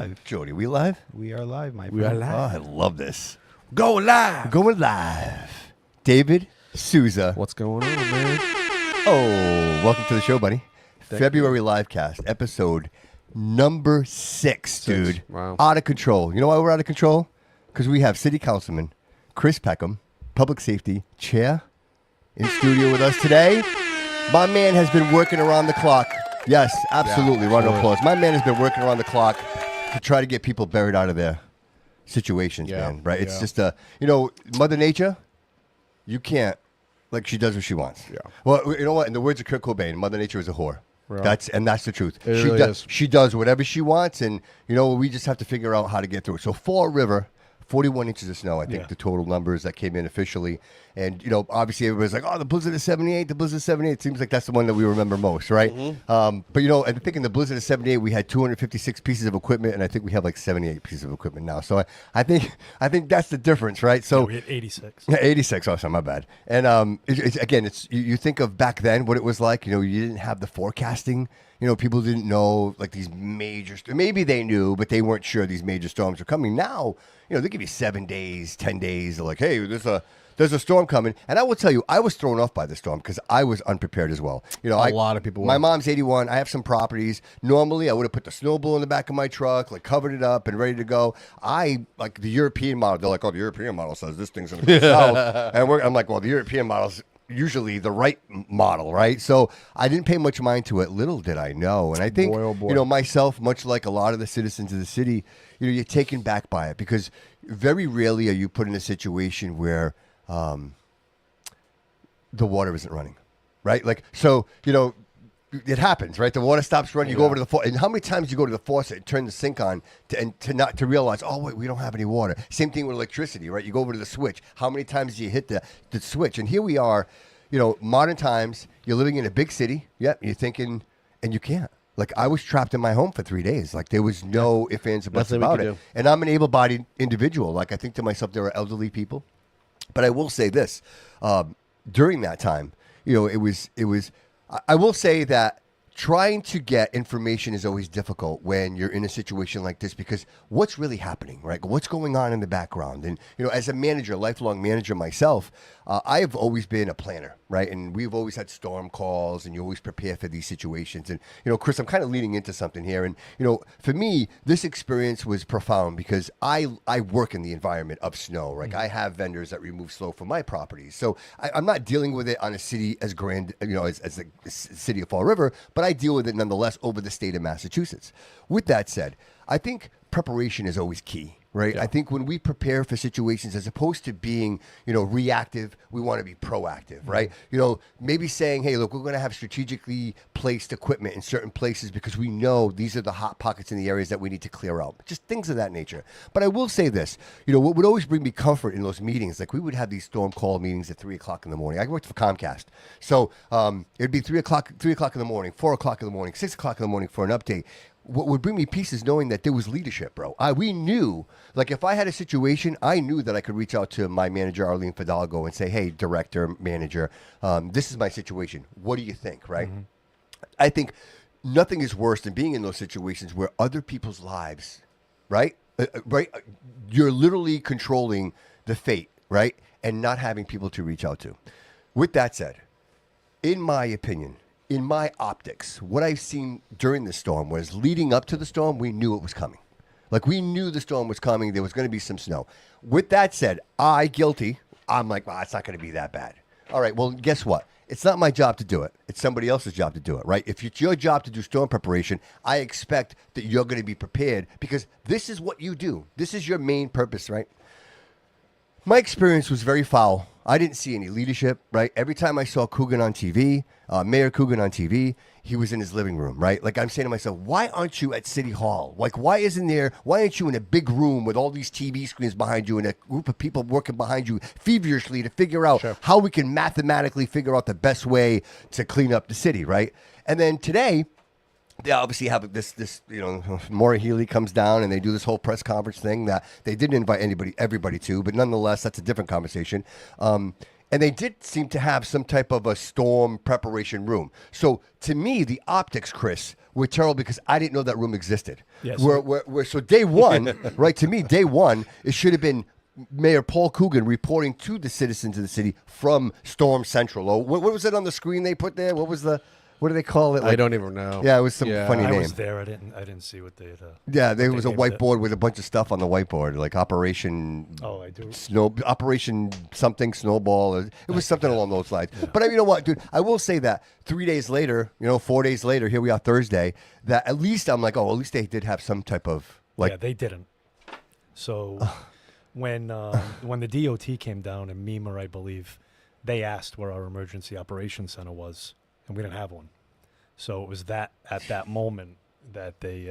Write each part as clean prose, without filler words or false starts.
live. Jody, we live? We are live, my friend. We are live. Oh, I love this. Go live. Going live. David Souza. What's going on, man? Oh, welcome to the show, buddy. February livecast, episode number 6, dude. Wow. Out of control. You know why we're out of control? Because we have City Councilman Chris Peckham, Public Safety Chair, in studio with us today. My man has been working around the clock. Yes, absolutely. Round of applause. My man has been working around the clock to try to get people buried out of their situations, man. Right? It's just Mother Nature, you can't, like, she does what she wants. Yeah. Well, you know what? In the words of Kurt Cobain, Mother Nature is a whore. Right. That's the truth. It really is. She does whatever she wants, and we just have to figure out how to get through it. So Fall River, 41 inches of snow, I think the total numbers that came in officially. And, obviously everybody's like, oh, the blizzard of 78, the blizzard of 78. It seems like that's the one that we remember most, right? Mm-hmm. But, I think in the blizzard of 78, we had 256 pieces of equipment, and I think we have like 78 pieces of equipment now. So I think that's the difference, right? So we had 86. 86, oh, my bad. And you think of back then what it was like. You didn't have the forecasting. People didn't know, like, these major maybe they knew, but they weren't sure these major storms are coming. Now, they give you 7 days, 10 days. They're like, hey, there's a storm coming. And I will tell you, I was thrown off by the storm because I was unprepared as well. A lot of people were. My mom's 81. I have some properties. Normally, I would have put the snowball in the back of my truck, like covered it up and ready to go. I like the European model. They're like, oh, the European model says this thing's going to go south. And I'm like, well, the European model's usually the right model, right? So I didn't pay much mind to it. Little did I know. And I think, myself, much like a lot of the citizens of the city, you're taken back by it because very rarely are you put in a situation where the water isn't running, right? Like, so, it happens, right? The water stops running. You go over to the faucet. And how many times you go to the faucet and turn the sink on to realize, oh, wait, we don't have any water. Same thing with electricity, right? You go over to the switch. How many times do you hit the switch? And here we are, modern times. You're living in a big city. Yep. You're thinking, and you can't. Like, I was trapped in my home for 3 days. Like, there was no ifs, ands, or buts about it. And I'm an able-bodied individual. Like, I think to myself, there are elderly people. But I will say this. During that time, it was. I will say that trying to get information is always difficult when you're in a situation like this because what's really happening, right? What's going on in the background? And, as a manager, lifelong manager myself, I have always been a planner, right? And we've always had storm calls and you always prepare for these situations. And, Chris, I'm kind of leading into something here. And, for me, this experience was profound because I work in the environment of snow, right? I have vendors that remove snow from my properties. So I'm not dealing with it on a city as grand, as the city of Fall River, but I deal with it nonetheless over the state of Massachusetts. With that said, I think preparation is always key. Right. Yeah. I think when we prepare for situations, as opposed to being, reactive, we want to be proactive. Right. Maybe saying, hey, look, we're going to have strategically placed equipment in certain places because we know these are the hot pockets in the areas that we need to clear out. Just things of that nature. But I will say this, what would always bring me comfort in those meetings, like we would have these storm call meetings at 3 o'clock in the morning. I worked for Comcast. So it'd be 3 o'clock in the morning, 4 o'clock in the morning, 6 o'clock in the morning for an update. What would bring me peace is knowing that there was leadership, bro. We knew, like, if I had a situation, I knew that I could reach out to my manager, Arlene Fidalgo, and say, hey, director, manager, this is my situation. What do you think, right? Mm-hmm. I think nothing is worse than being in those situations where other people's lives, right? You're literally controlling the fate, right? And not having people to reach out to. With that said, in my opinion, in my optics, what I've seen during the storm was leading up to the storm, we knew it was coming. Like, we knew the storm was coming. There was going to be some snow. With that said, I'm like, well, it's not going to be that bad. All right, well, guess what? It's not my job to do it. It's somebody else's job to do it, right? If it's your job to do storm preparation, I expect that you're going to be prepared because this is what you do. This is your main purpose, right? My experience was very foul. I didn't see any leadership, right? Every time I saw Coogan on TV, Mayor Coogan on TV, he was in his living room, right? Like, I'm saying to myself, why aren't you at City Hall? Like, why aren't you in a big room with all these TV screens behind you and a group of people working behind you feverishly to figure out how we can mathematically figure out the best way to clean up the city, right? And then today, they obviously have this Maura Healey comes down and they do this whole press conference thing that they didn't invite everybody to, but nonetheless, that's a different conversation. And they did seem to have some type of a storm preparation room. So to me, the optics, Chris, were terrible because I didn't know that room existed. Yes. So day one, right, to me, day one, it should have been Mayor Paul Coogan reporting to the citizens of the city from Storm Central. Oh, what was it on the screen they put there? What do they call it? I don't even know. Yeah, it was some funny name. I was there. I didn't see what they had. Yeah, there was a whiteboard with a bunch of stuff on the whiteboard, like Operation. Oh, I do. Operation something Snowball. It was something along those lines. Yeah. But you know what, dude? I will say that 3 days later, 4 days later, here we are Thursday. That at least I'm like, at least they did have some type of like. Yeah, they didn't. So when the DOT came down in MEMA, I believe, they asked where our emergency operations center was. And we didn't have one. So it was at that moment that they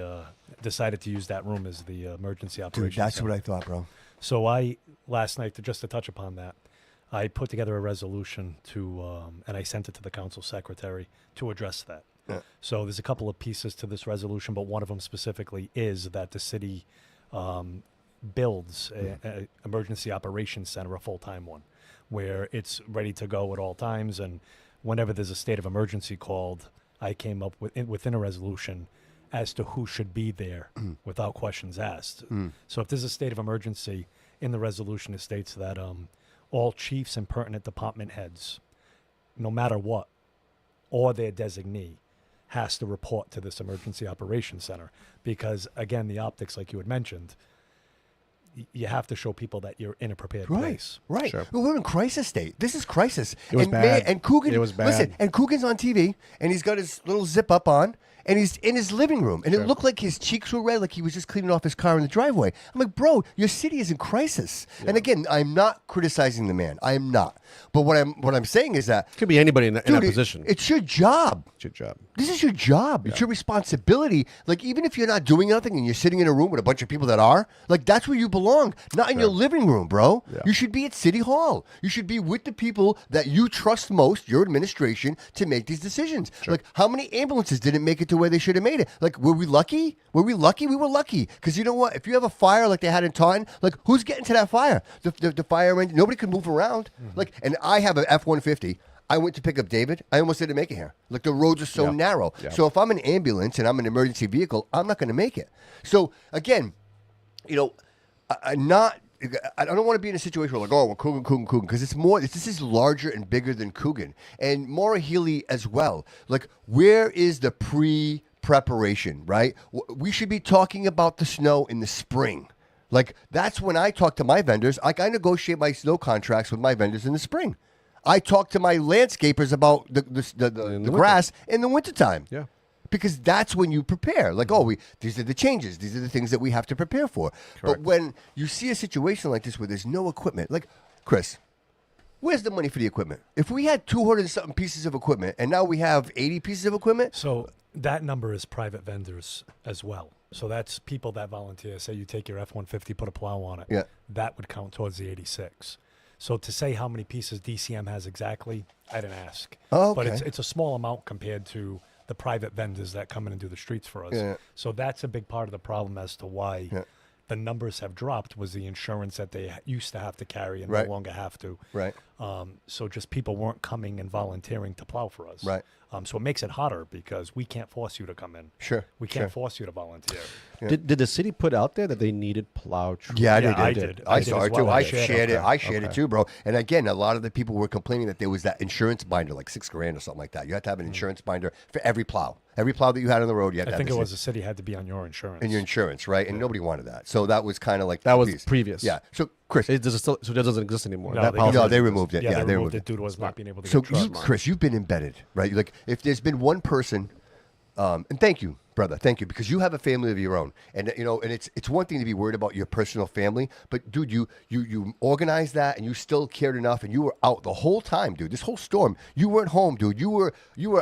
decided to use that room as the emergency operations Dude, that's center. what I thought, bro. So last night, just to touch upon that, I put together a resolution and I sent it to the council secretary to address that. Yeah. So there's a couple of pieces to this resolution, but one of them specifically is that the city builds an emergency operations center, a full-time one, where it's ready to go at all times. And whenever there's a state of emergency called, I came up within a resolution as to who should be there without questions asked. So if there's a state of emergency, in the resolution it states that all chiefs and pertinent department heads, no matter what, or their designee, has to report to this emergency operations center. Because, again, the optics, like you had mentioned, you have to show people that you're in a prepared place. Right. Sure. Well, we're in crisis state. This is crisis. It was bad. And Coogan, it was bad. Listen, and Coogan's on TV, and he's got his little zip up on, and he's in his living room, and it looked like his cheeks were red, like he was just cleaning off his car in the driveway. I'm like, bro, your city is in crisis. Yeah. And again, I'm not criticizing the man. I am not. But what I'm saying is that could be anybody in that position. It's your job. It's your job. This is your job. Yeah. It's your responsibility. Like, even if you're not doing nothing and you're sitting in a room with a bunch of people that are, like, that's where you belong. Not in your living room, bro. Yeah. You should be at City Hall. You should be with the people that you trust most, your administration, to make these decisions. Sure. Like, how many ambulances didn't make it to where they should have made it? Like, were we lucky? Were we lucky? We were lucky. Because you know what? If you have a fire like they had in Taunton, like, who's getting to that fire? The fire engine, nobody can move around. Like, and I have an F-150. I went to pick up David. I almost didn't make it here. Like, the roads are so narrow. Yeah. So if I'm an ambulance and I'm an emergency vehicle, I'm not going to make it. So, again, I don't want to be in a situation where, like, oh, well, Coogan, because this is larger and bigger than Coogan. And Maura Healey as well. Like, where is the pre-preparation, right? We should be talking about the snow in the spring. Like, that's when I talk to my vendors. Like, I negotiate my snow contracts with my vendors in the spring. I talk to my landscapers about the grass in the wintertime. Yeah. Because that's when you prepare. Like, these are the changes. These are the things that we have to prepare for. Correct. But when you see a situation like this where there's no equipment, like, Chris, where's the money for the equipment? If we had 200 and something pieces of equipment and now we have 80 pieces of equipment. So that number is private vendors as well. So that's people that volunteer. Say you take your F-150, put a plow on it. Yeah. That would count towards the 86. So to say how many pieces DCM has exactly, I didn't ask. Oh, okay. But it's a small amount compared to the private vendors that come in and do the streets for us. Yeah. So that's a big part of the problem as to why the numbers have dropped, was the insurance that they used to have to carry and no longer have to. Right. So just people weren't coming and volunteering to plow for us. Right. So it makes it harder because we can't force you to come in. Sure. We can't force you to volunteer. Yeah. Did the city put out there that they needed plow trucks? Yeah, I did. I saw it too. I shared it. I shared it too, bro. And again, a lot of the people were complaining that there was that insurance binder, like $6,000 or something like that. You had to have an insurance binder for every plow. Every plow that you had on the road, you had to have. I think it was the city had to be on your insurance. And your insurance, right? And nobody wanted that. So that was kind of like that was previous. Yeah. So Chris, it doesn't exist anymore. No, they removed it. Yeah, they removed it due to us not being able to. So Chris, you've been embedded, right? Like, if there's been one person, and thank you, brother, thank you, because you have a family of your own, and and it's one thing to be worried about your personal family, but dude, you organized that, and you still cared enough, and you were out the whole time, dude. This whole storm, you weren't home, dude. You were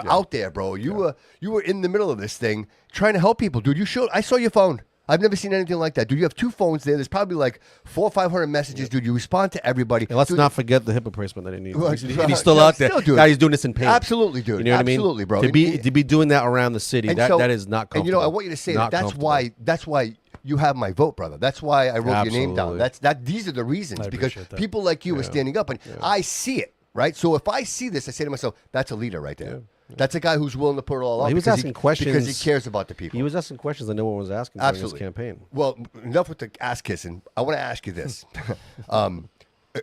out there, bro. You were in the middle of this thing trying to help people, dude. I saw your phone. I've never seen anything like that, dude. You have 2 phones there. There's probably like 400 or 500 messages, dude. You respond to everybody. And let's not forget the hip replacement that he needs. He's still out there. Now he's doing this in pain. Absolutely, dude. You know what I mean? Absolutely, bro. To be doing that around the city, that is not comfortable. And I want you to say that's why you have my vote, brother. That's why I wrote your name down. These are the reasons, because people like you are standing up, and I see it. right? So if I see this, I say to myself, that's a leader right there. That's a guy who's willing to put it all out. He was asking questions because he cares about the people. He was asking questions that no one was asking during his campaign. Well, enough with the ass kissing. I want to ask you this.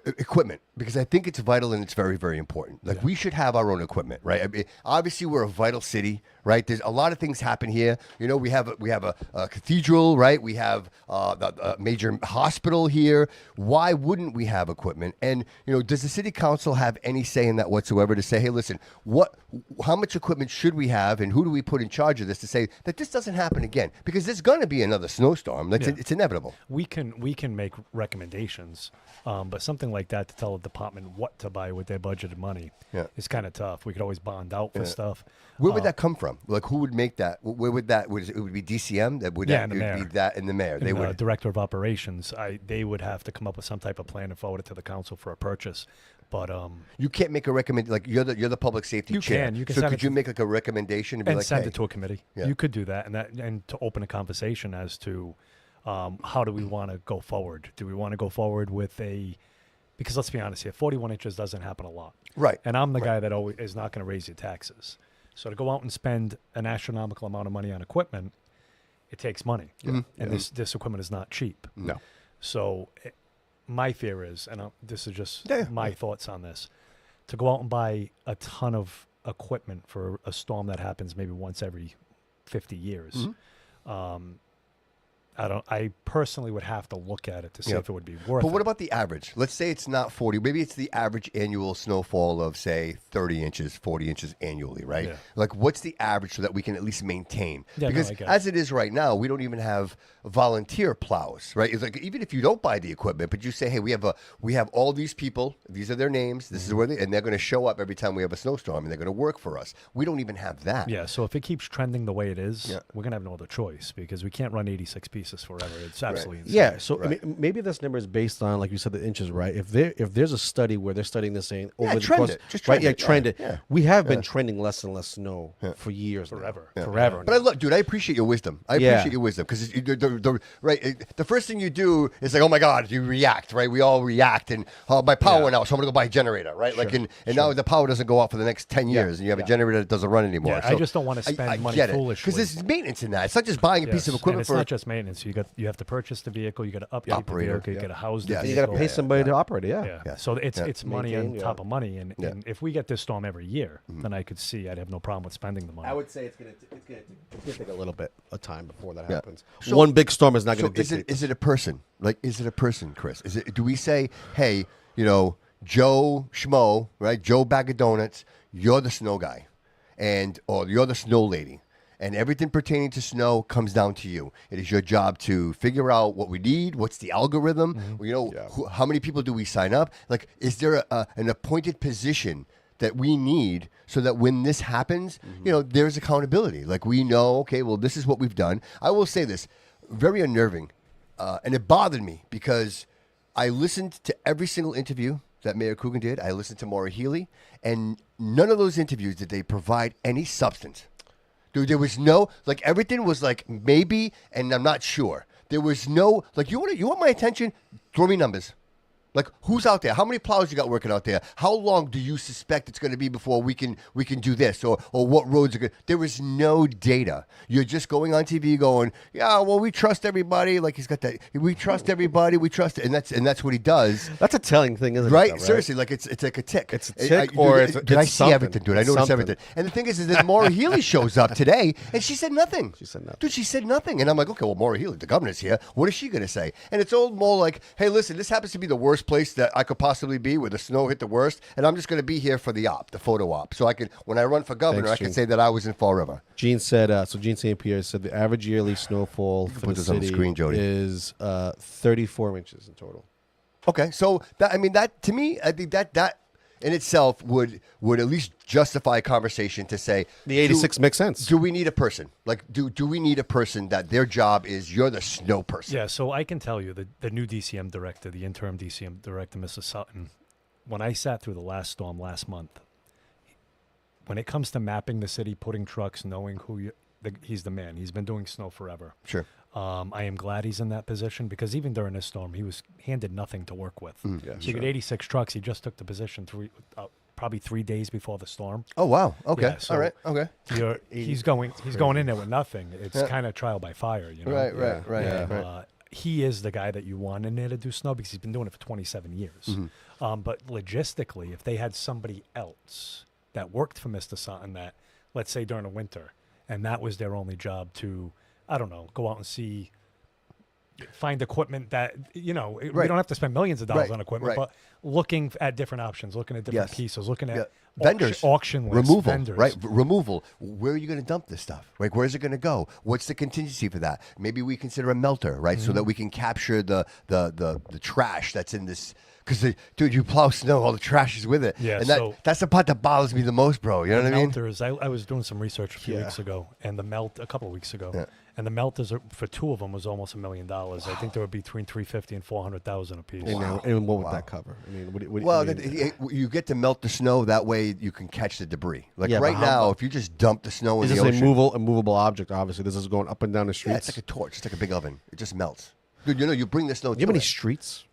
Equipment, because I think it's vital and it's very, very important. Like we should have our own equipment, right? I mean, obviously, we're a vital city, right? There's a lot of things happen here. You know, we have a cathedral, right? We have a major hospital here. Why wouldn't we have equipment? And you know, does the city council have any say in that whatsoever? To say, hey, listen, how much equipment should we have, and who do we put in charge of this to say that this doesn't happen again? Because there's going to be another snowstorm. It's inevitable. We can make recommendations, but something like that to tell a department what to buy with their budgeted money is kind of tough. We could always bond out for stuff. Where would that come from? Like, who would make that? Where would that? It would be DCM. That would and the mayor. Be that and the mayor. They would. Director of operations. They would have to come up with some type of plan and forward it to the council for a purchase. But you can't make a recommendation. Like you're the public safety chair. You can. So could you make like a recommendation and be like, send hey, it to a committee? Yeah. You could do that, and to open a conversation as to how do we want to go forward? Do we want to go forward with because let's be honest here, 41 inches doesn't happen a lot. Right. And I'm the guy that always is not going to raise your taxes. So to go out and spend an astronomical amount of money on equipment, it takes money. And this equipment is not cheap. No. So my fear is, and this is just my thoughts on this, to go out and buy a ton of equipment for a storm that happens maybe once every 50 years. I personally would have to look at it to see if it would be worth it. But what about the average? Let's say it's not 40. Maybe it's the average annual snowfall of, say, 30 inches, 40 inches annually, right? Yeah. Like, what's the average so that we can at least maintain? Yeah, because as it is right now, we don't even have volunteer plows, right? It's like, even if you don't buy the equipment, but you say, hey, we have all these people. These are their names. This is where and they're going to show up every time we have a snowstorm, and they're going to work for us. We don't even have that. Yeah, so if it keeps trending the way it is, we're going to have no other choice because we can't run 86 pieces forever. It's absolutely insane. Yeah, so maybe this number is based on, like you said, the inches, right? If there's a study where they're studying this saying over the course, trend it. Yeah. We have been trending less and less snow for years, forever. But I appreciate your wisdom. I appreciate your wisdom because the first thing you do is like, oh my God, you react, right? We all react, and my power went out, so I'm gonna go buy a generator, right? Sure. Like, and now the power doesn't go out for the next 10 years, and you have a generator that doesn't run anymore. Yeah, so I just don't want to spend money foolishly because there's maintenance in that. It's not just buying a piece of equipment. And it's not just maintenance. You have to purchase the vehicle. You got to update the vehicle. You got to house the vehicle. You got to pay somebody to operate it. Yeah. So it's money on top of money, and if we get this storm every year, then I could see I'd have no problem with spending the money. I would say it's gonna take a little bit of time before that happens. So, one big storm is not going to dictate. Is it a person? Like, is it a person, Chris? Do we say, hey, Joe Schmo, right? Joe Bag of Donuts, you're the snow guy, or you're the snow lady, and everything pertaining to snow comes down to you. It is your job to figure out what we need, what's the algorithm, how many people do we sign up? Like, is there an appointed position that we need so that when this happens, there's accountability. Like, we know, okay, well, this is what we've done. I will say this, very unnerving, and it bothered me because I listened to every single interview that Mayor Coogan did. I listened to Maura Healey, and none of those interviews did they provide any substance. Dude, there was no, like, everything was like maybe, and I'm not sure. There was no, like, you want my attention? Throw me numbers. Like, who's out there? How many plows you got working out there? How long do you suspect it's going to be before we can do this? Or what roads are good? There was no data. You're just going on TV going, yeah, well, we trust everybody. Like, he's got that. We trust everybody. We trust, and that's what he does. That's a telling thing, isn't it? Right? Seriously, like it's like a tick. It's a tick, I see everything, dude. I noticed everything. And the thing is that Maura Healey shows up today, and she said nothing. Dude, she said nothing. And I'm like, okay, well, Maura Healey, the governor's here. What is she going to say? And it's all more like, hey, listen, this happens to be the worst place that I could possibly be, where the snow hit the worst, and I'm just going to be here for the photo op, so I can, when I run for governor, I can say that I was in Fall River. Gene said, Gene St. Pierre said the average yearly snowfall for the city is 34 inches in total. Okay, so that to me, I think that in itself would at least justify a conversation to say the 86 makes sense. Do we need a person? Like, do we need a person that their job is you're the snow person? Yeah, so I can tell you the new DCM director, the interim DCM director, Mrs. Sutton, when I sat through the last storm last month, when it comes to mapping the city, putting trucks, knowing he's the man. He's been doing snow forever. Sure. I am glad he's in that position because even during this storm, he was handed nothing to work with. So you get 86 trucks. He just took the position probably 3 days before the storm. Oh wow. Okay. Yeah, so all right. Okay. He's going in there with nothing. It's kind of trial by fire, you know. Right. And, he is the guy that you want in there to do snow because he's been doing it for 27 years. But logistically, if they had somebody else that worked for Mr. Sutton that, let's say during the winter, and that was their only job to, I don't know, go out and find equipment that, we don't have to spend millions of dollars on equipment, but looking at different options, looking at different pieces, looking at vendors, auction lists, removal, vendors. right? Removal. Where are you going to dump this stuff? Like, where's it going to go? What's the contingency for that? Maybe we consider a melter, right? So that we can capture the trash that's in this. Because, dude, you plow snow, all the trash is with it. Yeah, and that's the part that bothers me the most, bro. You know what I mean? Melters, I was doing some research a few weeks ago, and a couple of weeks ago, and the melters for two of them was almost $1 million. Wow. I think they were between $350,000 and $400,000 a piece. And what would that cover? I mean, you get to melt the snow that way you can catch the debris. Like right now, if you just dump the snow in the ocean, this is a movable object. Obviously, this is going up and down the streets. Yeah, it's like a torch. It's like a big oven. It just melts. Dude, you bring the snow. Do you have any streets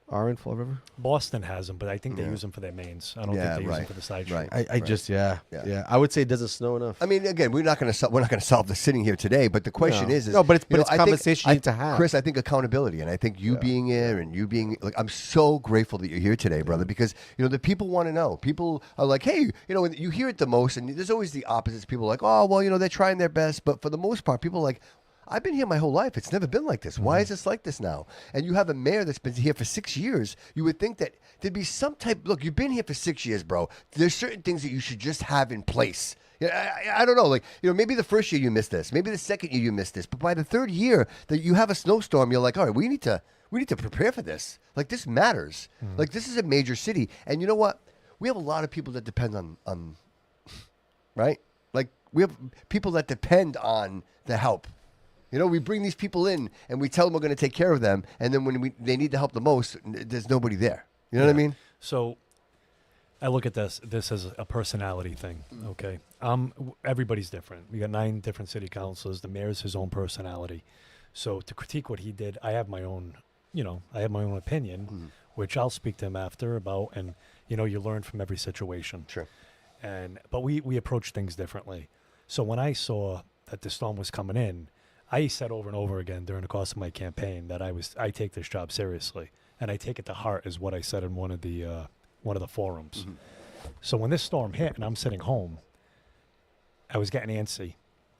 are in Fall River? Boston has them, but I think they use them for their mains. I don't think they use them for the side streets. I would say it doesn't snow enough. I mean, again, we're not going to solve the sitting here today, but the question is but it's conversation you need to have. Chris, I think accountability, and I think you being here and you being like, I'm so grateful that you're here today, brother, because the people want to know. People are like, hey, you hear it the most, and there's always the opposites. People are like, oh, well, they're trying their best, but for the most part, people are like, I've been here my whole life. It's never been like this. Why is this like this now? And you have a mayor that's been here for 6 years. You would think that there'd be some type. Look, you've been here for 6 years, bro. There's certain things that you should just have in place. I don't know. Like, maybe the first year you missed this. Maybe the second year you missed this. But by the third year that you have a snowstorm, you're like, all right, we need to prepare for this. Like, this matters. Like, this is a major city. And you know what? We have a lot of people that depend on right? Like, we have people that depend on the help. We bring these people in and we tell them we're going to take care of them, and then when they need the help the most, there's nobody there. You know what I mean? So I look at this as a personality thing. Okay, everybody's different. We got 9 different city councilors. The mayor's his own personality. So to critique what he did, I have my own. I have my own opinion, which I'll speak to him after about. And you learn from every situation. Sure. But we approach things differently. So when I saw that the storm was coming in, I said over and over again during the course of my campaign that I take this job seriously, and I take it to heart, is what I said in one of the forums. So when this storm hit and I'm sitting home, I was getting antsy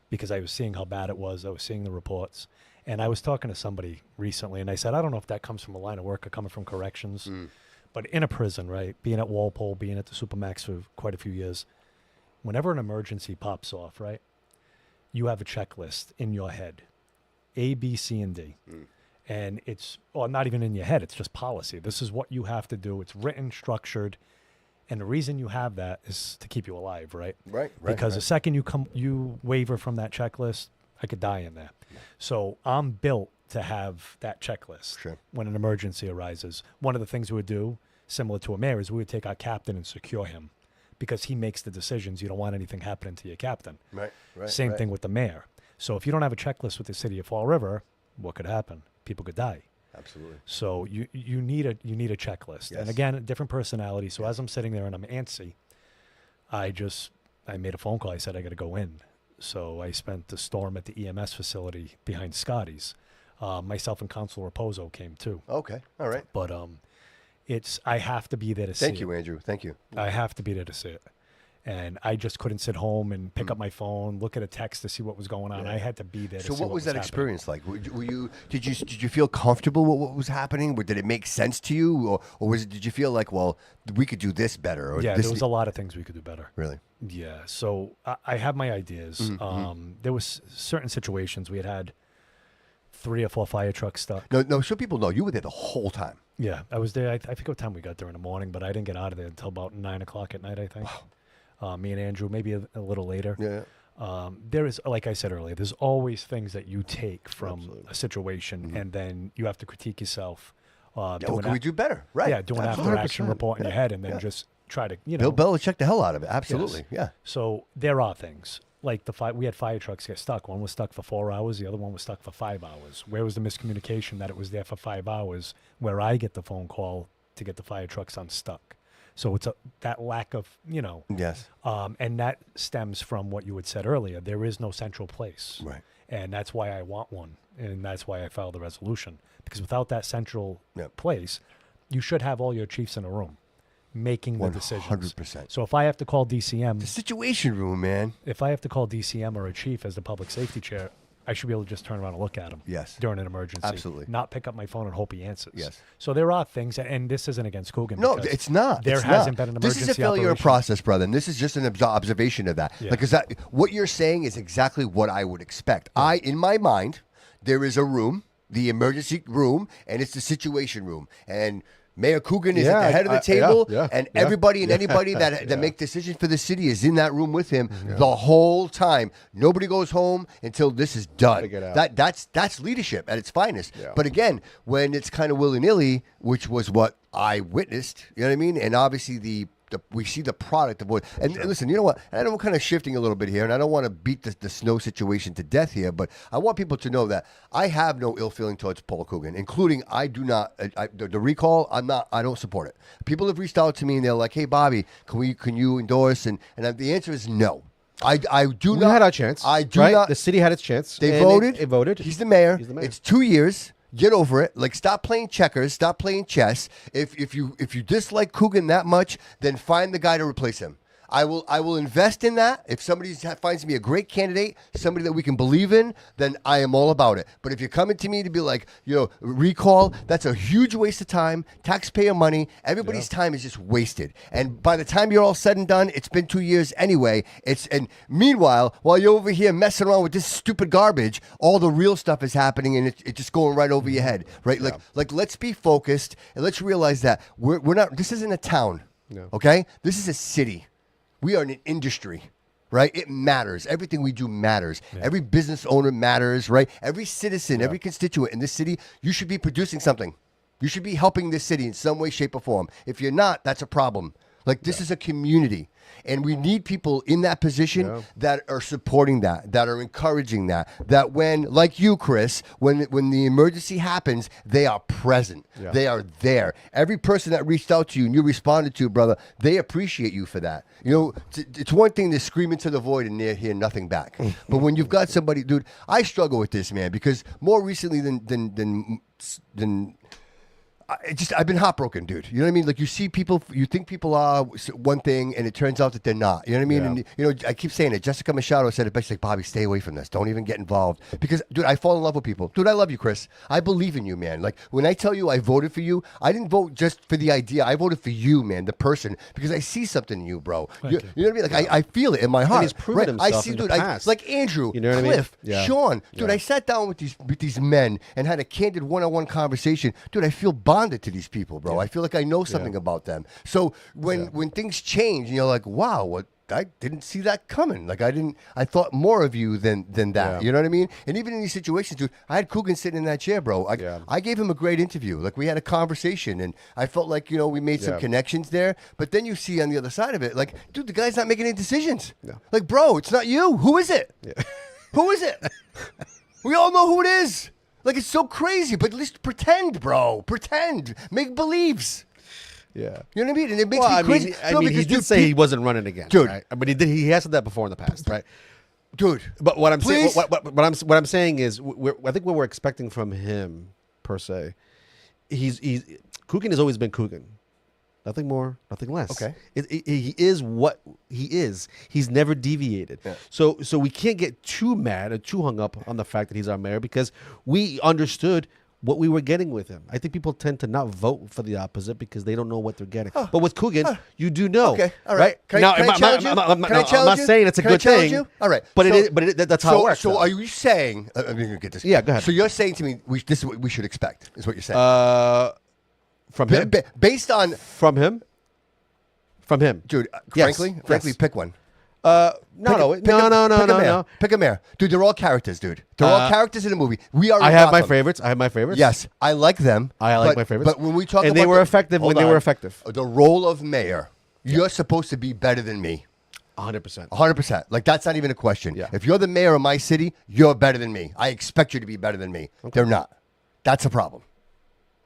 because I was seeing how bad it was. I was seeing the reports, and I was talking to somebody recently, and I said, I don't know if that comes from a line of work or coming from corrections, but in a prison, right? Being at Walpole, being at the Supermax for quite a few years, whenever an emergency pops off, right? You have a checklist in your head, A, B, C, and D. And it's not even in your head. It's just policy. This is what you have to do. It's written, structured. And the reason you have that is to keep you alive, right? Right. Because the second you waver from that checklist, I could die in there. So I'm built to have that checklist when an emergency arises. One of the things we would do, similar to a mayor, is we would take our captain and secure him, because he makes the decisions. You don't want anything happening to your captain. Right. Same thing with the mayor. So if you don't have a checklist with the city of Fall River, what could happen? People could die. Absolutely. So you need a checklist. Yes. And again, a different personality. So as I'm sitting there and I'm antsy, I made a phone call. I said, I got to go in. So I spent the storm at the EMS facility behind Scotty's. Myself and Councilor Raposo came too. Okay. All right. But I have to be there to see it. Thank you, Andrew. Thank you. I have to be there to see it. And I just couldn't sit home and pick up my phone, look at a text to see what was going on. I had to be there to see what was happening. So what was that experience like? Did you feel comfortable with what was happening? Did it make sense to you? Or did you feel like, well, we could do this better? Or there was a lot of things we could do better. Really? Yeah. So I have my ideas. There was certain situations we had 3 or 4 fire trucks stuck. No, so people know you were there the whole time. Yeah, I was there. I forget what time we got there in the morning, but I didn't get out of there until about 9 o'clock at night, I think. Wow. Me and Andrew, maybe a little later. Yeah. There is, like I said earlier, there's always things that you take from a situation, and then you have to critique yourself. What can we do better? Right. Yeah, do an after-action report in your head, and then just try to, Bill Belichick the hell out of it. Absolutely. Yes. Yeah. So there are things. Like we had fire trucks get stuck. One was stuck for 4 hours. The other one was stuck for 5 hours. Where was the miscommunication that it was there for 5 hours, where I get the phone call to get the fire trucks unstuck? So it's that lack of, Yes. and that stems from what you had said earlier. There is no central place. Right. And that's why I want one. And that's why I filed the resolution. Because without that central Yep. place, you should have all your chiefs in a room making the decisions. 100%. So if I have to call DCM, The situation room, man. if I have to call DCM or a chief as the public safety chair, I should be able to just turn around and look at him. Yes. During an emergency. Absolutely. Not pick up my phone and hope he answers. Yes. So there are things, and this isn't against Coogan. No, because it's not. There It's hasn't not. been an emergency This is a failure of operation. process, brother. And this is just an observation of that. Yeah. Like, what you're saying is exactly what I would expect. In my mind, there is a room, the emergency room, and it's the situation room. And Mayor Coogan is at the head of the table, and everybody and anybody that make decisions for the city is in that room with him the whole time. Nobody goes home until this is done. That's leadership at its finest. Yeah. But again, when it's kind of willy-nilly, which was what I witnessed, you know what I mean? And obviously we see the product of what. And listen, you know what? And I know we're kind of shifting a little bit here, and I don't want to beat the snow situation to death here, but I want people to know that I have no ill feeling towards Paul Coogan, including I do not. The recall, I don't support it. People have reached out to me and they're like, "Hey, Bobby, can you endorse?" And the answer is no. I do not. We had our chance. I do right? not. The city had its chance. They and voted. It voted. He's the mayor. He's the mayor. It's 2 years. Get over it. Like, stop playing checkers. Stop playing chess. If you dislike Coogan that much, then find the guy to replace him. I will invest in that. If somebody finds me a great candidate, somebody that we can believe in, then I am all about it. But if you're coming to me to be like, recall, that's a huge waste of time, taxpayer money. Everybody's time is just wasted. And by the time you're all said and done, it's been 2 years anyway. And meanwhile, while you're over here messing around with this stupid garbage, all the real stuff is happening, and it's just going right over your head, right? Yeah. Like let's be focused and let's realize that we're not. This isn't a town, No. okay? This is a city. We are in an industry, right? It matters. Everything we do matters. Yeah. Every business owner matters, right? Every citizen, every constituent in this city, you should be producing something. You should be helping this city in some way, shape, or form. If you're not, that's a problem. Like, this is a community, and we need people in that position that are supporting that are encouraging that when, like you, Chris, when the emergency happens, they are present. Yeah. They are there. Every person that reached out to you and you responded to, brother, they appreciate you for that. It's one thing to scream into the void and hear nothing back. But when you've got somebody, dude, I struggle with this, man, because more recently than I've been heartbroken, dude. You know what I mean? Like, you see people, you think people are one thing, and it turns out that they're not. You know what I mean? Yeah. And I keep saying it. Jessica Machado said it best. Like, Bobby, stay away from this. Don't even get involved. Because, dude, I fall in love with people. Dude, I love you, Chris. I believe in you, man. Like, when I tell you I voted for you, I didn't vote just for the idea. I voted for you, man, the person, because I see something in you, bro. You know what I mean? Like, I feel it in my heart. And he's proven himself I see, in dude, the past. like Andrew, you know what Cliff, I mean? Sean. Dude, I sat down with these men and had a candid one-on-one conversation. Dude, I feel bonded to these people, bro. I feel like I know something about them. So when things change, and you're like, wow, what? I didn't see that coming. Like, I thought more of you than that. Yeah. You know what I mean? And even in these situations, dude, I had Coogan sitting in that chair, bro. I gave him a great interview. Like, we had a conversation, and I felt like, we made some connections there. But then you see on the other side of it, like, dude, the guy's not making any decisions. Yeah. Like, bro, it's not you. Who is it? Yeah. Who is it? We all know who it is. Like, it's so crazy, but at least pretend, bro. Pretend. Make believes. Yeah. You know what I mean? And it makes me crazy. He did say he wasn't running again. Dude. Right? But he has said that before in the past, right? Dude. But what I'm saying, what I'm saying is, I think what we're expecting from him, per se, Coogan has always been Coogan. Nothing more, nothing less. Okay. He is what he is. He's never deviated. Yeah. So we can't get too mad or too hung up on the fact that he's our mayor, because we understood what we were getting with him. I think people tend to not vote for the opposite because they don't know what they're getting. But with Coogan, you do know. Okay, all right. Can I challenge you? I'm not saying it's a good thing. You? All right. But that's how it works. So are you saying, I'm going to get this. Yeah, go ahead. So you're saying to me, this is what we should expect, is what you're saying. From him? Based on... From him? Dude, yes. frankly, pick one. No. Pick a mayor. Dude, they're all characters, dude. They're all characters in a movie. I have my favorites. Yes, I like them. I like my favorites. But when we talk about... And they were effective when they were effective. The role of mayor, you're supposed to be better than me. 100%. 100%. Like, that's not even a question. Yeah. If you're the mayor of my city, you're better than me. I expect you to be better than me. Okay. They're not. That's a problem.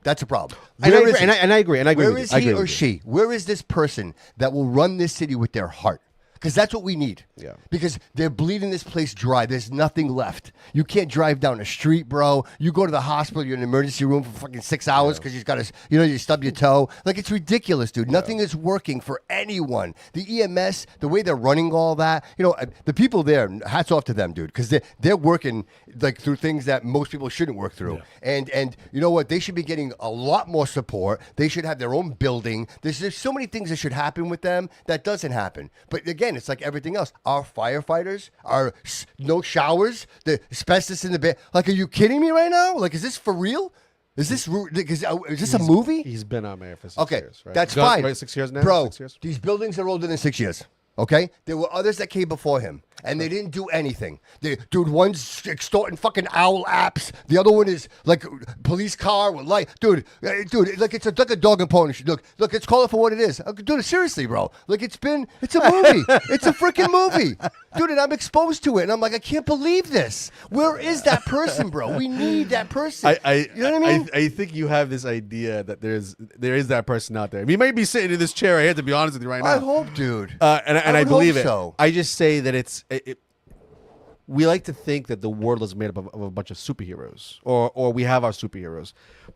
That's a problem. And I Where agree, is he? and I agree. And I agree. Where with is you. I he agree or with you. she? Where is this person that will run this city with their heart? Because that's what we need. Yeah. Because they're bleeding this place dry. There's nothing left. You can't drive down the street, bro. You go to the hospital, you're in the emergency room for fucking 6 hours because you've got to, you stub your toe. Like, it's ridiculous, dude. Nothing is working for anyone. The EMS, the way they're running all that, the people there, hats off to them, dude, because they're working like through things that most people shouldn't work through. Yeah. And you know what? They should be getting a lot more support. They should have their own building. There's so many things that should happen with them that doesn't happen. But again, it's like everything else. Our firefighters are no showers, the asbestos in the bed. Like, are you kidding me right now? Like, is this for real? Is this a movie? He's been our mayor for 6 years, right? That's fine. Right, 6 years now? Bro, 6 years? these buildings are older than 6 years. Okay? There were others that came before him, and they didn't do anything. Dude, one's extorting fucking owl apps. The other one is like police car with light. Dude, like it's like a dog and pony. Look, let's call it for what it is. Dude, seriously, bro. Like, it's a movie. It's a freaking movie. Dude, and I'm exposed to it, and I'm like, I can't believe this. Where is that person, bro? We need that person. You know what I mean? I think you have this idea that there is that person out there. We might be sitting in this chair right here, to be honest with you right now. I hope, dude. And I would believe hope it. so. I just say that we like to think that the world is made up of a bunch of superheroes, or we have our superheroes.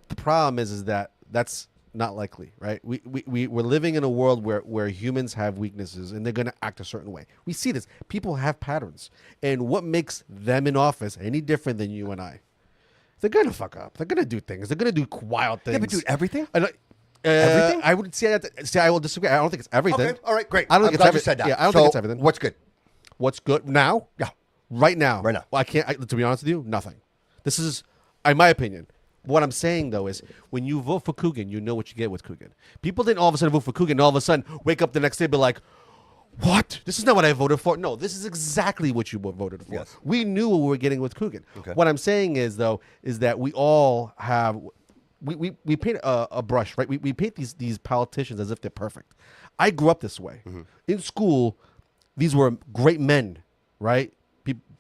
The problem is that that's not likely, right? We're living in a world where humans have weaknesses and they're going to act a certain way. We see this. People have patterns. And what makes them in office any different than you and I? They're going to fuck up. They're going to do things. They're going to do wild things. Yeah, but dude, everything? Everything? I would say I will disagree. I don't think it's everything. Okay, all right, great. I don't I'm think glad it's you said that. Yeah, I don't So, think it's everything. What's good? What's good now? Yeah. Right now. Right now. Well, to be honest with you, nothing. This is, in my opinion. What I'm saying, though, is when you vote for Coogan, you know what you get with Coogan. People didn't all of a sudden vote for Coogan and all of a sudden wake up the next day and be like, what? This is not what I voted for. No, this is exactly what you voted for. Yes. We knew what we were getting with Coogan. Okay. What I'm saying is, though, is that we all have, we paint a brush, right? We paint these politicians as if they're perfect. I grew up this way. Mm-hmm. In school, these were great men, right?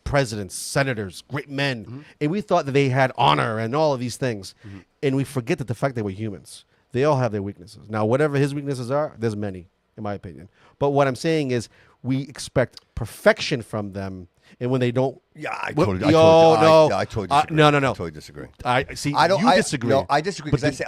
Presidents, senators, great men. Mm-hmm. And we thought that they had honor and all of these things. Mm-hmm. And we forget that the fact they were humans. They all have their weaknesses. Now, whatever his weaknesses are, there's many, in my opinion. But what I'm saying is we expect perfection from them. And when they don't... Yeah, I totally disagree. No. I totally disagree. No. I totally disagree. You disagree. No, I disagree because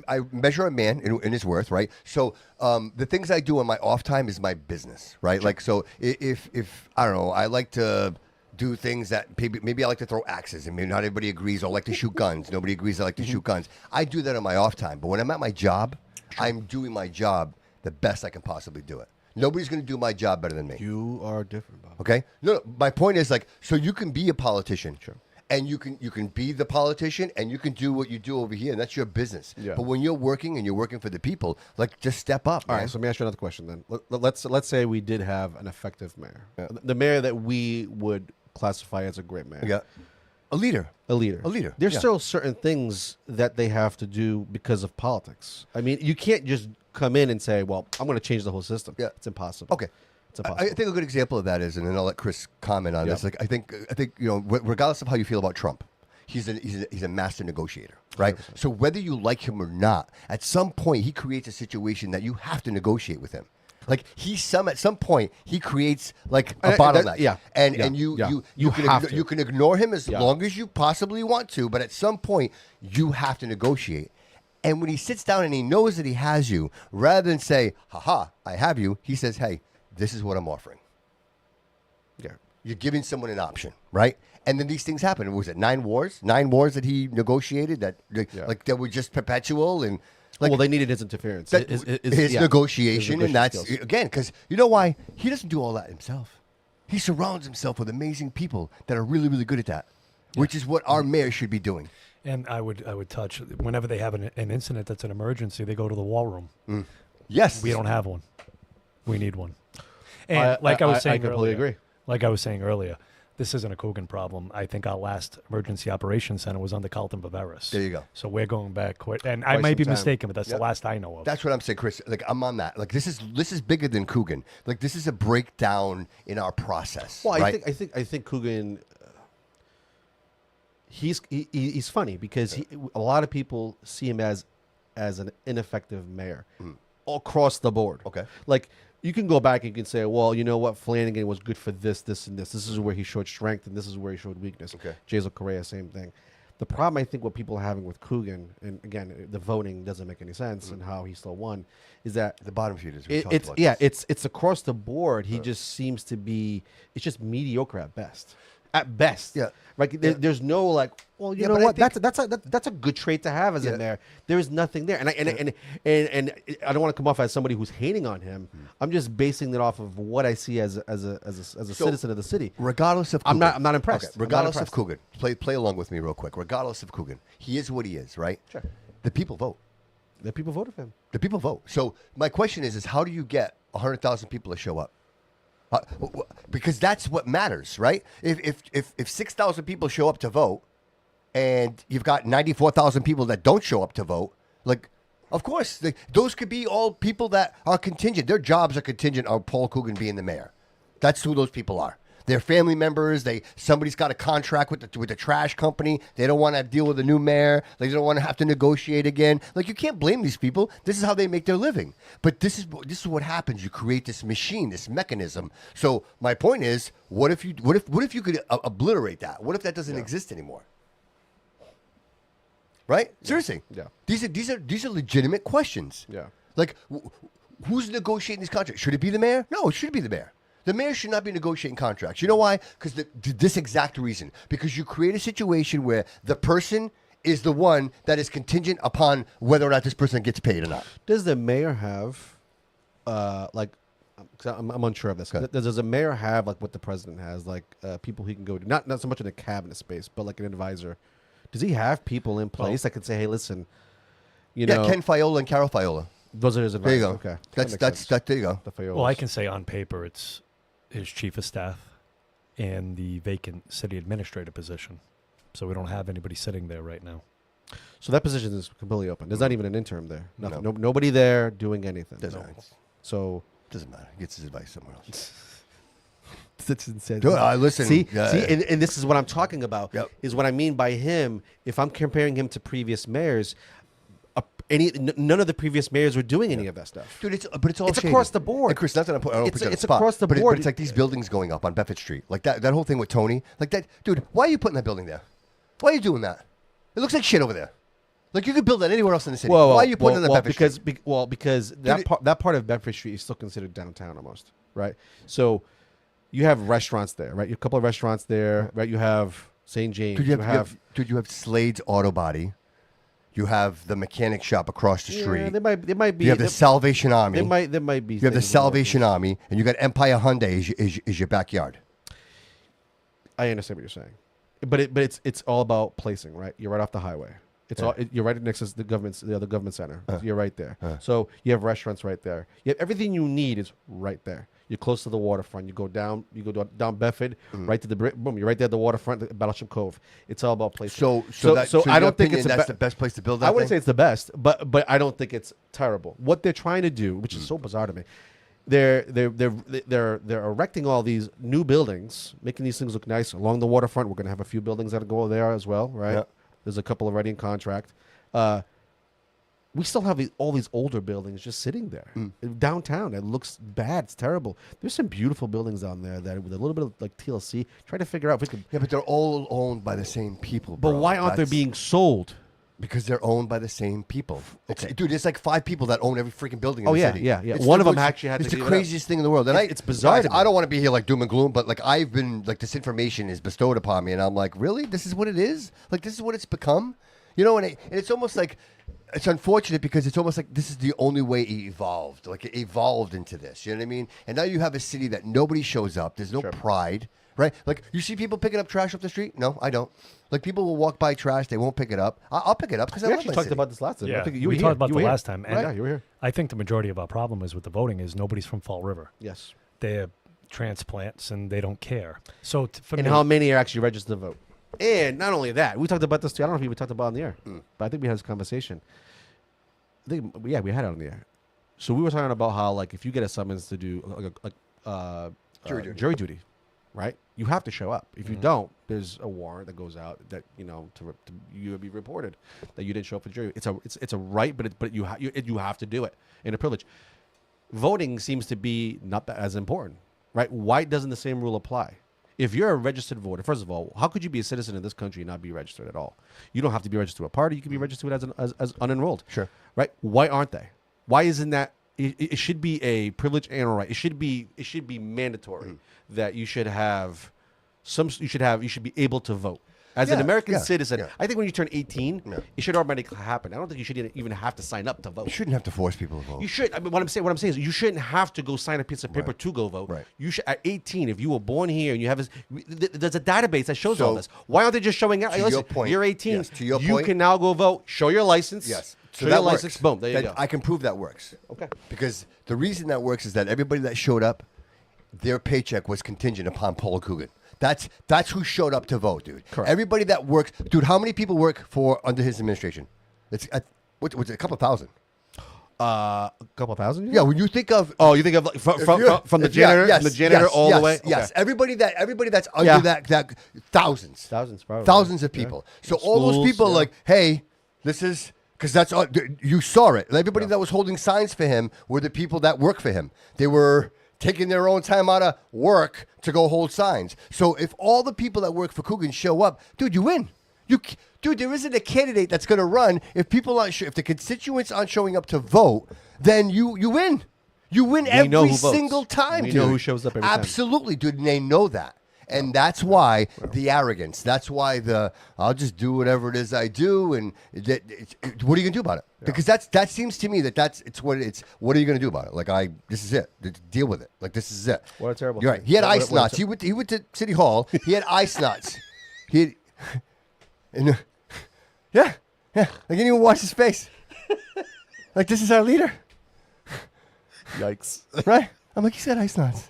I measure a man in his worth, right? So the things I do on my off time is my business, right? Sure. Like, so if I don't know, I like to do things that maybe I like to throw axes, and maybe not everybody agrees. I like to shoot guns. Nobody agrees I like to shoot guns. I do that on my off time. But when I'm at my job, I'm doing my job the best I can possibly do it. Nobody's going to do my job better than me. You are different, Bob. Okay? No, my point is, like, so you can be a politician. Sure. And you can be the politician, and you can do what you do over here, and that's your business. Yeah. But when you're working and you're working for the people, like, just step up. All man. right, so let me ask you another question then. Let's say we did have an effective mayor. Yeah. The mayor that we would classify as a great mayor. Yeah. A leader. There's still certain things that they have to do because of politics. I mean, you can't just come in and say, well, I'm going to change the whole system. Yeah. It's impossible. Okay. I think a good example of that is, and then I'll let Chris comment on this. Like, I think regardless of how you feel about Trump, he's a master negotiator, right? 100%. So whether you like him or not, at some point he creates a situation that you have to negotiate with him. Like at some point he creates like a bottleneck. And you can ignore him as long as you possibly want to, but at some point you have to negotiate. And when he sits down and he knows that he has you, rather than say, "Ha, I have you," he says, "Hey, this is what I'm offering." Yeah. You're giving someone an option, right? And then these things happen. Was it 9 wars? 9 wars that he negotiated that were just perpetual and well, they needed his interference. His negotiation, and that's skills. Again, because you know why? He doesn't do all that himself. He surrounds himself with amazing people that are really, really good at that, which is what our mayor should be doing. And I would touch whenever they have an incident that's an emergency, they go to the war room. Mm. Yes, we don't have one. We need one. And I was saying I completely agree. Like I was saying earlier, this isn't a Coogan problem. I think our last emergency operations center was under Carlton Viveris. There you go. So we're going back quite, and I might be mistaken, but that's the last I know of. That's what I'm saying, Chris. Like, I'm on that. Like, this is bigger than Coogan. Like, this is a breakdown in our process. Well, right? I think Coogan. he's funny because a lot of people see him as an ineffective mayor across the board. Okay. Like you can go back and you can say, well, you know what, Flanagan was good for this, this, and this. This is where he showed strength, and this is where he showed weakness. Okay. Jason Correa, same thing. The problem I think what people are having with Coogan, and again, the voting doesn't make any sense, and how he still won, is that The bottom feeders. it's across the board. He just seems to be it's just mediocre at best. At best, Yeah. Like there's no like. Well, you know but I what? think- That's a good trait to have as a mayor. There is nothing there, and I don't want to come off as somebody who's hating on him. I'm just basing it off of what I see as a citizen of the city. Regardless of I'm Coogan. not impressed. Okay. I'm not Regardless of impressed. Coogan, play along with me real quick. Regardless of Coogan, he is what he is, right? Sure. The people vote. The people voted for him. The people vote. So my question is how do you get 100,000 people to show up? Because that's what matters, right? If 6,000 people show up to vote, and you've got 94,000 people that don't show up to vote, like, of course, those could be all people that are contingent. Their jobs are contingent on Paul Coogan being the mayor. That's who those people are. They're family members. Somebody's got a contract with the trash company. They don't want to deal with a new mayor. They don't want to have to negotiate again. Like, you can't blame these people. This is how they make their living. But this is what happens. You create this machine, this mechanism. So my point is, what if you could obliterate that? What if that doesn't exist anymore? Right? Seriously. Yeah. These are legitimate questions. Yeah. Like, who's negotiating these contracts? Should it be the mayor? No, it should be the mayor. The mayor should not be negotiating contracts. You know why? Because this exact reason. Because you create a situation where the person is the one that is contingent upon whether or not this person gets paid or not. Does the mayor have, like, 'cause I'm unsure of this. Okay. Does the mayor have like what the president has, like people he can go to? Not so much in a cabinet space, but like an advisor. Does he have people in place that can say, "Hey, listen, you know, Ken Fiola and Carol Fiola. those are his There you advisors." go. Okay, That's there you go. The Fiolas. Well, I can say on paper it's his chief of staff and the vacant city administrator position. So we don't have anybody sitting there right now. So that position is completely open. There's not even an interim there. Nothing. No. Nobody there doing anything. So Doesn't matter. He gets his advice somewhere else. that's insane. Dude, listen. See, and this is what I'm talking about. Yep. Is what I mean by him. If I'm comparing him to previous mayors, none of the previous mayors were doing any of that stuff. Dude, it's all It's shady. across the board. And Chris, not that I don't put you on the It's spot, across the but board. but it's like these buildings going up on Bedford Street, like that whole thing with Tony, like that. Dude, why are you putting that building there? Why are you doing that? It looks like shit over there. Like you could build that anywhere else in the city. Why are you putting it on Bedford Street? Because that part of Bedford Street is still considered downtown almost, right? So you have restaurants there, right? You have a couple of restaurants there, right? You have St. James. Dude, you have Slade's Auto Body. You have the mechanic shop across the street. There might be. You have the Salvation Army. There might be. You have the Salvation Army, and you got Empire Hyundai is your backyard. I understand what you're saying, but it's all about placing, right? You're right off the highway. You're right next to the government center. You're right there. So you have restaurants right there. You have everything you need is right there. You're close to the waterfront. You go down Bedford, right to the boom. You're right there at the waterfront, Battleship Cove. It's all about placing. So I don't think that's the best place to build that. I wouldn't say it's the best, but I don't think it's terrible. What they're trying to do, which is so bizarre to me, they're erecting all these new buildings, making these things look nice along the waterfront. We're going to have a few buildings that go there as well, right? Yeah. There's a couple already in contract. We still have all these older buildings just sitting there downtown. It looks bad. It's terrible. There's some beautiful buildings down there that with a little bit of like TLC. Try to figure out if we could. Yeah, but they're all owned by the same people. But bro. why aren't they being sold? Because they're owned by the same people. Dude, it's like 5 people that own every freaking building in the city. Yeah. It's One of them actually had to It's the give it up. craziest thing in the world. And It's bizarre. Guys, I don't want to be here like doom and gloom, but like I've been like this information is bestowed upon me, and I'm like, really? This is what it is? Like this is what it's become? You know, and it's almost like it's unfortunate because it's almost like this is the only way it evolved. Like it evolved into this. You know what I mean? And now you have a city that nobody shows up. There's no pride, right? Like you see people picking up trash off the street? No, I don't. Like people will walk by trash, they won't pick it up. I'll pick it up because I We love actually my talked city. about this last time. Yeah, I think you we were talked here. about You the were last here. time. Yeah, you were here. I think the majority of our problem is with the voting is nobody's from Fall River. Yes. They're transplants and they don't care. So for And me, how many are actually registered to vote? And not only that, we talked about this too. I don't know if we talked about it on the air, but I think we had this conversation. We had it on the air. So we were talking about how, like, if you get a summons to do jury duty, right? You have to show up. If you don't, there's a warrant that goes out that to you will be reported that you didn't show up for jury. It's a right, but you have to do it in a privilege. Voting seems to be not that as important, right? Why doesn't the same rule apply? If you're a registered voter, first of all, how could you be a citizen in this country and not be registered at all? You don't have to be registered to a party. You can be registered as unenrolled. Sure. Right? Why aren't they? Why isn't that? It should be a privilege and a right. It should be mandatory that you should have you should be able to vote. As an American citizen, I think when you turn 18, it should automatically happen. I don't think you should even have to sign up to vote. You shouldn't have to force people to vote. You should. I mean, what I'm saying is you shouldn't have to go sign a piece of paper to go vote. Right. You should at 18, if you were born here and you have there's a database that shows all this. Why aren't they just showing out? To your point, you're 18. yes, to your you point, can now go vote. Show your license. Yes. Show So your that license. works. Boom. There you go. I can prove that works. Okay. Because the reason that works is that everybody that showed up, their paycheck was contingent upon Paul Coogan. That's who showed up to vote, dude. Correct. Everybody that works, dude. How many people work for under his administration? It's what's it, a couple thousand. A couple thousand? Yeah, when you think of you think of like, from the janitor all the way. Yes, Okay. everybody that's under that thousands Probably. thousands of people. So all those Schools, people like, hey, this is because that's all, you saw it. Everybody that was holding signs for him were the people that work for him. They were taking their own time out of work to go hold signs. So if all the people that work for Coogan show up, dude, you win. Dude, there isn't a candidate that's going to run if people aren't if the constituents aren't showing up to vote, then you win. You win every single time, dude. We know who shows up every time. Absolutely, dude, and they know that. And that's why the arrogance. That's why I'll just do whatever it is I do. And what are you gonna do about it? Yeah. Because that seems to me it's what it's. What are you gonna do about it? Like this is it. Deal with it. Like this is it. What a terrible. You're right. He had ice knots. He went to City Hall. He had ice knots. Yeah. Like you didn't even wash his face. Like this is our leader. Yikes. Right? I'm like, he's got ice knots.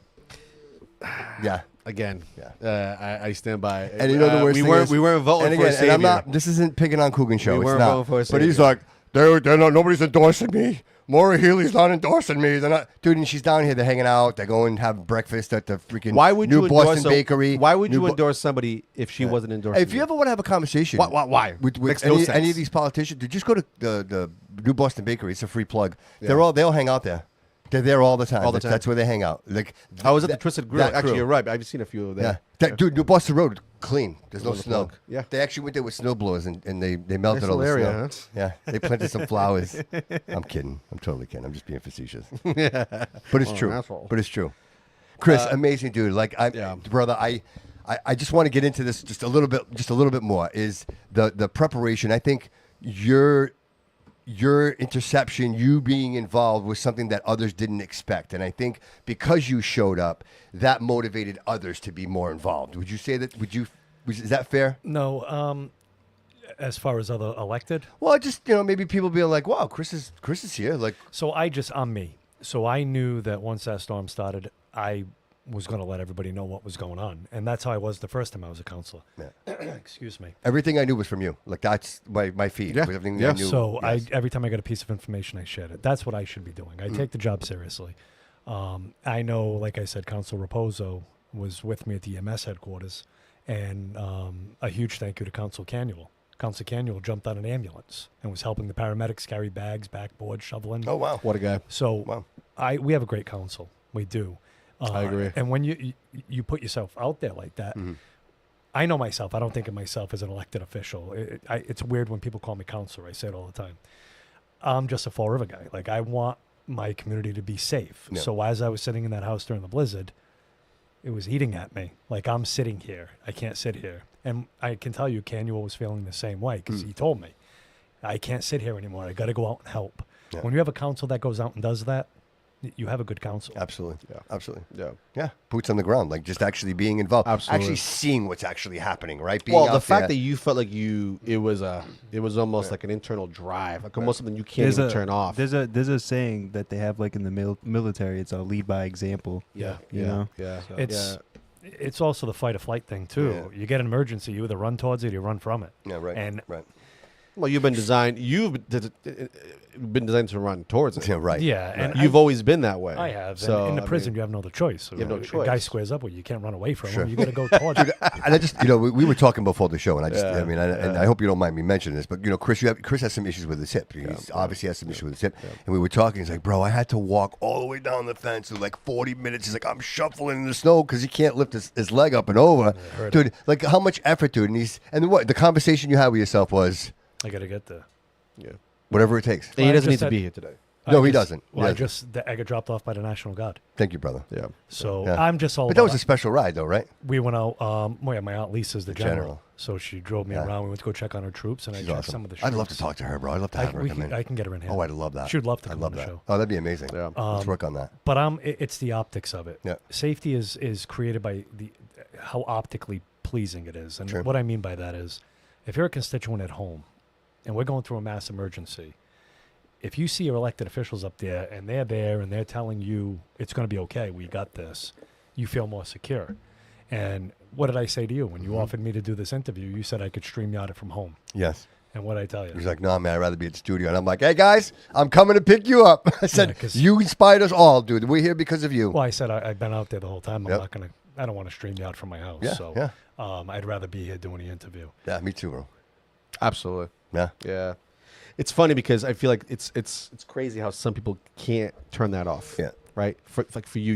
Yeah. Again, I stand by. And you know the worst thing is, we weren't voting and for a again, savior. and I'm not. This isn't picking on Coogan show. We It's weren't not. voting for a But he's savior. like, they're not. Nobody's endorsing me. Maura Healey's not endorsing me. They're not, dude. And she's down here. They're hanging out. They go and have breakfast at the freaking New Boston Bakery. Why would you endorse somebody if she wasn't endorsing? If you ever want to have a conversation, why? with Makes no sense. any of these politicians, dude, just go to the New Boston Bakery. It's a free plug. They all hang out there. They're there all the time. All the time. That's where they hang out. Like I was at the Twisted Grill. that Actually, crew. you're right. I've seen a few of them. Yeah. Dude, New Boston Road, clean. There's no On the snow. plug. Yeah. They actually went there with snow blowers and they melted Nice all the little snow. area, huh? Yeah. They planted some flowers. I'm kidding. I'm totally kidding. I'm just being facetious. But it's true. asshole. But it's true. Chris, amazing dude. Like brother, I just want to get into this just a little bit more. Is the preparation. I think your interception, you being involved, was something that others didn't expect. And I think because you showed up, that motivated others to be more involved. Would you say that? Is that fair? No. As far as other elected? Well, just, maybe people being like, wow, Chris is here. Like, So I'm me. So I knew that once that storm started, I was going to let everybody know what was going on. And that's how I was the first time I was a counselor. Yeah. Excuse me. everything I knew was from you. Like, that's my feed. Yeah. Everything Yeah. I knew. So yes. every time I got a piece of information, I shared it. That's what I should be doing. I take the job seriously. I know, like I said, Council Raposo was with me at the EMS headquarters, and a huge thank you to Council Canuel. Council Canuel jumped on an ambulance and was helping the paramedics carry bags, backboard, shoveling. Oh, wow. What a guy. So Wow. we have a great council. We do. I agree. And when you put yourself out there like that, I know myself. I don't think of myself as an elected official. It's weird when people call me counselor. I say it all the time. I'm just a Fall River guy. Like, I want my community to be safe. Yeah. So as I was sitting in that house during the blizzard, it was eating at me. Like, I'm sitting here. I can't sit here. And I can tell you, Canuel was feeling the same way because he told me, I can't sit here anymore. I got to go out and help. Yeah. When you have a council that goes out and does that, you have a good council. Absolutely. Yeah. Absolutely. Yeah. Yeah. Boots on the ground. Like, just actually being involved. Absolutely. Actually seeing what's actually happening, right? Being Well, out the fact there. that you felt like it was almost like an internal drive, like almost something you can't even turn off. There's a saying that they have like in the military. It's a lead by example. Yeah. You know? Yeah. It's it's also the fight or flight thing too. Yeah. You get an emergency, you either run towards it or you run from it. Yeah, right. And right. Well, you've been designed to run towards it. Yeah, right. Yeah, and You've always been that way. I have. So in the I prison, mean, you have no other choice. You have no A guy choice. squares up with you. You can't run away from Sure. him. You got to go towards him. And I just, we were talking before the show, and I just, Yeah, I mean, and I hope you don't mind me mentioning this, but Chris, Chris has some issues with his hip. He's obviously has some issues with his hip, and we were talking. He's like, bro, I had to walk all the way down the fence in like 40 minutes. He's like, I'm shuffling in the snow because he can't lift his leg up and over, dude. Like, how much effort, dude? And what the conversation you had with yourself was, I got to get there. Yeah. whatever it takes. And he Well, I doesn't need just to had- be here today. No, he doesn't. Well, He doesn't. I got dropped off by the National Guard. Thank you, brother. Yeah. So Yeah. I'm just all But that about was a special ride, though, right? we went out. My aunt Lisa's the general. general. So she drove me Yeah. around. We went to go check on her troops, and She's I checked awesome. some of the. I'd love to troops. talk to her, bro. I'd love to have her come in. I can get her in here. Oh, I'd love that. She'd love to I'd come love on the that. show. Oh, that'd be amazing. Yeah. Let's work on that. But it's the optics of it. Yeah. Safety is created by how optically pleasing it is, and True. what I mean by that is, if you're a constituent at home, and we're going through a mass emergency, if you see your elected officials up there and they're there and they're telling you it's going to be okay, we got this, you feel more secure. And what did I say to you when you offered me to do this interview? You said I could StreamYard it from home. Yes. And what did I tell you? He's like, no, man, I'd rather be at the studio. And I'm like, hey, guys, I'm coming to pick you up. I said, 'cause- you inspired us all, dude. We're here because of you. Well, I said I've been out there the whole time. I'm Yep. not going to. I don't want to StreamYard from my house. Yeah, So yeah. I'd rather be here doing the interview. Yeah, me too, bro. Absolutely. Yeah. Yeah. It's funny because I feel like it's crazy how some people can't turn that off. Yeah. Right. For you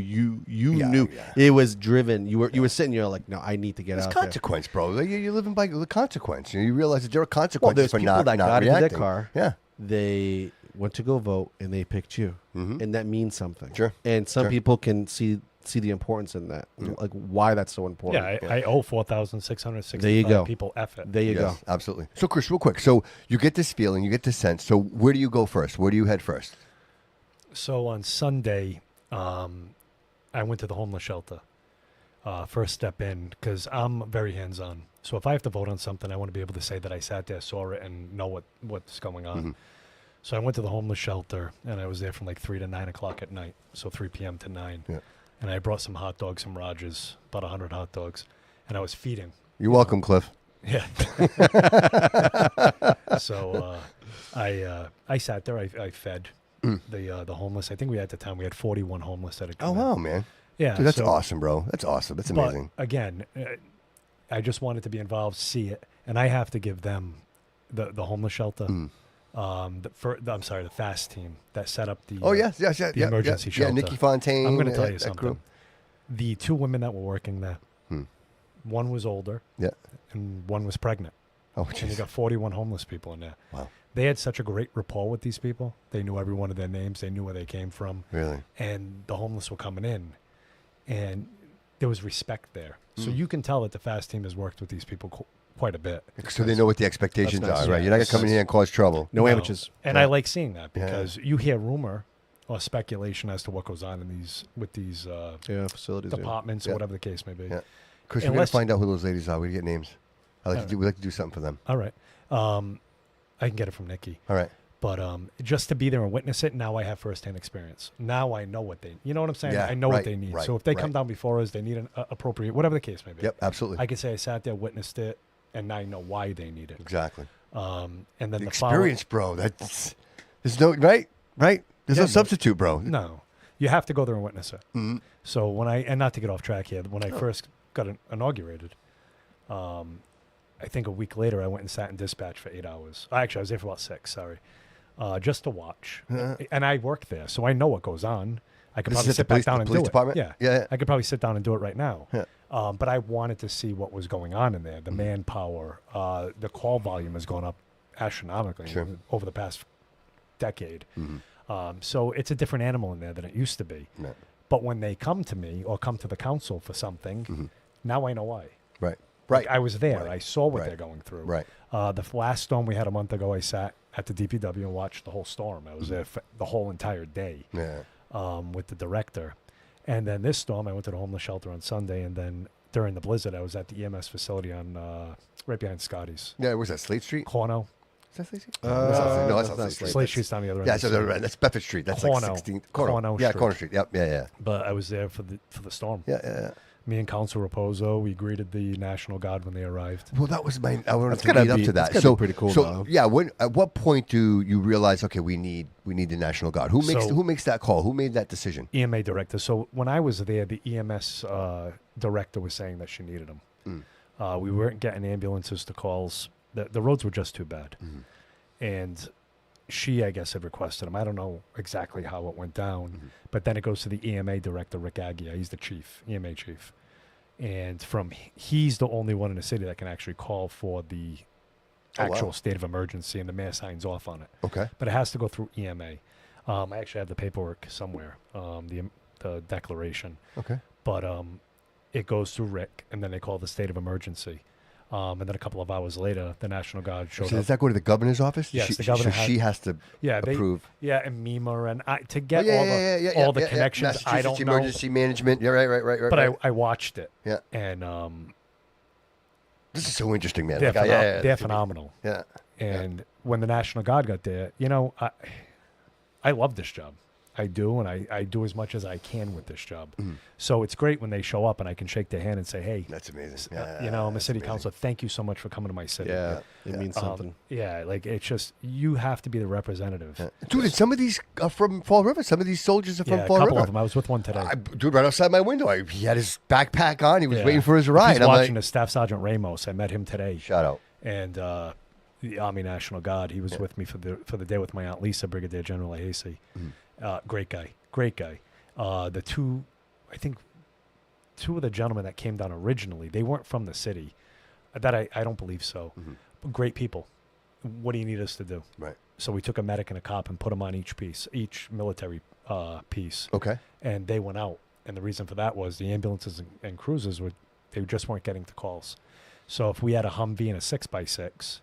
Yeah, knew yeah. it was driven. You were sitting here like, no, I need to get It's out there. consequence, bro. You're living by the consequence. You realize that there are Well, consequences there's for people not that got into reacting. their car. Yeah. They went to go vote and they picked you, and that means something. Sure. And some Sure. people can see the importance in that, like why that's so important. Yeah, I owe 4,665 There you go. people effort. There you Yes, go. absolutely. So, Chris, real quick. So, you get this feeling, you get this sense. So, where do you go first? Where do you head first? So on Sunday, I went to the homeless shelter. First step in, because I'm very hands-on. So if I have to vote on something, I want to be able to say that I sat there, saw it, and know what's going on. So I went to the homeless shelter, and I was there from like 3 to 9 o'clock at night. So 3 p.m. to 9. Yeah. And I brought some hot dogs from Rogers, about 100 hot dogs, and I was feeding. You're welcome, Cliff. Yeah. So I sat there. I fed the homeless. I think we at the time we had 41 homeless that had Oh, come in. wow, man. Yeah, Dude, that's so- awesome, bro. That's awesome. That's But amazing. again, I just wanted to be involved, see it, and I have to give them the homeless shelter. The FAST team that set up the. Oh, yes. the emergency Yeah, shelter. Nikki Fontaine. I'm going to tell you that something. crew. The 2 women that were working there, one was older, Yeah. and one was pregnant. Oh, And you jeez. got 41 homeless people in there. Wow. They had such a great rapport with these people. They knew every one of their names. They knew where they came from. Really? And the homeless were coming in, and there was respect there. So you can tell that the FAST team has worked with these people quite a bit. So they know what the expectations That's nice. are, right? Yeah, You're not going to that's come in nice. here and cause trouble. No amateurs. And Yeah. I like seeing that Yeah. because you hear rumor or speculation as to what goes on in these Yeah, facilities. departments Yeah. or whatever the case may be. Yeah. Chris, we're going Unless- to find out who those ladies are. We get names. We like to do something for them. All right. I can get it from Nikki. All right. But just to be there and witness it, now I have firsthand experience. Now I know what you know what I'm saying? Yeah, I know what right, they need. right, So if they come right. down before us, they need an appropriate, whatever the case may be. Yep, absolutely. I can say I sat there, witnessed it, and now I know why they need it. Exactly. And then The the experience, bro. There's no, right? There's Yeah, no but- substitute, bro. No, you have to go there and witness it. Mhm. So and not to get off track here, when I first got inaugurated, I think a week later I went and sat in dispatch for 8 hours. Actually, I was there for about 6. Sorry, just to watch. And I work there, so I know what goes on. I could This probably is at sit the police- back down the and police do department? it. Yeah. I could probably sit down and do it right now. Yeah. But I wanted to see what was going on in there. The manpower, the call volume has gone up astronomically Sure. over the past decade. Mm-hmm. So it's a different animal in there than it used to be. Yeah. But when they come to me or come to the council for something, now I know why. Right. Like, Right. I was there. Right. I saw what Right. they're going through. Right. The last storm we had a month ago, I sat at the DPW and watched the whole storm. I was there for the whole entire day Yeah. with the director. And then this storm, I went to the homeless shelter on Sunday. And then during the blizzard, I was at the EMS facility on right behind Scotty's. Yeah, was that Slate Street? Corno. Is that Slate Street? Uh, no, that's not Slate. No, that's that's not not Slate Street. Slate Street's down the other end. Yeah, of the so city. that's Bedford Street. That's Corno. like 16th. Corno. Corno Yeah, Street. Corner Street. Yep. Yeah. But I was there for the storm. Yeah. Me and Councilor Raposo, we greeted the National Guard when they arrived. Well, that was my. I wanted That's to gotta lead up be- to that's that. gotta So be pretty cool, So though. yeah, at what point do you realize? Okay, we need the National Guard. Who makes that call? Who made that decision? EMA director. So when I was there, the EMS director was saying that she needed them. We weren't getting ambulances to calls. The roads were just too bad. And she, I guess, had requested them. I don't know exactly how it went down, but then it goes to the EMA director, Rick Agia. He's the chief, EMA chief. And he's the only one in the city that can actually call for the actual state of emergency, and the mayor signs off on it. Okay. But it has to go through EMA. I actually have the paperwork somewhere, the declaration. Okay. But it goes through Rick, and then they call the state of emergency. And then a couple of hours later, the National Guard showed So up. does that go to the governor's office? Yes, the governor So she has to approve. And MEMA, and to get all all the connections, I don't know. Emergency management. Yeah, right. But I watched it. Yeah. And this is so interesting, man. they're Like, phenomenal. Yeah. And when the National Guard got there, I love this job. I do, and I do as much as I can with this job. So it's great when they show up and I can shake their hand and say, hey, That's amazing. I'm a city councilor. Thank you so much for coming to my city. Yeah, it means something. Like it's just, you have to be the representative. Dude, and some of these are from Fall River. Some of these soldiers are from Yeah, a Fall couple River. of them. I was with one today. Dude, right outside my window. He had his backpack on. He was Yeah. waiting for his If ride. He's I'm watching like, the Staff Sergeant Ramos. I met him today. shout out. And the Army National Guard. He was with me for the day with my Aunt Lisa, Brigadier General Ahasi. Great guy. The two of the gentlemen that came down originally, they weren't from the city. That I don't believe so. But great people. What do you need us to do? Right. So we took a medic and a cop and put them on each military piece. Okay. And they went out. And the reason for that was the ambulances and cruisers they just weren't getting the calls. So if we had a Humvee and a 6x6,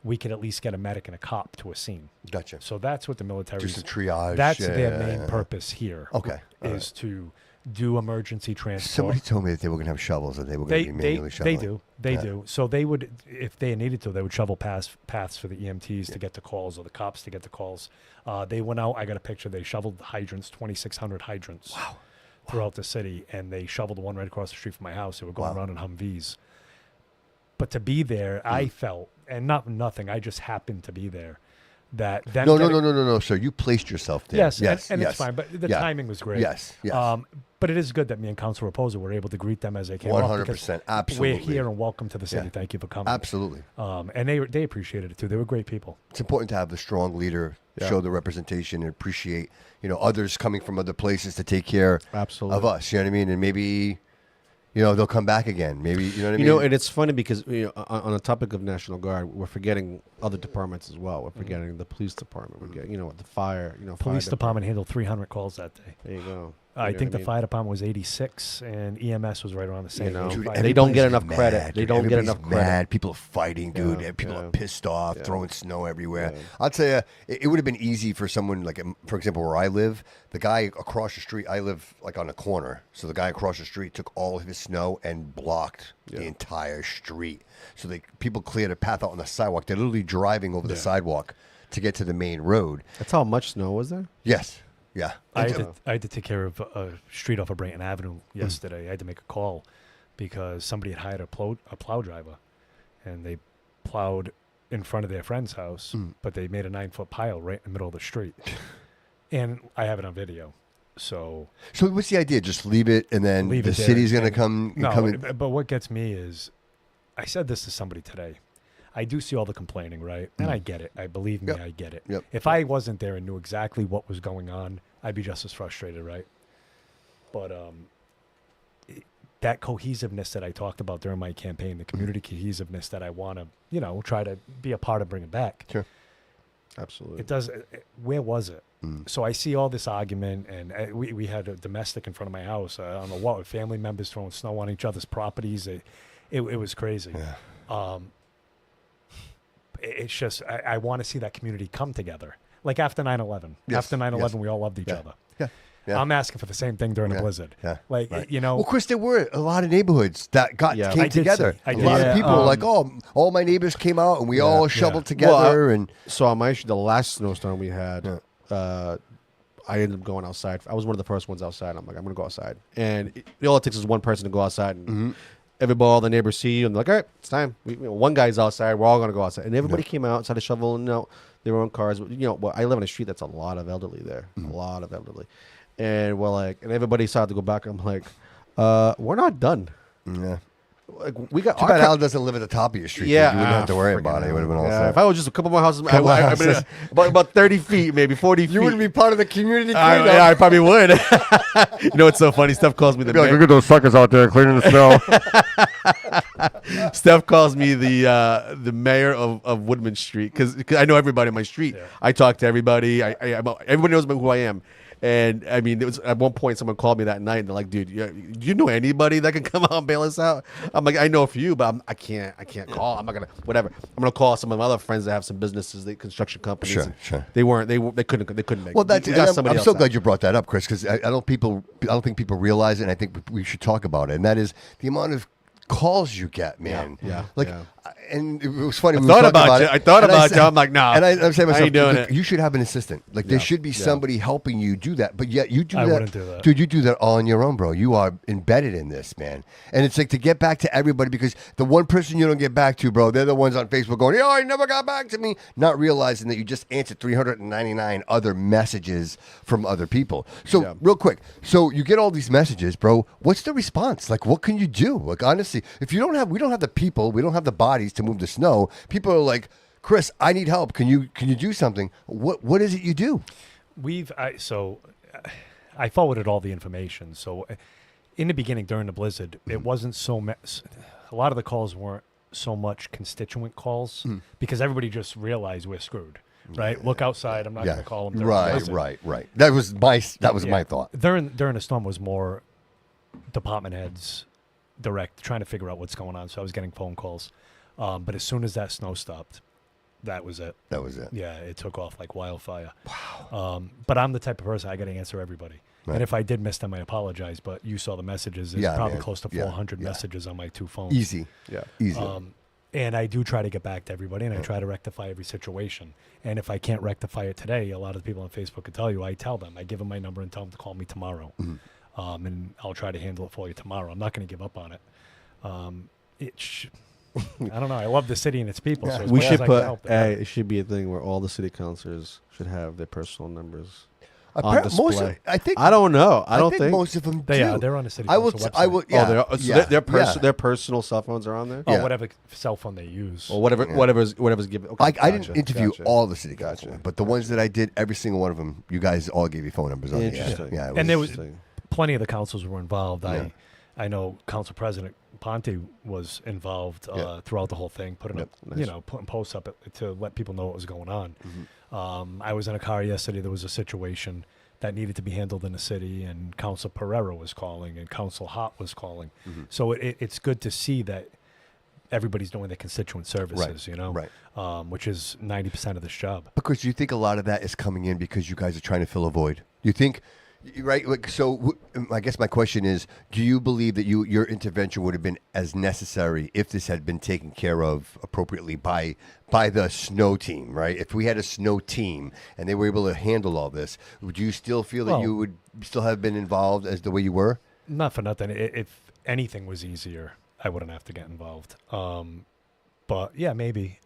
we could at least get a medic and a cop to a scene. Gotcha. So that's what the military Just a triage. That's their main purpose here. Okay. All Is to do emergency transport. Somebody told me that they were going to have shovels and they were going to be manually shoveling. They do. So they would, if they needed to, they would shovel paths for the EMTs to get the calls or the cops to get the calls. They went out. I got a picture. They shoveled the hydrants, 2,600 hydrants throughout the city, and they shoveled the one right across the street from my house. They were going around in Humvees. But to be there, I felt, and nothing. I just happened to be there. That them No, sir. You placed yourself there. Yes, yes, and yes. it's fine. But the timing was great. Yes, yes. But it is good that me and Councilor Raposo were able to greet them as they came up. 100%. Absolutely. We're here and welcome to the city. Yeah. Thank you for coming. Absolutely. And they appreciated it too. They were great people. It's important to have the strong leader show the representation and appreciate, others coming from other places to take care of us. You know what I mean? And maybe, they'll come back again. Maybe, you know what I mean? And it's funny because on the topic of National Guard, we're forgetting other departments as well. We're forgetting the police department. We're getting, the fire. Police department handled 300 calls that day. There you go. I think the fire department was 86, and EMS was right around the same. Dude, Five. they don't get enough mad, credit. They dude. don't get Everybody's enough credit. mad. People are fighting, dude. Yeah, People yeah. are pissed off, Yeah. throwing snow everywhere. Yeah. I'll tell you, it would have been easy for someone, like, for example, where I live, the guy across the street, I live, like, on a corner. So the guy across the street took all of his snow and blocked the entire street. So people cleared a path out on the sidewalk. They're literally driving over the sidewalk to get to the main road. That's how much snow was there? Yes. Yeah. I had to take care of a street off of Brayton Avenue yesterday. I had to make a call because somebody had hired a plow driver, and they plowed in front of their friend's house, but they made a 9-foot pile right in the middle of the street. And I have it on video. So what's the idea? Just leave it, and then the city's going to come in? But what gets me is, I said this to somebody today. I do see all the complaining, right? And I get it. Believe me, I get it. Yep. If I wasn't there and knew exactly what was going on, I'd be just as frustrated, right? But that cohesiveness that I talked about during my campaign, the community cohesiveness that I want to, try to be a part of bringing back. Sure. Absolutely. It does. Where was it? So I see all this argument, and we had a domestic in front of my house. I don't know what, family members throwing snow on each other's properties. It was crazy. Yeah. It's just, I want to see that community come together. Like after 9/11. Yes, After 9/11, yes. we all loved each other. Yeah. Yeah. I'm asking for the same thing during a blizzard. Yeah. Like, Right. you know. Well, Chris, there were a lot of neighborhoods that I came did together. see. I A did lot see. of people were like, all my neighbors came out and we all shoveled together. Well, and So on my the last snowstorm we had, I ended up going outside. I was one of the first ones outside. I'm like, I'm gonna go outside, and all it takes is one person to go outside, and everybody, all the neighbors see you, and they're like, all right, it's time. One guy's outside. We're all gonna go outside, and everybody came out, started shoveling out their own cars. Well, I live on a street that's a lot of elderly there, a lot of elderly, and we're like, and everybody started to go back. I'm like, we're not done. Yeah. Like we got Too bad Al doesn't live at the top of your street. Yeah, You wouldn't have to worry about it. It would have been all set. If I was just a couple more houses, Couple I houses. about 30 feet, maybe 40 feet. You wouldn't be part of the community Yeah, cleanup. I probably would. You know what's so funny? Steph calls me the Be like, mayor. look at those suckers out there cleaning the snow. Steph calls me the mayor of Woodman Street because I know everybody in my street. Yeah. I talk to everybody. Everybody knows who I am. And I mean, it was at one point someone called me that night and they're like, "Dude, do you know anybody that can come out and bail us out?" I'm like, "I know a few, but I can't call. I'm not gonna whatever. I'm gonna call some of my other friends that have some businesses, construction companies. Sure, and sure. They couldn't make. Well, it. that's. We got I'm somebody so else glad out. you brought that up, Chris, because I don't think people realize it. And I think we should talk about it. And that is the amount of calls you get, man. Yeah, Like, yeah. And it was funny. I we thought were talking about you. it, I thought and about said- you. I'm like, nah. And I'm saying to I myself, ain't doing look, it. you should have an assistant. Like, there Yeah, should be yeah. somebody helping you do that. But yet you do I that. wouldn't do that. Dude, you do that all on your own, bro. You are embedded in this, man. And it's like to get back to everybody, because the one person you don't get back to, bro, they're the ones on Facebook going, "Oh, he never got back to me," not realizing that you just answered 399 other messages from other people. So Yeah. real quick, so you get all these messages, bro. What's the response? Like, what can you do? Like, honestly, if we don't have the people, we don't have the bodies to move the snow. People are like, "Chris, I need help. Can you do something?" What is it you do? I forwarded all the information. So in the beginning, during the blizzard, it wasn't a lot of the calls weren't so much constituent calls because everybody just realized we're screwed. Right? Look outside. I'm not going to call them. Right. That was my thought. During the storm was more department heads direct trying to figure out what's going on. So I was getting phone calls. But as soon as that snow stopped, that was it. That was it. Yeah, it took off like wildfire. Wow. But I'm the type of person I got to answer everybody. Right. And if I did miss them, I apologize. But you saw the messages. There's probably man. close to Yeah, 400 yeah. messages on my 2 phones. Easy. Yeah. Easy. And I do try to get back to everybody, and I try to rectify every situation. And if I can't rectify it today, a lot of the people on Facebook can tell you, I tell them, I give them my number and tell them to call me tomorrow. And I'll try to handle it for you tomorrow. I'm not going to give up on it. I don't know. I love the city and its people. So as We much should as I can put. help it. It should be a thing where all the city councilors should have their personal numbers on display. Most of, I think. I don't know. I don't think. most of them They do. are. They're on the city I will. council I website. will. Yeah. Oh, so yeah. their personal cell phones are on there. Oh, Yeah. whatever cell phone they use. Or whatever's given. Okay, I didn't gotcha, interview gotcha. all the city Gotcha. councilmen, but the ones that I did, every single one of them, you guys all gave your phone numbers on. Interesting. Yeah. And there was Interesting. plenty of the councils were involved. Yeah. I know Council President Ponte was involved throughout the whole thing, putting posts up to let people know what was going on. I was in a car yesterday. There was a situation that needed to be handled in the city, and Council Pereira was calling, and Council Hott was calling. So it's good to see that everybody's doing their constituent services, which is 90% of this job. Because you think a lot of that is coming in because you guys are trying to fill a void. You think, right? Like, so I guess my question is, do you believe that your intervention would have been as necessary if this had been taken care of appropriately by the snow team, right? If we had a snow team and they were able to handle all this, would you still feel that you would still have been involved as the way you were? Not for nothing. If anything was easier, I wouldn't have to get involved. But yeah, maybe.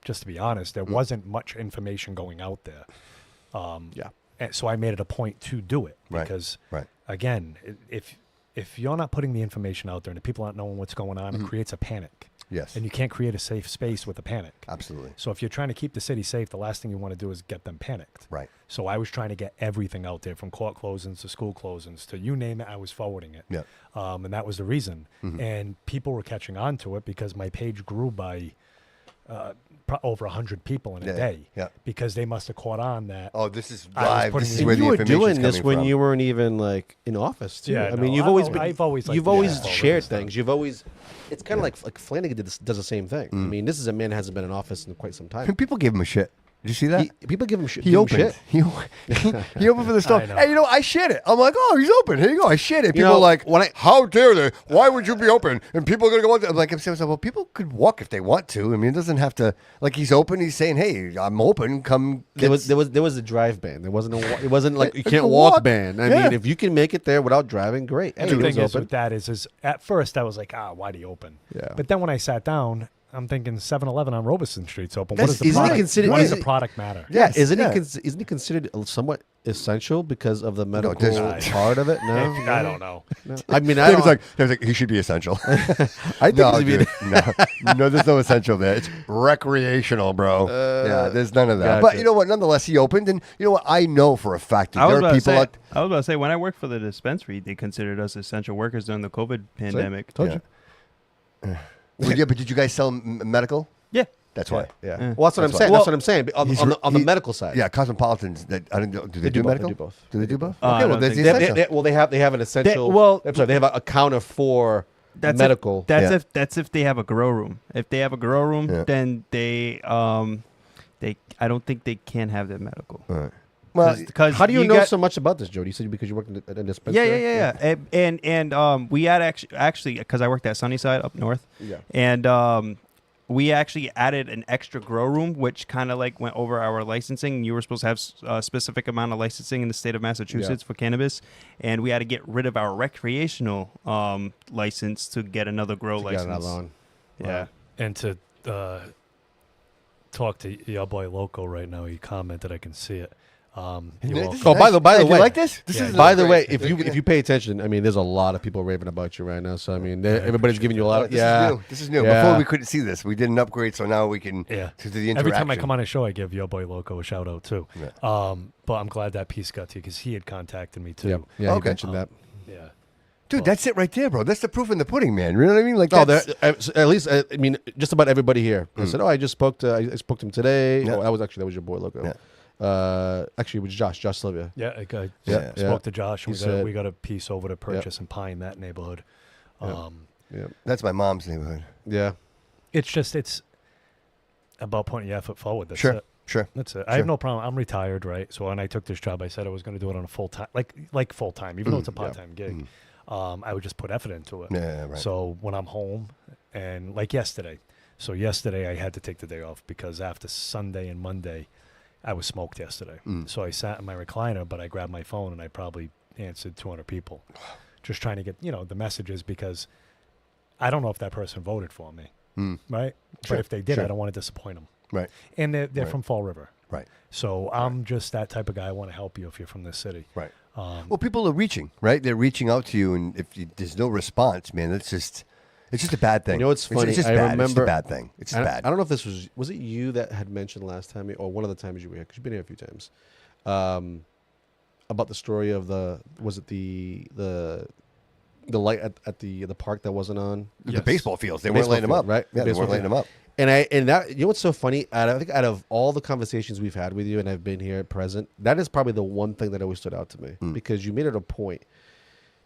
Just to be honest, there wasn't much information going out there. And so I made it a point to do it because, again, if you're not putting the information out there and the people aren't knowing what's going on, it creates a panic. Yes. And you can't create a safe space with a panic. Absolutely. So if you're trying to keep the city safe, the last thing you want to do is get them panicked. Right. So I was trying to get everything out there, from court closings to school closings to you name it, I was forwarding it. Yeah. And that was the reason. And people were catching on to it because my page grew by over 100 people in a day. Yeah. Because they must have caught on that. Oh, this is I was live. putting This is the- where the You were information doing this when from. you weren't even like in office too. Yeah, I no, mean, I've always liked you've to always get shared stuff. things. You've always. It's kind of like Flanagan does the same thing. I mean, this is a man who hasn't been in office in quite some time. And people gave him a shit. Did you see that? People give him shit. He give him opened. shit. He opened for the store. I know. Hey, I shared it. I'm like, oh, he's open. Here you go. I shared it. You People know, are like, when how dare they? Why would you be open? And people are gonna go. I'm like, well, people could walk if they want to. I mean, it doesn't have to. Like, he's open. He's saying, hey, I'm open. Come. There was a drive ban. It wasn't like you It's can't a walk walk. ban. I Yeah. mean, if you can make it there without driving, great. Hey, And the it was thing is open. with that is at first I was like, why'd he open? Yeah. But then when I sat down, I'm thinking 7-Eleven on Robeson Street's open. That's- What does the isn't it product? considered- What does isn't the it- product matter? Yeah, Yes, isn't yeah. isn't he considered somewhat essential because of the medical there's- part of it? No, I don't know. No. I mean, I David's don't. like, he should be essential. I think no, he's dude, no, there's no essential there. It's recreational, bro. Yeah, there's none of that. But gotcha. you know what? Nonetheless, he opened, and you know what? I know for a fact that I was there about are to people say. out. I was about to say when I worked for the dispensary, they considered us essential workers during the COVID pandemic. Told you. Well, yeah, but did you guys sell medical? Yeah. That's why. Yeah. Yeah. Well, that's what I'm That's saying. why. That's what I'm saying. On the he- medical side. Yeah, cosmopolitans. That I don't know. Do they do do both, medical? they do both. Do they do both? I Okay, well, don't there's the think- essential. They have an essential. well- I'm sorry. They have a counter for That's medical. That's if they have a grow room. If they have a grow room, Yeah. then they I don't think they can have their medical. All right. Well, Because How do you know got- so much about this, Jody? You said because you worked at a dispensary. Yeah. And we had actually because I worked at Sunnyside up north. Yeah. And we actually added an extra grow room, which kind of like went over our licensing. You were supposed to have a specific amount of licensing in the state of Massachusetts for cannabis, and we had to get rid of our recreational license to get another grow To get license. another on. Yeah. And to talk to your boy Loco right now, he commented, I can see it. He This will- is Oh, by nice. the Hey, do you way- like this? This Yeah. is By the great. way, if you pay attention, I mean, there's a lot of people raving about you right now. So I mean, Yeah, I everybody's giving you a lot of This yeah. is new. This is new. Yeah. Before we couldn't see this. We did an upgrade, so now we can Yeah. to do the interaction. Every time I come on a show, I give your boy Loco a shout out too. Yeah. But I'm glad that piece got to you because he had contacted me too. Yeah, yeah. Okay. You mentioned that. Yeah. Dude, that's it right there, bro. That's the proof in the pudding, man. You know what I mean? Like, Oh, that's, at least I mean, just about everybody here. I said, "Oh, I just spoke to I spoke to him today." Yeah. Oh, that was your boy Loco. Yeah. Actually, it was Josh Sylvia. Yeah, I Yeah. spoke Yeah. to Josh. And He said- we got a piece over to purchase in Pine, that neighborhood. Yeah. Yeah, that's my mom's neighborhood. yeah. It's about putting your effort forward. That's Sure. it. Sure. That's it. I Sure. have no problem. I'm retired, right? So when I took this job, I said I was going to do it on a full time, like full time, even though it's a part time gig. I would just put effort into it. Yeah, right. So when I'm home, and like yesterday, I had to take the day off because after Sunday and Monday, I was smoked yesterday. So I sat in my recliner, but I grabbed my phone and I probably answered 200 people, just trying to get the messages because I don't know if that person voted for me, right? Sure, But if they did, sure. I don't want to disappoint them. Right. And they're Right. from Fall River. Right. So I'm just that type of guy. I want to help you if you're from this city. Right. Well, people are reaching, right? They're reaching out to you, and if there's no response, man, it's just a bad thing. You know what's funny? It's just I bad. It's just a remember- bad thing. It's just bad. I don't know if this was it you that had mentioned last time or one of the times you were here because you've been here a few times about the story of the light at the park that wasn't on. The Yes. baseball fields, they The weren't baseball lighting them field, up, right? Yeah, The they baseball weren't lighting them field. up. And that you know what's so funny? I think out of all the conversations we've had with you, and I've been here present, that is probably the one thing that always stood out to me because you made it a point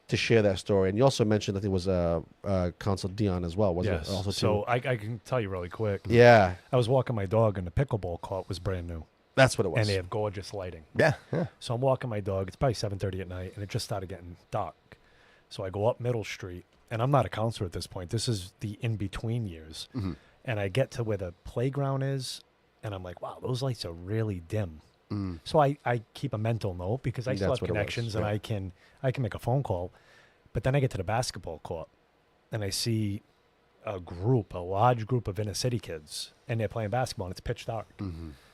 to share that story, and you also mentioned I think it was Council Dion as well, wasn't Yes. it? Also, So too? I can tell you really quick. yeah, I was walking my dog, and the pickleball court was brand new, that's what it was. and they have gorgeous lighting. Yeah, yeah. So I'm walking my dog. It's probably 7:30 at night, and it just started getting dark. So I go up Middle Street, and I'm not a counselor at this point. This is the in-between years. And I get to where the playground is, and I'm like, wow, those lights are really dim. So I keep a mental note because I still That's have what it was, connections, and yeah. I can make a phone call. But then I get to the basketball court, and I see a large group of inner city kids, and they're playing basketball, and it's pitch dark.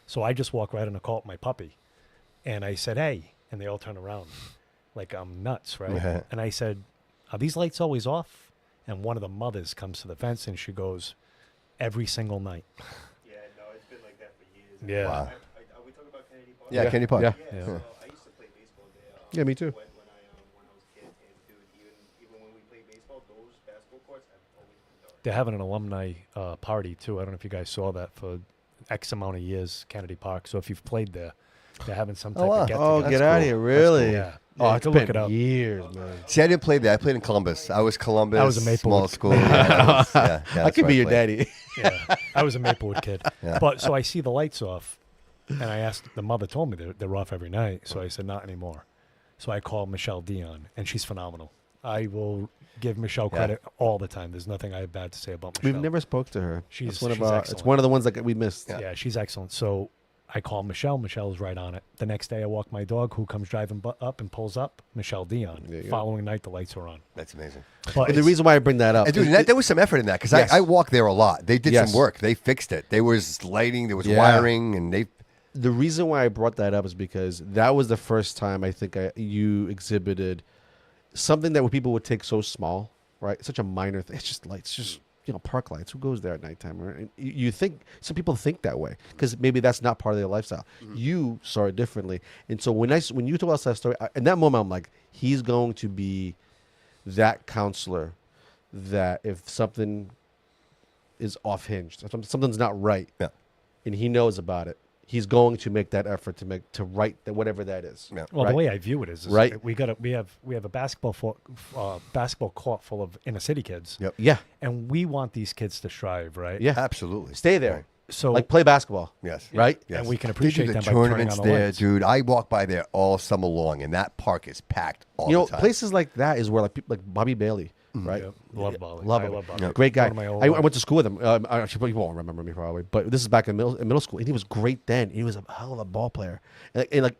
So I just walk right in the court with my puppy, and I said, hey, and they all turn around like I'm nuts, right? Yeah. And I said, are these lights always off? And one of the mothers comes to the fence, and she goes, every single night. Yeah, no, it's been like that for years. Yeah. Wow. Are we talking about Kennedy Park? Yeah, Kenny Park. Yeah. Yeah. So I used to play baseball there. Yeah, me too. When I was a kid, and dude, even when we played baseball, those basketball courts have always been dark. They're having an alumni party, too. I don't know if you guys saw that for X amount of years, Kennedy Park. So if you've played there, they're having some type wow. of get-together. Oh, That's get out of cool. here! That's Really? cool. Yeah. Oh, Yeah, it's you can been look it up. years, man. See, I didn't play there. I played in Columbus. I was Columbus. I was a small Maplewood. school. Yeah, I that's could where be your played. daddy. Yeah, I was a Maplewood kid. Yeah. But so I see the lights off, And I asked, the mother told me they're off every night. So I said, not anymore. So I called Michelle Dion, and she's phenomenal. I will give Michelle credit all the time. There's nothing I have bad to say about Michelle. We've never spoke to her. She's It's one of excellent. it's one of the ones that we missed. Yeah, she's excellent. So I call Michelle. Michelle's right on it. The next day I walk my dog. Who comes driving up and pulls up? Michelle Dion. There you go. Following night, the lights are on. That's amazing. But And the it's- reason why I bring that up, And dude, is- there was some effort in that because Yes. I walk there a lot. They did Yes. some work. They fixed it. There was lighting. There was Yeah. wiring, and they. the reason why I brought that up is because that was the first time I think you exhibited something that people would take so small, right? Such a minor thing. It's just lights, just park lights. Who goes there at nighttime? Right? And you think some people think that way because maybe that's not part of their lifestyle. You saw it differently, and so when you told us that story, in that moment, I'm like, he's going to be that counselor that if something is off hinged, if something's not right, Yeah. and he knows about it, he's going to make that effort to right whatever that is. Yeah. Well, right? the way I view it is Right. we have a basketball court full of inner city kids, Yep. Yeah, and we want these kids to strive, right? yeah. Absolutely. Stay there. Right. So Like play basketball. Yes. Right? Yes. And we can They do appreciate the them by turning tournaments on the there, lights. dude. I walk by there all summer long, and that park is packed all You know, the time. places like that is where like people like Bobby Bailey, right? Yeah, love Bobby. Love I him. love Bobby. Yeah. Great guy. One of my old I ones. went to school with him. Actually, you won't remember me probably, but this is back in middle school, and he was great then. He was a hell of a ball player, and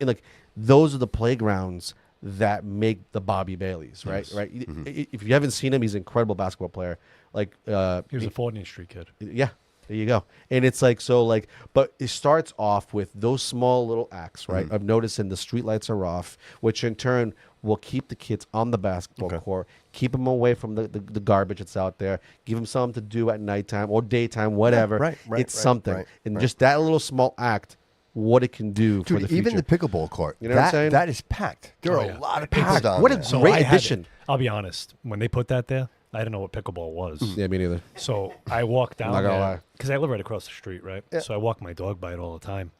those are the playgrounds that make the Bobby Baileys, right? Yes. Right. If you haven't seen him, he's an incredible basketball player. Like, He was a 14th Street kid. yeah, there you go. And it's but it starts off with those small little acts, right? Of noticing the streetlights are off, which in turn will keep the kids on the basketball court, keep them away from the garbage that's out there, give them something to do at nighttime or daytime, whatever. right, It's something. right, and right. just that little small act, what it can do for Dude, the future. even the pickleball court, You know what I'm saying? that is packed. There Oh, are yeah. a lot of people Packed. down What a there. So great I had addition. it- I'll be honest. When they put that there, I didn't know what pickleball was. Yeah, me neither. So I walked down Not gonna lie. there because I live right across the street, right? Yeah. So I walk my dog by it all the time,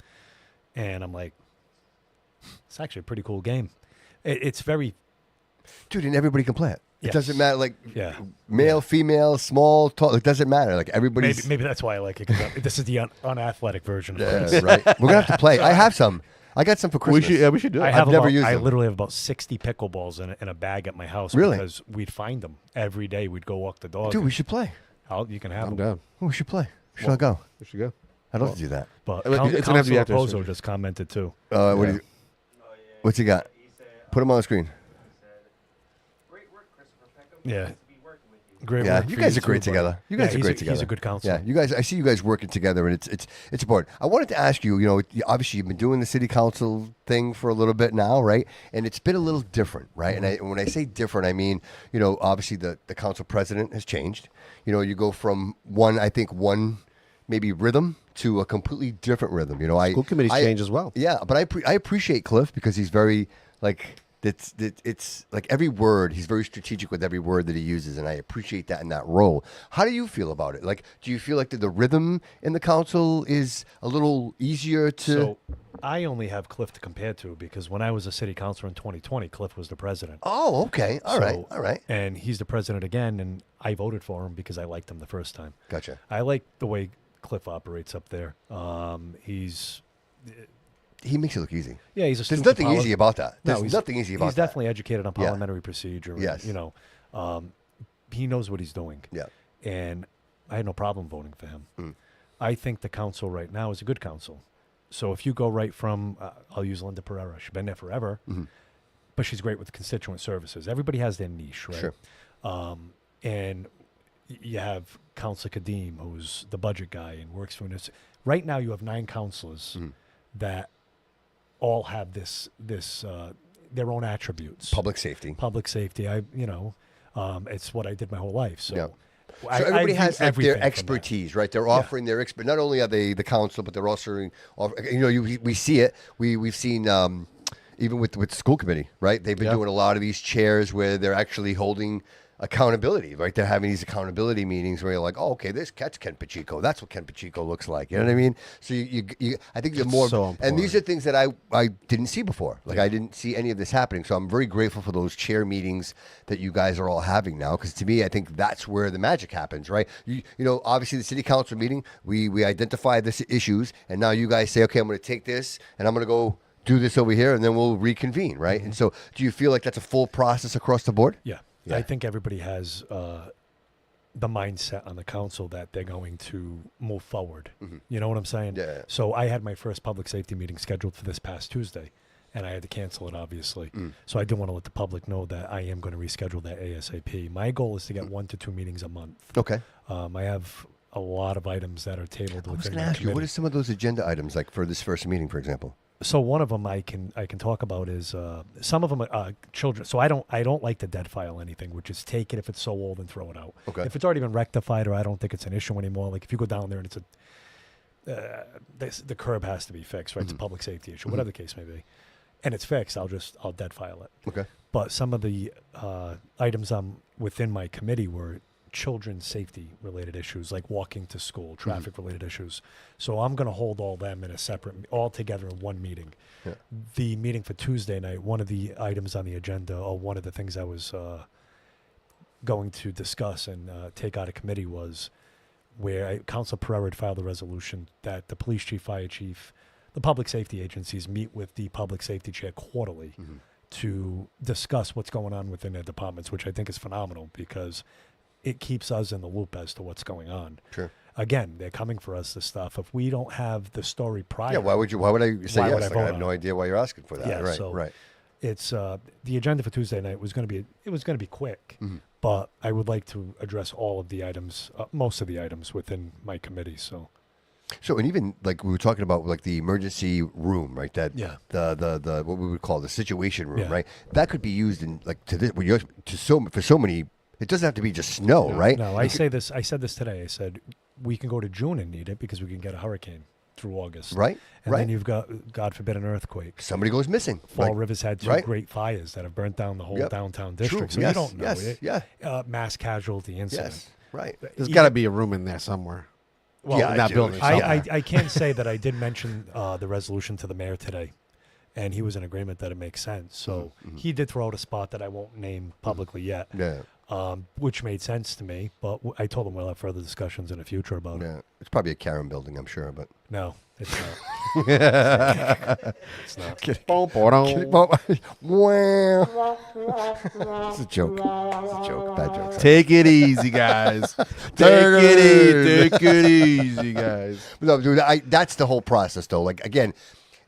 and I'm like, it's actually a pretty cool game. It's very, Dude, and everybody can play it. It Yes. doesn't matter, like yeah. male, female, small, tall. It doesn't matter. Like everybody's. Maybe that's why I like it because this is the unathletic version of Yeah, it. right. We're gonna have to play. I have some. I got some for Christmas. We should do it. I I've have never about, used I them. literally have about 60 pickleballs in a bag at my house. Really? Because we'd find them every day. We'd go walk the dog. Dude, we should play. You can have I'm them. down. Oh, we should play. Should I go? We should go. I'd love to do that. But It's gonna have to be Councilor after Pozo surgery. just commented too. What do you? What's he got? He said, Put him on the screen. great work, Christopher Peckham. Yeah. Nice to be working with you. Great Yeah, work you for guys are too, great but- together. You guys Yeah, are great together. He's a good counselor. Yeah, you guys. I see you guys working together, and it's important. I wanted to ask you. You know, obviously you've been doing the city council thing for a little bit now, right? And it's been a little different, right? And when I say different, I mean, you know, obviously the council president has changed. You know, you go from one maybe rhythm to a completely different rhythm. You know, School committees change as well. Yeah, but I appreciate Cliff because he's very like. It's like every word, he's very strategic with every word that he uses, and I appreciate that in that role. How do you feel about it? Like, do you feel like the rhythm in the council is a little easier to? So I only have Cliff to compare to because when I was a city councilor in 2020, Cliff was the president. Oh, okay. All right. So- All right. And he's the president again, and I voted for him because I liked him the first time. Gotcha. I like the way Cliff operates up there. He makes it look easy. Yeah, he's a There's student nothing of easy about that. No, There's he's nothing easy about He's that. definitely educated on Yeah. parliamentary procedure. and, Yes. You know, he knows what he's doing. Yeah. And I had no problem voting for him. Mm. I think the council right now is a good council. So if you go right from, I'll use Linda Pereira. She's been there forever, Mhm. but she's great with constituent services. Everybody has their niche, right? Sure. And you have Councilor Kadim, who's the budget guy and works for this. Right now, you have 9 councilors Mhm. that all have their own attributes. Public safety. Public safety. It's what I did my whole life. So, Yeah. I So everybody view has like, everything their from that. expertise, right? They're offering their expert. Not only are they the council, but they're also, we see it. We've seen even with the school committee, right? They've been Yeah. doing a lot of these chairs where they're actually holding accountability, right? They're having these accountability meetings where you're like, oh, okay, that's Ken Pacheco. That's what Ken Pacheco looks like. You know what I mean? So I think the more, so and these are things that I didn't see before. Like I didn't see any of this happening. So I'm very grateful for those chair meetings that you guys are all having now. Because to me, I think that's where the magic happens, right? You know, obviously the city council meeting, we identify the issues, and now you guys say, okay, I'm going to take this and I'm going to go do this over here, and then we'll reconvene, right? And so do you feel like that's a full process across the board? Yeah. Yeah. I think everybody has the mindset on the council that they're going to move forward. You know what I'm saying? Yeah. So I had my first public safety meeting scheduled for this past Tuesday, and I had to cancel it, obviously. So I do want to let the public know that I am going to reschedule that ASAP. My goal is to get 1 to 2 meetings a month. Okay. I have a lot of items that are tabled I was within going to my ask you, what committee. are some of those agenda items like for this first meeting, for example? So one of them I can talk about is some of them are children. So I don't like to dead file anything, which is take it if it's so old and throw it out. Okay. If it's already been rectified, or I don't think it's an issue anymore. Like if you go down there and it's the curb has to be fixed, right? It's a public safety issue, whatever the case may be, and it's fixed, I'll dead file it. Okay. But some of the items within my committee were children's safety related issues, like walking to school, traffic related issues. So I'm going to hold all them in a separate, all together in one meeting. Yeah. The meeting for Tuesday night, one of the items on the agenda, or one of the things I was going to discuss and take out of committee was where Council Pereira had filed a resolution that the police chief, fire chief, the public safety agencies meet with the public safety chair quarterly to discuss what's going on within their departments, which I think is phenomenal because it keeps us in the loop as to what's going on. Sure. Again, they're coming for us, this stuff. If we don't have the story prior, Yeah, why would I say Why yes? would I Like, vote I have on no it? idea why you're asking for that. Yeah, right, so- right. it's the agenda for Tuesday night was going to be quick, but I would like to address all of the items, most of the items within my committee. So So, and even like we were talking about, like the emergency room, right? That Yeah. the what we would call the situation room, Yeah. right? That could be used in like for so many. It doesn't have to be just snow, right? no, I said this today. I said we can go to June and need it because we can get a hurricane through August, Right, And right. then you've got, God forbid, an earthquake. Somebody goes missing. Fall Like, River's had two right. great fires that have burnt down the whole Yep. downtown True. district. So Yes, you don't know yes, it. yeah. Mass casualty incident. Yes, right. There's got to be a room in there somewhere. Well, Yeah, in that dude. building. I can say that I did mention the resolution to the mayor today, and he was in agreement that it makes sense. So he did throw out a spot that I won't name publicly yet, Yeah, which made sense to me. But I told him we'll have further discussions in the future about it. yeah. It's probably a Karen building, I'm sure, but. No, it's not. It's not. Wow. It's a joke. It's a joke. Bad joke. Take it easy, guys. Take it easy, guys. No, dude, that's the whole process, though. Like, again,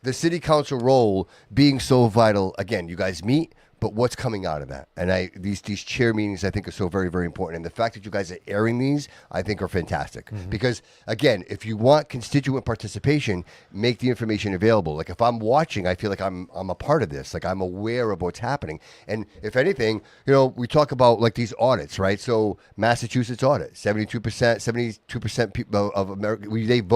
the city council role being so vital. Again, you guys meet, but what's coming out of that? And these chair meetings, I think, are so very, very important. And the fact that you guys are airing these, I think, are fantastic. Because, again, if you want constituent participation, make the information available. Like, if I'm watching, I feel like I'm a part of this. Like, I'm aware of what's happening. And if anything, we talk about, like, these audits, right? So, Massachusetts audit, 72% people of America,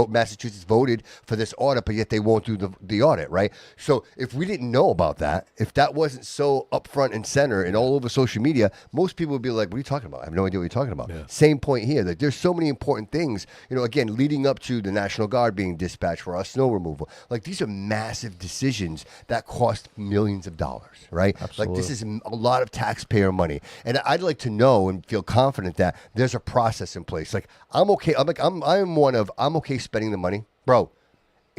Massachusetts voted for this audit, but yet they won't do the audit, right? So, if we didn't know about that, if that wasn't so up front and center and all over social media, most people would be like, what are you talking about? I have no idea what you're talking about. Yeah. Same point here. Like, there's so many important things, again, leading up to the National Guard being dispatched for our snow removal. Like, these are massive decisions that cost millions of dollars, right? Like, this is a lot of taxpayer money. And I'd like to know and feel confident that there's a process in place. Like, I'm okay. I'm okay spending the money. Bro,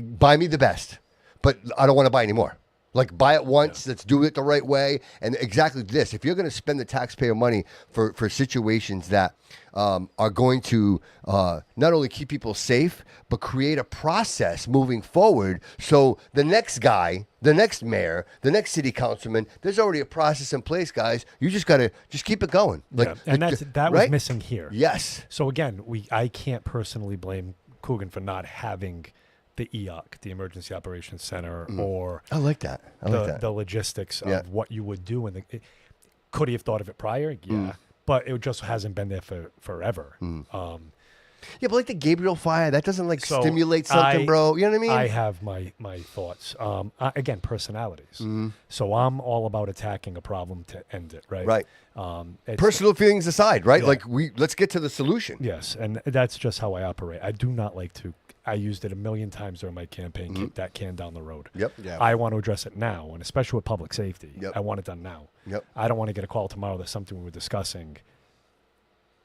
buy me the best, but I don't want to buy any more. Like, buy it once, let's do it the right way. And exactly this, if you're going to spend the taxpayer money for situations that are going to not only keep people safe, but create a process moving forward. So the next guy, the next mayor, the next city councilman, there's already a process in place, guys. You just got to keep it going. Like, Yeah. And that was right? missing here. Yes. So again, I can't personally blame Coogan for not having the EOC, the Emergency Operations Center, or I like that. the logistics Yeah. of what you would do. And could he have thought of it prior? Yeah, but it just hasn't been there for forever. Yeah, but like the Gabriel fire, that doesn't like So stimulate something, bro. You know what I mean? I have my thoughts. Again, personalities. So I'm all about attacking a problem to end it, right? Right. It's- Personal feelings aside, right? Yeah. Like let's get to the solution. Yes, and that's just how I operate. I do not like to. I used it a million times during my campaign. Kick that can down the road. Yep. Yeah. I want to address it now, and especially with public safety. Yep. I want it done now. Yep. I don't want to get a call tomorrow that something we were discussing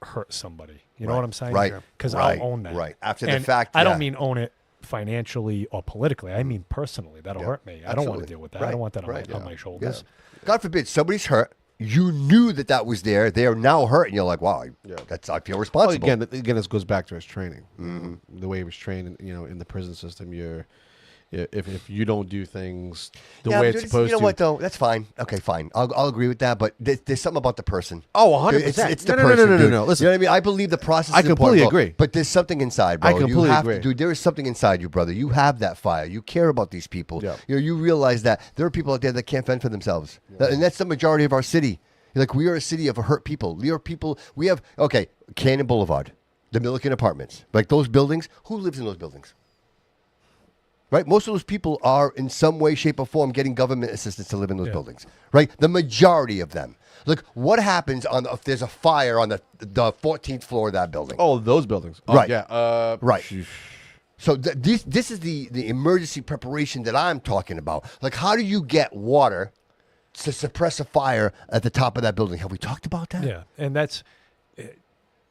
hurt somebody. You know Right. what I'm saying? Right. Because Right. I'll own that. Right. After the And fact, I yeah. don't mean own it financially or politically. I mean personally. That'll Yeah. hurt me. I don't want Absolutely. to deal with that. Right. I don't want that on, Right. on my Yeah. shoulders. God forbid somebody's hurt. You knew that was there. They are now hurt, and you're like, "Wow, Yeah. I feel Well, responsible." again, this goes back to his training. The way he was trained, in the prison system, if you don't do things the Yeah, way but it's supposed you know to. what though? That's fine. Okay, fine. I'll agree with that. But there's something about the person. Oh, 100%. It's the No, person. no. dude. Listen, you know what I mean? I believe the process. I is important, completely bro. agree. But there's something inside, bro. I completely you have agree. To, dude. There is something inside you, brother. You have that fire. You care about these people. Yeah. You realize that there are people out there that can't fend for themselves, and that's the majority of our city. Like we are a city of hurt people. We are people. We have Cannon Boulevard, the Milliken Apartments, like those buildings. Who lives in those buildings? Right? Most of those people are in some way, shape, or form getting government assistance to live in those buildings. Right? The majority of them. Look, what happens if there's a fire on the 14th floor of that building? Oh, those buildings. Oh, Right. Yeah. Right. So this is the emergency preparation that I'm talking about. Like, how do you get water to suppress a fire at the top of that building? Have we talked about that? Yeah, and that's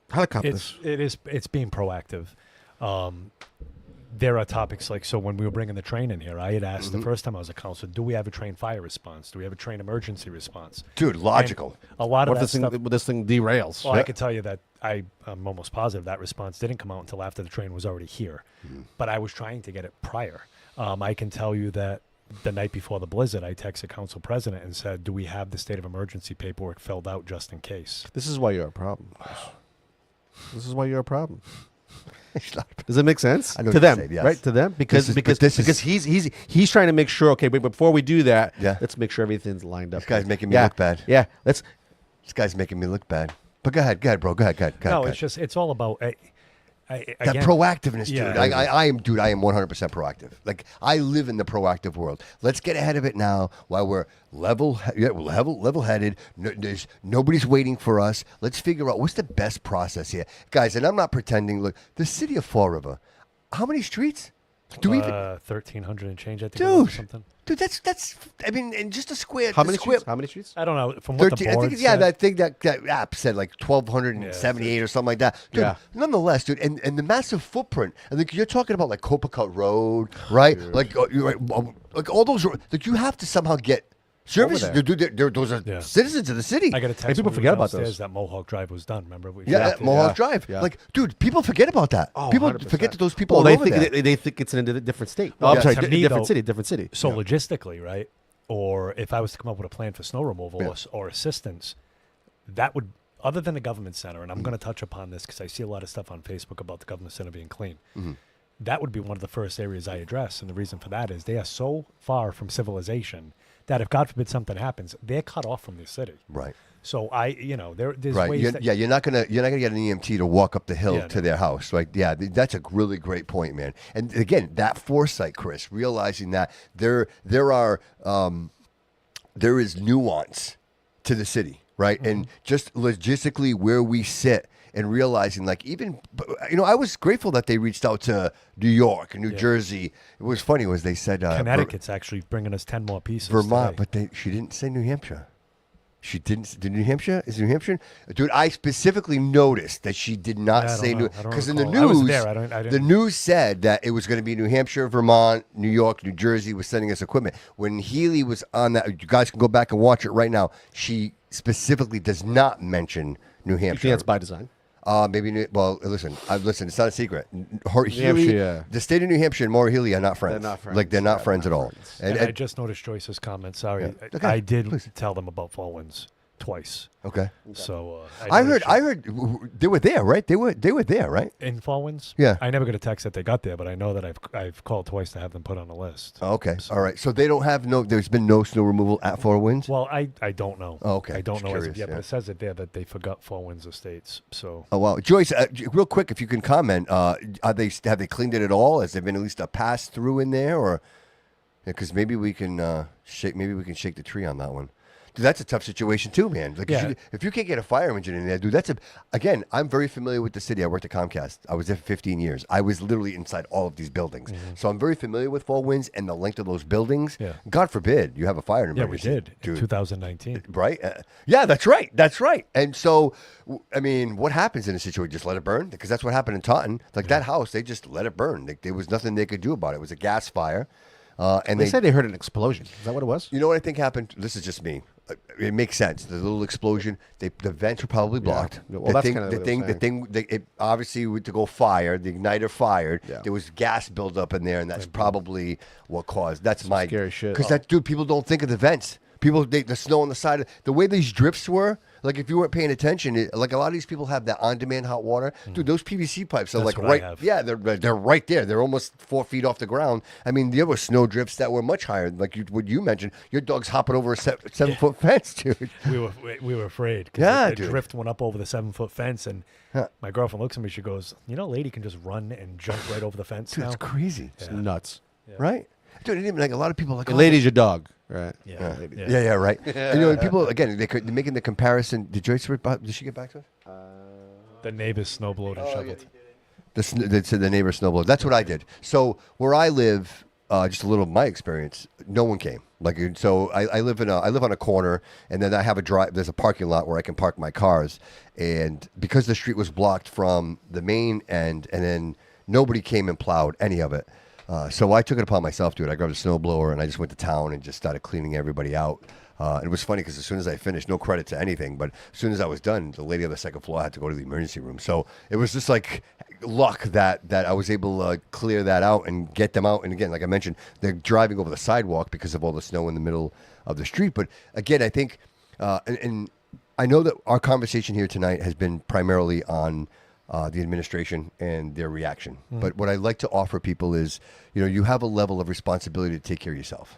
Helicopters. it's being proactive. There are topics like, so when we were bringing the train in here, I had asked the first time I was a councilor, do we have a train fire response? Do we have a train emergency response? Dude, logical. And a lot of What if that stuff. this thing derails? Well, I can tell you that I'm almost positive that response didn't come out until after the train was already here. But I was trying to get it prior. I can tell you that the night before the blizzard, I texted council president and said, do we have the state of emergency paperwork filled out just in case? This is why you're a problem. This is why you're a problem. Does it make sense I know to what them? you're saying, yes. Right, to them, because This is- he's trying to make sure. Okay, but before we do that, Yeah. let's make sure everything's lined up. This guy's good. making me Yeah, look bad. Yeah, let's. This guy's making me look bad. But go ahead, bro. Go ahead. No, it's just, it's all about, that again, proactiveness, dude. Yeah. I am 100% proactive. Like I live in the proactive world. Let's get ahead of it now while we're level-headed. Nobody's waiting for us. Let's figure out what's the best process here, guys. And I'm not pretending. Look, the city of Fall River. How many streets do we even? 1,300 and change, I think, it was, or Dude, something. dude, that's. I mean, and just a square. How the many square, streets? How many streets? I don't know. From what 13, the I board think, yeah, said, that thing that app said like 1,278 or something like that. Dude, Yeah. nonetheless, dude, and the massive footprint. I think you're talking about like Copacabana Road, right? Like, like all those, like you have to somehow get services. there. Dude, those are Yeah. citizens of the city. I got a text. people when we forget were about downstairs those. That Mohawk Drive was done. Remember? We Yeah, dropped it. Mohawk Yeah. Drive. Yeah. Like, dude, people forget about that. Oh, People 100%. forget that those people Well, are they over think there. they think it's in a different state. Well, Oh, I'm sorry, to me, different though- city, different city. So logistically, right? Or if I was to come up with a plan for snow removal or assistance, that would, other than the government center, and I'm going to touch upon this because I see a lot of stuff on Facebook about the government center being clean. That would be one of the first areas I address, and the reason for that is they are so far from civilization that if God forbid something happens, they're cut off from the city. Right. So there's Right. ways You're, that you're not gonna get an EMT to walk up the hill Yeah, to no. their house. Right. Yeah. That's a really great point, man. And again, that foresight, Chris, realizing that there is nuance to the city, right? And just logistically where we sit and realizing like even, I was grateful that they reached out to New York and New Jersey. It was funny was they said Connecticut's actually bringing us 10 more pieces. Vermont, today. but she didn't say New Hampshire. She didn't. Did New Hampshire? Is New Hampshire? Dude, I specifically noticed that she did not I don't say know. New. I don't Because in the recall. I was news, there. I the didn't- news said that it was going to be New Hampshire, Vermont, New York, New Jersey was sending us equipment. When Healy was on that, you guys can go back and watch it right now. She specifically does not mention New You Hampshire. think that's by design? Maybe. Well, listen. Listen. It's not a secret. Healy, Hampshire, yeah. the state of New Hampshire and Maura Healy are not friends. They're not friends. Like they're not Yeah, friends not at all. friends. And I just noticed Joyce's comment. Sorry, Yeah. Okay, I did please. tell them about Fall Winds. twice. Okay. So I know they heard they were there, right? They were there, right? in Fall Winds. Yeah. I never got a text that they got there, but I know that I've called twice to have them put on the list. Oh, okay. So- All right. So they don't have there's been no snow removal at Four Winds? Well, I don't know. Oh, okay. I don't Just know as curious, of yet, yeah. but it says it there that they forgot Fall Winds Estates. So Oh wow, Joyce, real quick, if you can comment, have they cleaned it at all? Has there been at least a pass through in there, or because maybe we can shake the tree on that one. Dude, that's a tough situation too, man. Like Yeah. if you can't get a fire engine in there, dude, again, I'm very familiar with the city. I worked at Comcast. I was there for 15 years. I was literally inside all of these buildings. So I'm very familiar with Fall Winds and the length of those buildings. Yeah. God forbid you have a fire yeah, we emergency. did in dude. 2019. Right? Yeah, that's right. That's right. And so, I mean, what happens in a situation? Just let it burn? Because that's what happened in Taunton. Like that house, they just let it burn. There was nothing they could do about it. It was a gas fire. And They said they heard an explosion. Is that what it was? you know what I think happened? This is just me. It makes sense. The little explosion. The vents were probably blocked. Well, the that's thing, kinda the what thing, I'm the thing. It obviously to go fire. The igniter fired. Yeah. There was gas buildup in there, and that's probably what caused. That's my scary shit. Because that dude, people don't think of the vents. People, the snow on the side. The way these drifts were. Like if you weren't paying attention, like a lot of these people have that on-demand hot water. Dude, those PVC pipes are That's like what I right. have. Yeah, they're right there. They're almost 4 feet off the ground. I mean, there were snow drifts that were much higher. Like what you mentioned, your dog's hopping over a 7-foot fence, dude. We were afraid. 'cause Yeah, the dude. drift went up over the 7-foot fence, and Huh. my girlfriend looks at me. She goes, "You know, a lady can just run and jump right over the fence Dude, now." it's crazy, It's nuts. right? Dude, and even like a lot of people like The lady's your dog, right? Yeah, Yeah, right. And, you know, people again, they're making the comparison. Did Joyce? Did she get back to us? The neighbors snowblowed and shoveled. The neighbor snowblower. That's what I did. So where I live, just a little of my experience, no one came. Like so, I live on a corner, and then I have a drive. There's a parking lot where I can park my cars, and because the street was blocked from the main end, and then nobody came and plowed any of it. So I took it upon myself to do it. I grabbed a snowblower and I just went to town and just started cleaning everybody out. And it was funny because as soon as I finished, no credit to anything, but as soon as I was done, the lady on the second floor had to go to the emergency room. So it was just like luck that I was able to clear that out and get them out. And again, like I mentioned, they're driving over the sidewalk because of all the snow in the middle of the street. But again, I think, and I know that our conversation here tonight has been primarily on the administration and their reaction. But what I'd like to offer people is, you have a level of responsibility to take care of yourself.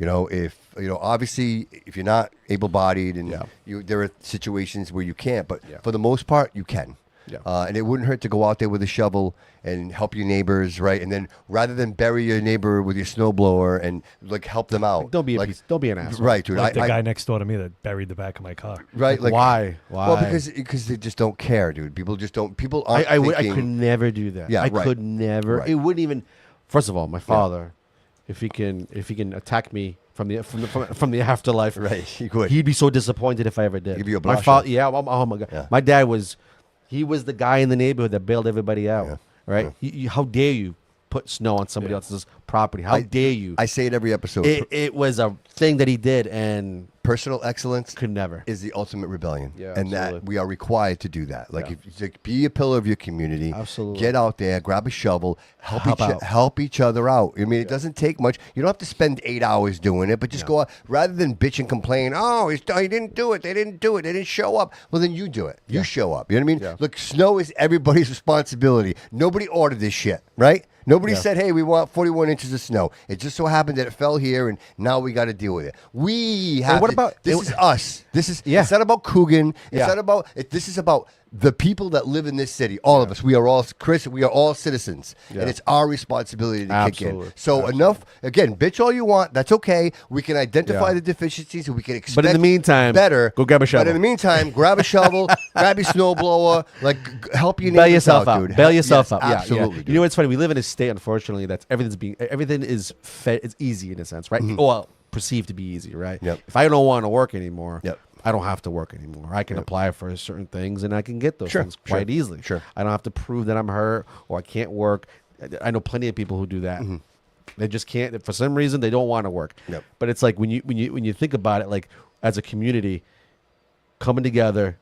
Obviously, if you're not able-bodied and there are situations where you can't, but for the most part, you can. Yeah. And it wouldn't hurt to go out there with a shovel and help your neighbors, right? And then rather than bury your neighbor with your snowblower and like help them out, Don't be an asshole. right, dude. Like the guy next door to me that buried the back of my car. right, like Why? Well, because they just don't care, dude. People just don't. People aren't. I thinking, could never do that. Yeah, I right. could never. Right. It wouldn't even. First of all, my father, if he can attack me from the afterlife, Right, he would. He'd be so disappointed if I ever did. Give you a my blush, father, oh my god, Yeah. my dad was the guy in the neighborhood that bailed everybody out. Yeah. Right? How dare you put snow on somebody else's property? How dare you? I say it every episode. It was a thing that he did, and Personal excellence could never. is the ultimate rebellion, Yeah, and that absolutely. we are required to do that. Like, be a pillar of your community. Absolutely. Get out there, grab a shovel, Help out. help each other out. I mean, it doesn't take much. You don't have to spend 8 hours doing it, but just go out rather than bitch and complain. Oh, he didn't do it. They didn't do it. They didn't show up. Well, then you do it. You show up. You know what I mean? Yeah. Look, snow is everybody's responsibility. Nobody ordered this shit, right? Nobody said, hey, we want 41 inches of snow. It just so happened that it fell here, and now we got to deal with it. We have what to- about- this and- is us. This is Yeah. it's not about Coogan. It's Yeah. not about this is about the people that live in this city. All of us. We are all Chris, we are all citizens. Yeah. And it's our responsibility to kick in. Absolutely. So Absolutely. enough again, bitch all you want. That's okay. We can identify Yeah. the deficiencies and we can expect But in the meantime, better. go grab a But shovel. in the meantime, grab a shovel, grab your snowblower, help your Bail neighbors yourself out. dude. Bail yourself Yes, out. Yeah, Absolutely. yeah. dude. You know what's funny? We live in a state, unfortunately, that's everything is fed. It's easy in a sense, right? Well, perceived to be easy, right? Mm-hmm. Yep. If I don't want to work anymore, Yep. I don't have to work anymore. I can apply for certain things and I can get those Sure, things quite easily. sure. I don't have to prove that I'm hurt or I can't work. I know plenty of people who do that. They just can't. For some reason, they don't want to work. Yep. But it's like when you think about it, like as a community, coming together,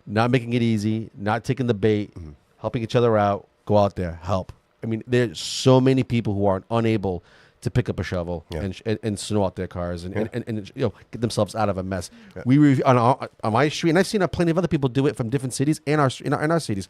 not making it easy, not taking the bait, helping each other out, go out there, help. I mean, there's so many people who are unable to pick up a shovel Yeah. and snow out their cars and get themselves out of a mess. We were on my street, and I've seen plenty of other people do it from different cities and in our cities,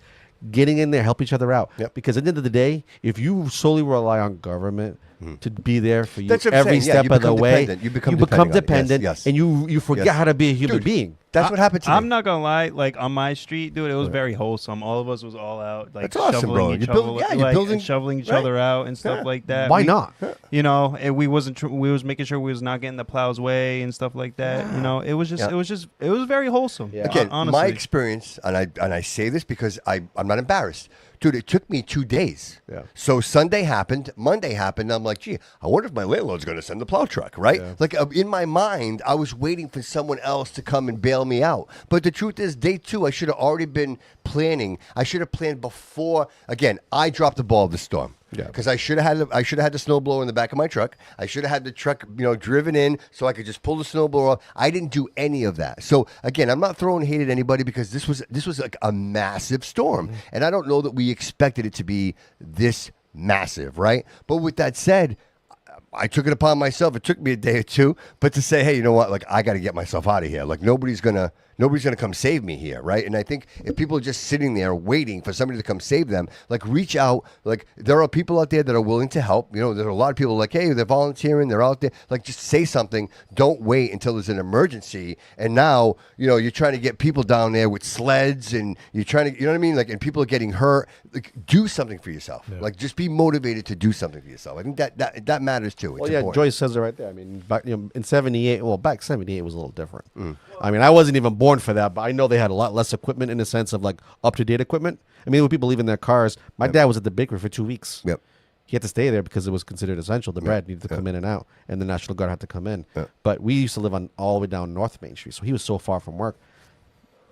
getting in there, help each other out. Yep. Because at the end of the day, if you solely rely on government to be there for you That's what I'm every saying. Yeah, step you of the become way, dependent. You become dependent dependent, on it. Yes, yes. and you forget Yes. how to be a human Dude, being. That's what happened to me. I'm not gonna lie, like on my street, dude, it was very wholesome. All of us was all out, like That's awesome, shoveling bro. each You're building- other, yeah, you're like, building- and shoveling each right. other out and stuff Yeah. like that. Why not? You know, and we was making sure we was not getting the plows way and stuff like that. You know, it was just, Yeah. it was very wholesome. Yeah. Again, honestly. my experience, and I say this because I'm not embarrassed. Dude, it took me 2 days. Yeah. So Sunday happened, Monday happened. I'm like, gee, I wonder if my landlord's going to send the plow truck, right? Yeah. Like in my mind, I was waiting for someone else to come and bail me out. But the truth is, day 2, I should have already been planning. I should have planned before. Again, I dropped the ball of the storm. Yeah. Because I should have had the snowblower in the back of my truck. I should have had the truck, driven in so I could just pull the snowblower off. I didn't do any of that. So again, I'm not throwing hate at anybody because this was like a massive storm, and I don't know that we expected it to be this massive, right? But with that said, I took it upon myself. It took me a day or two, but to say, hey, you know what? Like, I got to get myself out of here. Like, nobody's gonna come save me here, right? And I think if people are just sitting there waiting for somebody to come save them, like, reach out. Like, there are people out there that are willing to help. There are a lot of people like, hey, they're volunteering, they're out there. Like, just say something. Don't wait until there's an emergency. And now, you're trying to get people down there with sleds, and you're trying to, you know what I mean? Like, and people are getting hurt. Like, do something for yourself. Yeah. Like, just be motivated to do something for yourself. I think that matters too. It's Well, yeah, important. Joyce says it right there. I mean, back, in 78, back 78 was a little different. I mean, I wasn't even born for that, but I know they had a lot less equipment in the sense of like up-to-date equipment. I mean, when people leaving their cars, my dad was at the bakery for 2 weeks. Yep. He had to stay there because it was considered essential. The bread needed to come in and out, and the National Guard had to come in. Yeah. But we used to live on all the way down North Main Street, so he was so far from work.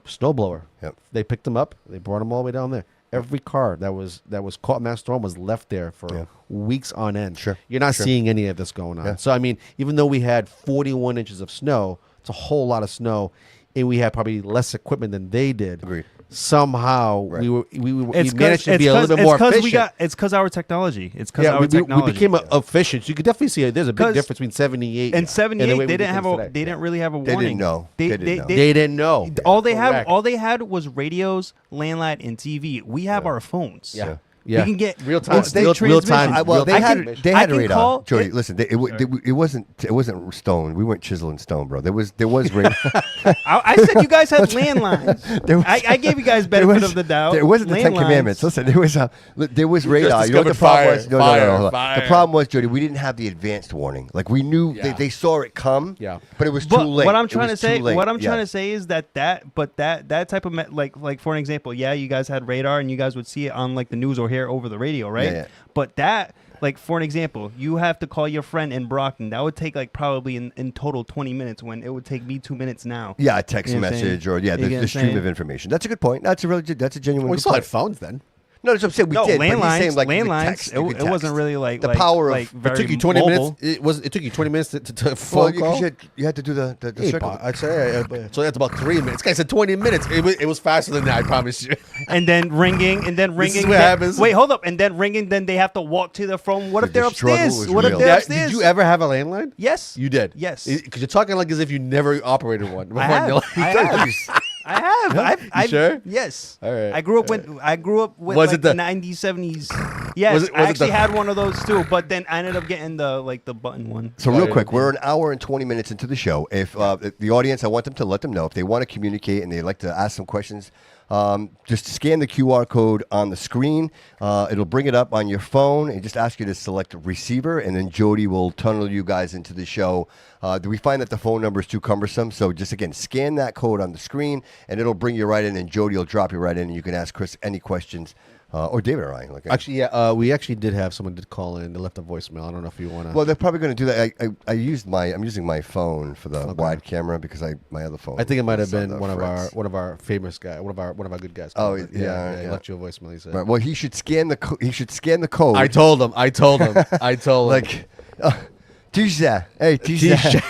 Snowblower. Yep. They picked him up. They brought him all the way down there. Every car that was caught in that storm was left there for Yeah. weeks on end. Sure. You're not Sure. seeing any of this going on. Yeah. So I mean, even though we had 41 inches of snow, it's a whole lot of snow, and we had probably less equipment than they did. Agreed. Somehow Right. we managed to be a little bit more efficient. It's because our technology. It's because Yeah, our we technology. became efficient. You could definitely see there's a big 'Cause difference between 78 in 78, the way we they do didn't have things a. today. They didn't really have a They warning. didn't know. They didn't know. They didn't know. All they Correct. had was radios, landline, and TV. We have our phones. Yeah. We Yeah. can get real time. instant Real transmission. time. Well, they real had time. they I had can radar. call- Jody, it- listen, it wasn't stone. We weren't chiseling stone, bro. There was radar. I said you guys had landlines. There was- I gave you guys There benefit was- of the doubt. There wasn't the Ten Landlines. Commandments. Listen, there was radar. You know what the discovered problem fire, was? No, fire, hold on. fire. The problem was, Jody, we didn't have the advanced warning. Like we knew Yeah. they saw it come. Yeah. But it was But too late. what I'm It trying to was say, too late. what I'm trying Yeah. to say is that type of like for an example, yeah, you guys had radar and you guys would see it on like the news or hear over the radio, right? Yeah, yeah. But that, like for an example, you have to call your friend in Brockton. That would take like probably in total 20 minutes when it would take me 2 minutes now. Yeah, a text You know what I'm message saying? or yeah, You get what the I'm stream saying? of information. That's a good point. That's a genuine. We good still point. had phones then. No, that's what I'm saying. We No, did. But he's landlines. saying, like, you could Landlines. text, you could It wasn't text. really like the like, power of. like It very took you 20 mobile. minutes. It took you 20 minutes to phone Well, call. because you had to do the Hey, circle. I'd say so. That's about 3 minutes. This guy said 20 minutes. It was faster than that. I promise you. And then ringing. This is then- what happens. Wait, hold up. And then ringing. Then they have to walk to their phone. What if The they're struggle upstairs? was What if real. they're Yeah, upstairs? did you ever have a landline? Yes. You did. Yes. Because you're talking like as if you never operated one. I have. I have. I have. I've sure? Yes. All right. I grew up with Was like it the- 90s, 70s. Yes, Was it I actually the- had one of those too, but then I ended up getting the button one. So real yeah. quick, we're an hour and 20 minutes into the show. If the audience, I want them to let them know if they want to communicate and they'd like to ask some questions, just scan the QR code on the screen. It'll bring it up on your phone and just ask you to select receiver, and then Jody will tunnel you guys into the show. Do we find that the phone number is too cumbersome? So just, again, scan that code on the screen, and it'll bring you right in, and Jody will drop you right in, and you can ask Chris any questions. Or David or I. Like, Actually, yeah, we actually did have someone did call in. They left a voicemail. I don't know if you want to. well, they're probably going to do that. I'm using my phone for the wide camera because my other phone. I think it might have is on been the one fritz. of our famous guys, one of our good guys. Oh, called. yeah, He yeah. left you a voicemail. He said. Right, well, he should scan the code. I told him. I told him. like, Tisha. Hey, Tisha.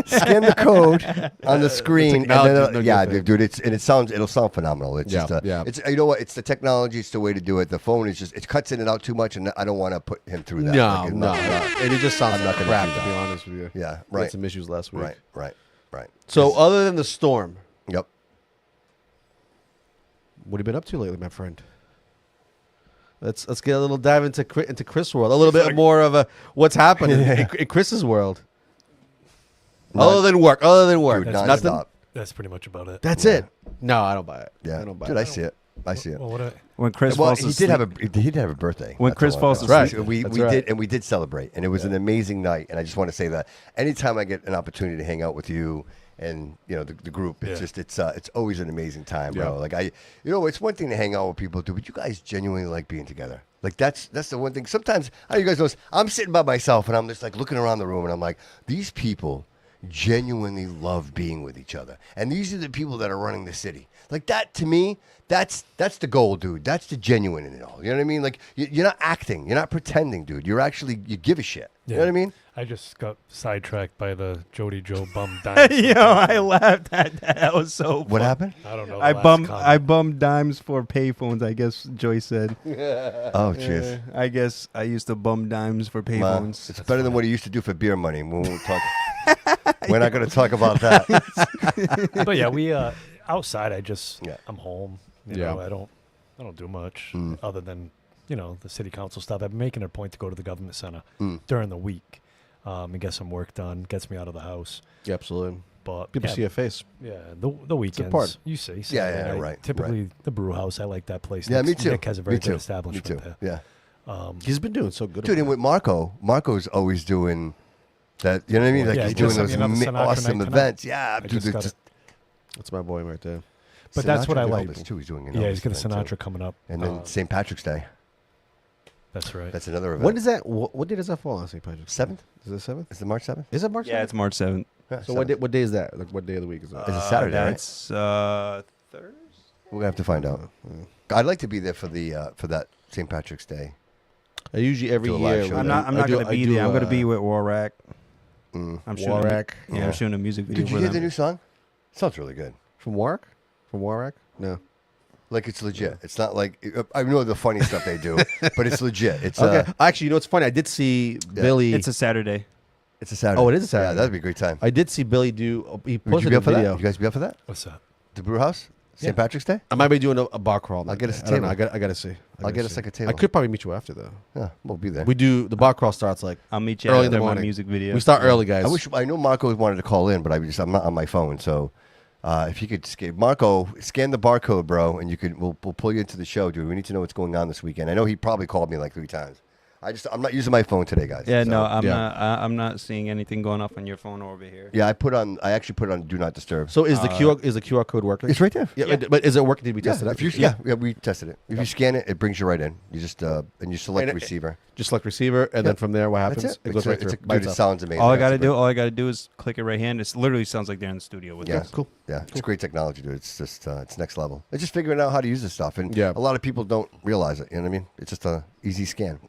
Scan the code on the screen. Dude, it'll sound phenomenal. It's just it's you know what? It's the technology. It's the way to do it. The phone is just it cuts in and out too much, and I don't want to put him through that. No. And it just sounds like crap, to be honest with you. Yeah, We right. had some issues last week. Right. So other than the storm, Yep. what have you been up to lately, my friend? Let's get a little dive into Chris' world, a little bit more of a what's happening in Chris's world. Other than work, Dude, nothing. nonstop. That's pretty much about it. That's it. No, I don't buy it. Yeah, I don't buy dude, it. I see it. I see it. Well, what When Chris Well, falls he asleep. did have a birthday. When That's Chris all I falls know. asleep. We That's right. did, and we did celebrate, and it was an amazing night. And I just want to say that anytime I get an opportunity to hang out with you and the group, it's just it's always an amazing time, bro. Yeah. Like it's one thing to hang out with people too, but you guys genuinely like being together. Like that's the one thing. Sometimes I know you guys know I'm sitting by myself and I'm just like looking around the room and I'm like, these people genuinely love being with each other, and these are the people that are running the city. Like that to me, that's the goal, dude. That's the genuine in it all. You know what I mean? Like you're not acting, you're not pretending, dude. You give a shit. You know what I mean? I just got sidetracked by the Jody Joe bum dimes. Yo, I laughed at that. That was so What fun. happened? I don't know. I bummed dimes for payphones, I guess Joyce said. Oh, jeez. I guess I used to bum dimes for Well, payphones. it's better than what he used to do for beer money. We won't talk. We're not going to talk about that. But yeah, we outside. I'm home. You Yeah. know, I don't do much other than the city council stuff. I've been making it a point to go to the government center during the week and get some work done. Gets me out of the house. Yeah, absolutely. But People see a face. Yeah, the weekends. part. You see. Yeah, Saturday night, right, Typically the brew house. I like that place. Yeah, me too. Nick has a very Me good too. establishment Me too. there. Yeah. He's been doing so good. Dude, and with Marco's always doing that. You know what I mean? Like Yeah, he's he doing just those sent me another Sinatra awesome night tonight. events. Yeah, I dude. just got it. That's my boy right there. But that's what I Sinatra like. Elvis, too. He's doing an Yeah, he's Elvis got a event, too. Sinatra coming up. And then St. Patrick's Day. That's right. That's another event. When does that? What day does that fall on St. Patrick's? 7th? Is it 7th? Is it March 7th? Is it March? Yeah, 7th? it's March 7th. Yeah, So 7th. what day is that? Like what day of the week is that? It's a Saturday, right? That's Thursday. We're gonna have to find out. I'd like to be there for that St. Patrick's Day. I usually every Do a live year. show when there. I'm not going to be there. I'm going to be with Warrack. Mm. I'm shooting. Warrack. Yeah, I'm shooting a music video Did you for hear them. the new song? Sounds really good. From Warwick? From Warwick? No. Like it's legit. It's not like I know the funny stuff they do, but it's legit. It's Okay. Actually, you know what's funny? I did see Billy. It's a Saturday. it's a Saturday. Oh, it is a Saturday. Yeah, that'd be a great time. I did see Billy do. He Would you posted be a up for that? video. Would you guys be up for that? What's that? The brew house, St. Patrick's Day. I might be doing a bar crawl. I'll that get us day. a I don't know. table. I gotta see. I'll get us like a table. I could probably meet you after though. Yeah, we'll be there. We do the bar crawl starts like I'll meet you Early in the after my morning. music video. we start early, guys. I know Marco wanted to call in, but I'm not on my phone. So if you could Marco, scan the barcode, bro, and we'll pull you into the show, dude. We need to know what's going on this weekend. I know he probably called me like 3 times. I'm not using my phone today, guys. Yeah, so. no, I'm yeah. not. I'm not seeing anything going off on your phone over here. Yeah, I actually put it on Do Not Disturb. So is the QR code working? It's right there. Yeah, but is it working? Did we test it out? Yeah, we tested it. If you scan it, it brings you right in. You just and you select And receiver. Just select receiver, and then from there, what happens? That's it. It goes right through. by Dude, it itself. sounds amazing. All I gotta do is click it right hand. It literally sounds like they're in the studio with Yeah, us. Cool. Yeah, it's great technology, dude. It's just it's next level. It's just figuring out how to use this stuff, and Yeah. a lot of people don't realize it. You know what I mean? It's just a easy scan.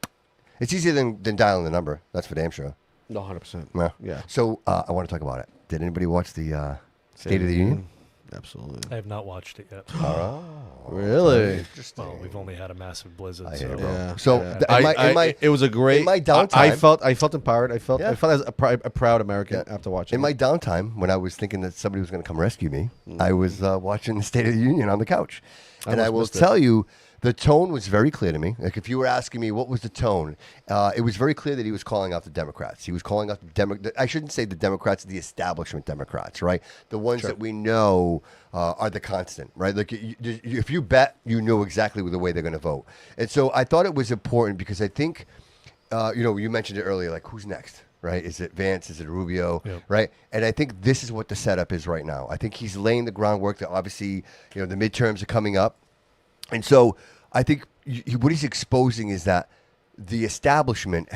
It's easier than dialing the number. That's for damn sure. No, 100%. Yeah. Yeah. So I want to talk about it. Did anybody watch the State of the Union? Absolutely. I have not watched it yet. Oh, Really? interesting. Well, we've only had a massive blizzard. I so. hear you, bro. Yeah. So Yeah. in my it was a great. in my downtime- I felt empowered. I felt Yeah. as a proud American after watching. in my downtime, when I was thinking that somebody was going to come rescue me, I was watching the State of the Union on the couch, and I almost will missed it. tell you, the tone was very clear to me. Like if you were asking me what was the tone, it was very clear that he was calling out the Democrats. He was calling out I shouldn't say the Democrats, the establishment Democrats, right? The ones that we know are the constant, right? Like if you bet, you know exactly the way they're going to vote. And so I thought it was important because I think, you mentioned it earlier, like who's next? Right? Is it Vance? Is it Rubio? Yep. Right? And I think this is what the setup is right now. I think he's laying the groundwork that obviously, the midterms are coming up. And so I think what he's exposing is that the establishment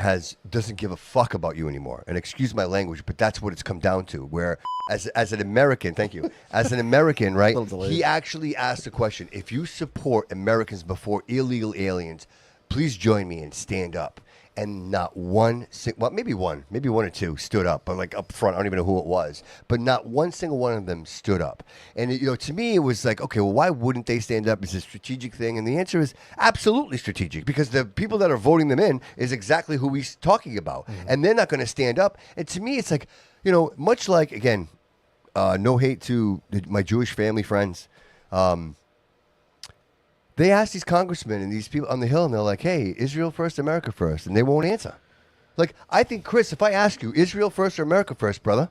doesn't give a fuck about you anymore. And excuse my language, but that's what it's come down to. Where as an American, thank you, as an American, right? He actually asked the question: if you support Americans before illegal aliens, please join me and stand up. and not one, well, maybe one or two stood up, but like up front, I don't even know who it was, but not one single one of them stood up. And to me, it was like, okay, well, why wouldn't they stand up? Is it a strategic thing? And the answer is absolutely strategic, because the people that are voting them in is exactly who we're talking about, and they're not going to stand up. And to me, it's like, much like, again, no hate to my Jewish family friends. They ask these congressmen and these people on the Hill, and they're like, hey, Israel first, America first, and they won't answer. Like, I think, Chris, if I ask you, Israel first or America first, brother?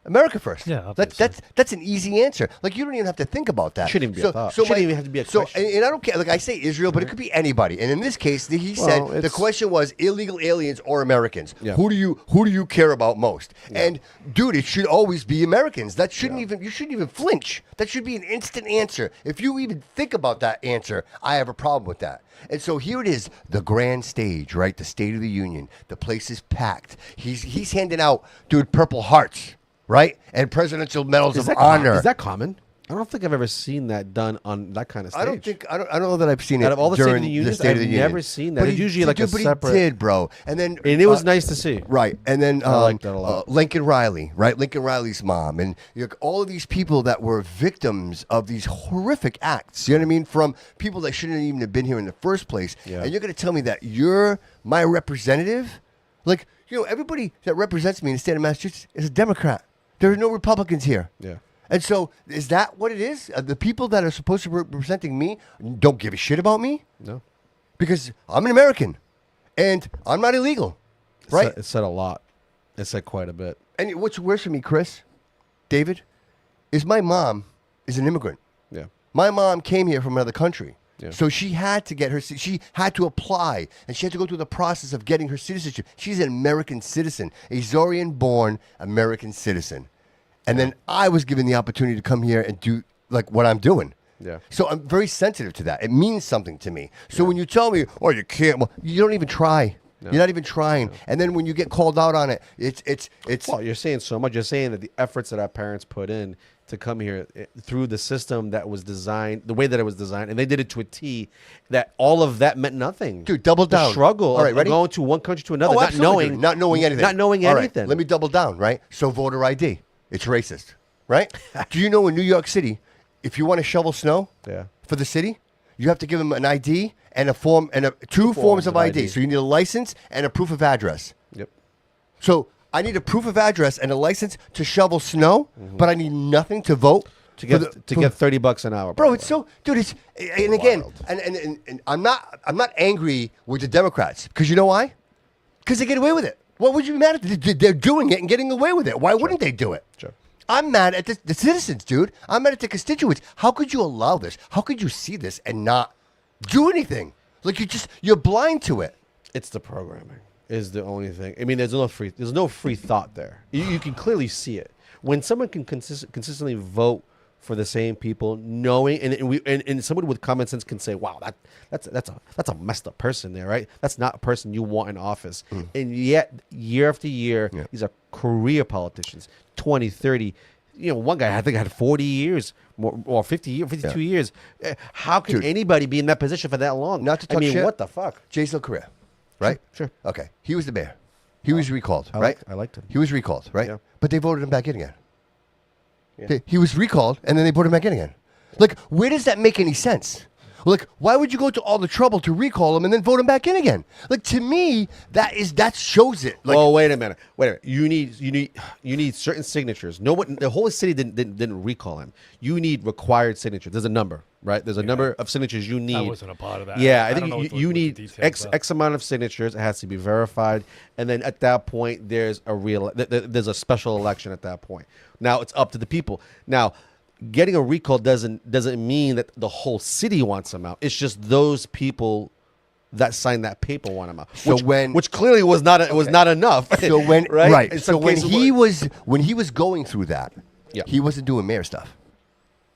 America first. Yeah, that's an easy answer. Like, you don't even have to think about that. Shouldn't even be a thought. Shouldn't even have to be a question. And I don't care. Like, I say Israel, but it could be anybody. And in this case, he said the question was illegal aliens or Americans. Yeah. Who do you care about most? Yeah. And dude, it should always be Americans. That shouldn't you shouldn't even flinch. That should be an instant answer. If you even think about that answer, I have a problem with that. And so here it is, the grand stage, right? The State of the Union. The place is packed. He's handing out, dude, Purple Hearts. Right? And presidential medals of honor. Is that common? I don't think I've ever seen that done on that kind of stage. I don't know that I've seen it out of all the during State of the Union. I've never seen that. But it's usually like a separate. But he did, bro. And it was nice to see. Right. And then I liked that a lot. Lincoln Riley, right? Lincoln Riley's mom, and all of these people that were victims of these horrific acts. You know what I mean? From people that shouldn't even have been here in the first place. Yeah. And you're going to tell me that you're my representative? Like, everybody that represents me in the state of Massachusetts is a Democrat. There are no Republicans here. Yeah. And so is that what it is? The people that are supposed to be representing me don't give a shit about me? No. Because I'm an American and I'm not illegal. Right? It said a lot. It said quite a bit. And what's worse for me, Chris, David, is my mom is an immigrant. Yeah. My mom came here from another country. Yeah. So she had to she had to apply, and she had to go through the process of getting her citizenship. She's an American citizen, a Zorian-born American citizen. And then I was given the opportunity to come here and do like what I'm doing. Yeah. So I'm very sensitive to that. It means something to me. So when you tell me, oh, you can't, well, you don't even try. No. You're not even trying. No. And then when you get called out on it, it's. Well, you're saying so much. You're saying that the efforts that our parents put in to come here through the system that was designed, the way that it was designed, and they did it to a T, that all of that meant nothing. Dude, double down. The struggle all right, of going to one country to another, not knowing anything. Not knowing anything. Right, let me double down, right? So voter ID. It's racist, right? Do you know in New York City, if you want to shovel snow for the city, you have to give them an ID and a form and two forms of ID. So you need a license and a proof of address. Yep. So I need a proof of address and a license to shovel snow, but I need nothing to vote. To get $30 an hour, bro. It's so, dude. It's and again, and I'm not angry with the Democrats, because you know why? Because they get away with it. What would you be mad at? They're doing it and getting away with it. Why wouldn't they do it? Sure. I'm mad at the citizens, dude. I'm mad at the constituents. How could you allow this? How could you see this and not do anything? Like you're blind to it. It's the programming is the only thing. I mean, there's no free thought there. You can clearly see it when someone can consistently vote for the same people, knowing and somebody with common sense can say, "Wow, that's a messed up person there, right? That's not a person you want in office." And yet, year after year, these are career politicians, 20, 30. One guy I think had 40 years or 50 years, 52 years. How can anybody be in that position for that long? Not to talk shit. What the fuck? Jason Correa, right? Sure. Okay, he was the mayor. He was recalled, right? I liked him. He was recalled, right? Yeah. But they voted him back in again. Yeah. He was recalled, and then they put him back in again. Like, where does that make any sense? Like, why would you go to all the trouble to recall him and then vote him back in again? Like, to me, that shows it. Like, wait a minute. You need certain signatures. No one, the whole city didn't recall him. You need required signatures. There's a number, right? There's a number of signatures you need. I wasn't a part of that. Yeah, I think you need X amount of signatures. It has to be verified, and then at that point, there's a special election at that point. Now it's up to the people. Now, getting a recall doesn't mean that the whole city wants him out. It's just those people that signed that paper want him out. So which clearly was not enough. So when right? So when he was going through that, he wasn't doing mayor stuff,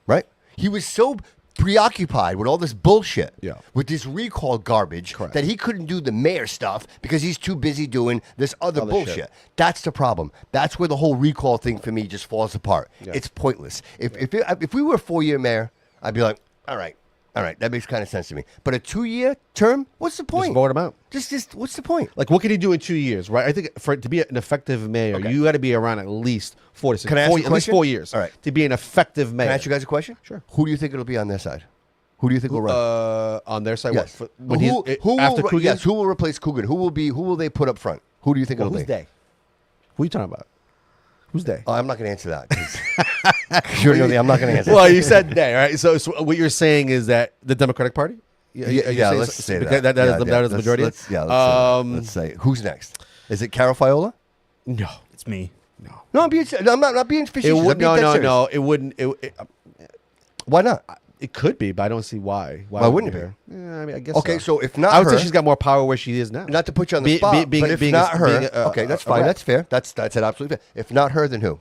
right? He was so preoccupied with all this bullshit, with this recall garbage, that he couldn't do the mayor stuff because he's too busy doing this other bullshit. Shit. That's the problem. That's where the whole recall thing for me just falls apart. It's pointless. If we were a 4-year mayor, I'd be like, all right, All right, that makes kind of sense to me. But a 2-year term, what's the point? Just vote him out. Just what's the point? Like, what can he do in 2 years, right? I think for it to be an effective mayor, Okay. you got to be around at least 4 to 6. Can I ask you a at least question? 4 years. All right. To be an effective mayor. Can I ask you guys a question? Sure. Who do you think it'll be on their side? Who do you think will run? On their side, Yes. what? When he's, after will, Coogan? yes, who will replace Coogan? Who will they put up front? Who do you think Well, it'll who's be? they? Who are you talking about? Who's they? Oh, I'm not going to answer that. 'Cause you're I'm not going to answer Well, that. you said they, right? So what you're saying is that the Democratic Party? Yeah, let's say because that. That is the majority? Let's say that. Let's say who's next? Is it Carol Fiola? No. It's me. No. No, I'm not being facetious. It I'm would, being dead serious. no. It wouldn't. Why not? It could be, but I don't see why. Why wouldn't it her? Yeah, I mean, I guess. Okay, so if not I would her, say she's got more power where she is now. not to put you on the Be- spot, be- being- but if being not a- her, being a- okay, that's a fine. rep. That's fair. That's absolutely fair. If not her, then who?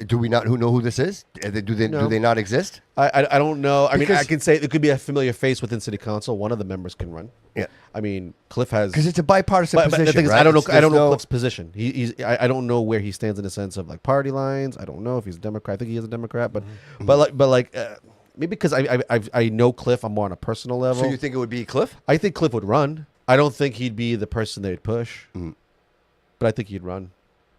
Do we not know who this is? Do No. they not exist? I don't know. I mean, Because- I can say it could be a familiar face within City Council. One of the members can run. Yeah. I mean, Cliff has. Because it's a bipartisan But position. the thing is, right? I don't know. It's- I don't there's know no- Cliff's position. I don't know where he stands in the sense of like party lines. I don't know if he's a Democrat. I think he is a Democrat, but maybe because I know Cliff. I'm more on a personal level. So you think it would be Cliff? I think Cliff would run. I don't think he'd be the person they'd push, but I think he'd run.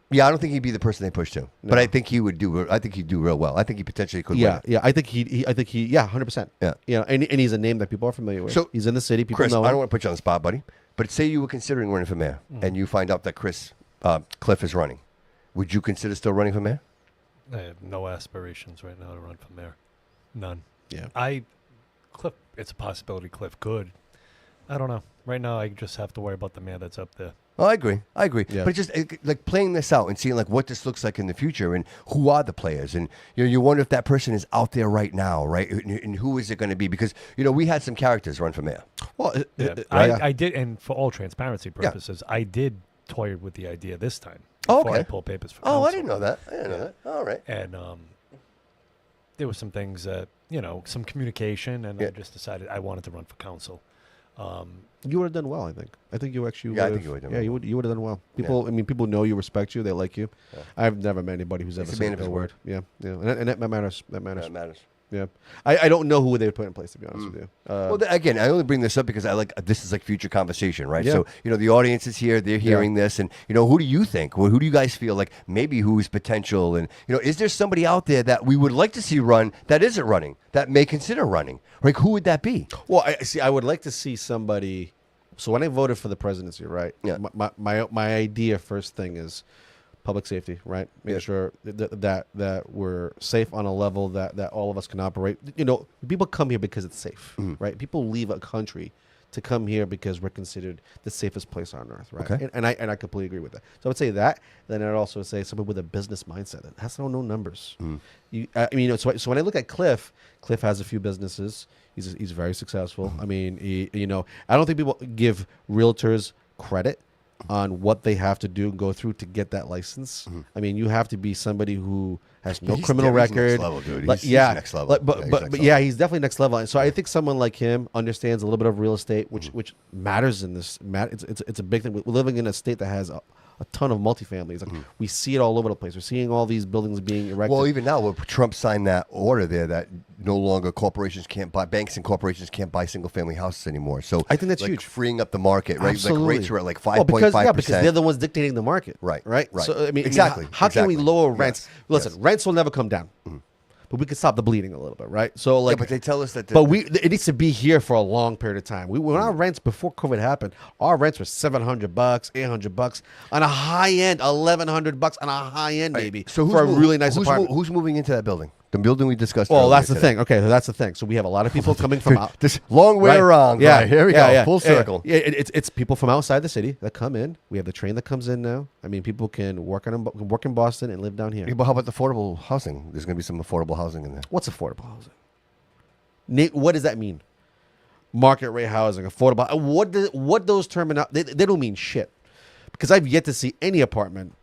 Yeah, I don't think he'd be the person they push to, but No. I think he would do. I think he'd do real well. I think he potentially could. Yeah, win it. yeah. I think yeah, 100%. Yeah. You know, and he's a name that people are familiar with. So, he's in the city. People Chris, know I him. don't want to put you on the spot, buddy, but say you were considering running for mayor, and you find out that Cliff is running. Would you consider still running for mayor? I have no aspirations right now to run for mayor. None. Yeah. Cliff, it's a possibility Cliff could. I don't know. Right now, I just have to worry about the man that's up there. Oh, I agree. Yeah. But it's just like playing this out and seeing like what this looks like in the future and who are the players and you wonder if that person is out there right now, right? And who is it going to be? Because we had some characters run for mayor. Well, Yeah, right. I did, and for all transparency purposes, I did toy with the idea this time. Oh, Before I okay. pulled papers for Oh, I council. didn't know that. I didn't know that. All right. And there were some things that some communication, and Yeah. I just decided I wanted to run for council. you would have done well. I think you actually. Yeah, I would've- think you would've done Yeah, well. you would have done well. People, I mean, people know you, respect you, they like you. Yeah. I've never met anybody who's ever He's a said man of a his word. Yeah, yeah, and that matters. That matters. That matters. Yeah, I don't know who they would put in place, to be honest with you. Well, again, I only bring this up because this is like future conversation, right? Yeah. So, the audience is here, they're hearing this, and, who do you think? Well, who do you guys feel like maybe who's potential? And, is there somebody out there that we would like to see run that isn't running, that may consider running? Like, who would that be? Well, I would like to see somebody. So when I voted for the presidency, right? Yeah. My idea first thing is public safety, right? Make sure that we're safe on a level that all of us can operate. People come here because it's safe, right? People leave a country to come here because we're considered the safest place on earth, right? Okay. And I completely agree with that. So I would say that. Then I'd also say somebody with a business mindset that has no numbers. So when I look at Cliff has a few businesses. He's very successful. I mean, I don't think people give realtors credit on what they have to do and go through to get that license. I mean, you have to be somebody who has no He's criminal next record. level, dude. Like, He's yeah, next level. like, Yeah, he's next but level. yeah, he's definitely next level. And so I think someone like him understands a little bit of real estate, which matters in this. It's a big thing. We're living in a state that has a ton of multifamilies. Like, we see it all over the place. We're seeing all these buildings being erected. Well, even now, when Trump signed that order there that no longer banks and corporations can't buy single-family houses anymore. So I think that's like, huge. freeing up the market, right? Absolutely. Like rates are at like Well, 5.5%. because they're the ones dictating the market. Right, Right. right. So I mean, Exactly, how can we exactly. lower Yes, rents? Listen, yes. rents will never come down, but we can stop the bleeding a little bit, right? So like, but they tell us that. but it needs to be here for a long period of time. When our rents before COVID happened, our rents were $700, $800 on a high end, $1,100 on a high end, maybe so for a really nice who's apartment. who's moving into that building? The building we discussed. Well, earlier that's the today. thing. Okay, so that's the thing. So we have a lot of people coming from out. This long way Right. around. Yeah, right, here we go. Full circle. Yeah, it's people from outside the city that come in. We have the train that comes in now. I mean, people can work in Boston and live down here. Yeah, but how about the affordable housing? There's going to be some affordable housing in there. What's affordable housing? Nate, what does that mean? Market rate housing, affordable. What those they don't mean shit. Because I've yet to see any apartment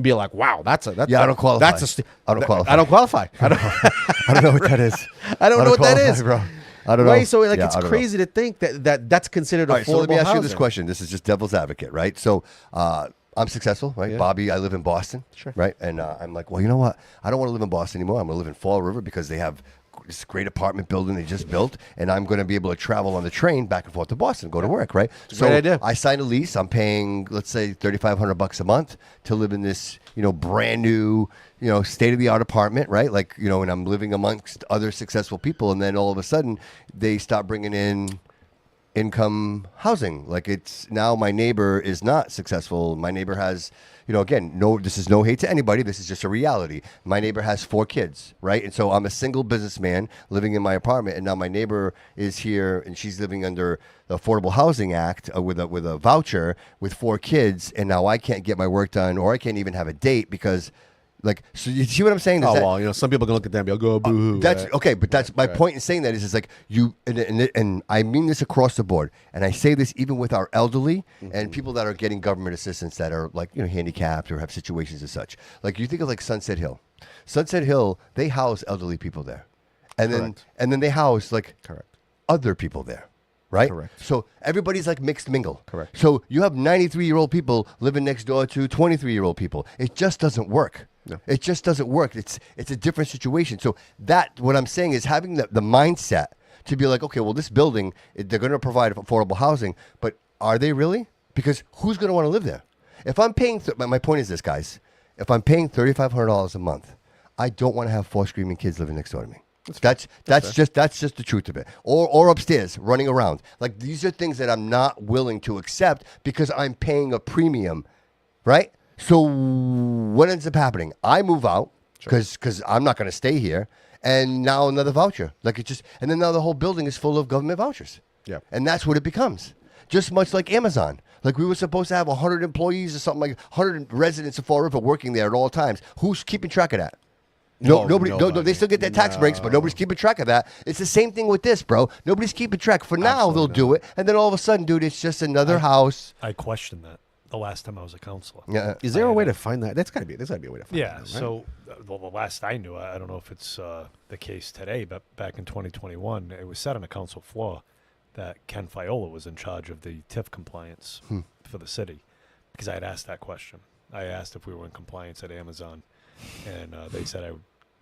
be like, wow, that's I don't qualify. I don't qualify. I don't qualify. I I don't know what that is. I don't know what that qualify, is, bro. I don't know. Right, so like Yeah, it's I don't know. crazy to think that's considered All affordable right, so let me ask you this housing. question. This is just devil's advocate, right? So I'm successful, right? Yeah. Bobby, I live in Boston, Sure. right? And I'm like, well, you know what? I don't want to live in Boston anymore. I'm going to live in Fall River because they have this great apartment building they just built, and I'm going to be able to travel on the train back and forth to Boston, go to work, right? So great idea. I signed a lease. I'm paying, let's say, $3,500 a month to live in this, brand new, state of the art apartment, right? Like, and I'm living amongst other successful people, and then all of a sudden they stop bringing in income housing. Like, it's now my neighbor is not successful. My neighbor has, again, this is no hate to anybody. This is just a reality. My neighbor has 4 kids, right? And so I'm a single businessman living in my apartment, and now my neighbor is here and she's living under the Affordable Housing Act with a voucher with 4 kids, and now I can't get my work done, or I can't even have a date because, like, so you see what I'm saying? Some people can look at them and be like, go boo-hoo. That's right? okay, but that's my Right. point in saying that is like you, and I mean this across the board, and I say this even with our elderly and people that are getting government assistance that are like, handicapped or have situations as such. Like, you think of like Sunset Hill. Sunset Hill, they house elderly people there. And Correct. then they house like Correct. other people there. Right? Correct. So everybody's like mixed mingle. Correct. So you have 93-year-old people living next door to 23-year-old people. It just doesn't work. No. It just doesn't work. It's a different situation. So what I'm saying is having the mindset to be like, okay, well, this building, they're going to provide affordable housing, but are they really? Because who's going to want to live there? If I'm paying, my point is this, guys. If I'm paying $3,500 a month, I don't want to have 4 screaming kids living next door to me. That's just the truth of it. Or upstairs running around. Like, these are things that I'm not willing to accept because I'm paying a premium, right? So what ends up happening? I move out because I'm not going to stay here, and now another voucher. Like, and then now the whole building is full of government vouchers. Yeah. And that's what it becomes. Just much like Amazon. Like, we were supposed to have 100 employees or something, like 100 residents of Fall River working there at all times. Who's keeping track of that? Nobody. They still get their tax breaks, but nobody's keeping track of that. It's the same thing with this, bro. Nobody's keeping track. For now, they'll do it, and then all of a sudden, dude, it's just another house. I questioned that the last time I was a counselor. Yeah. Is there a way to find that? There's got to be a way to find Yeah. that. Right? So the last I knew, I don't know if it's the case today, but back in 2021, it was said on the council floor that Ken Fiola was in charge of the TIF compliance for the city, because I had asked that question. I asked if we were in compliance at Amazon, and they said I would.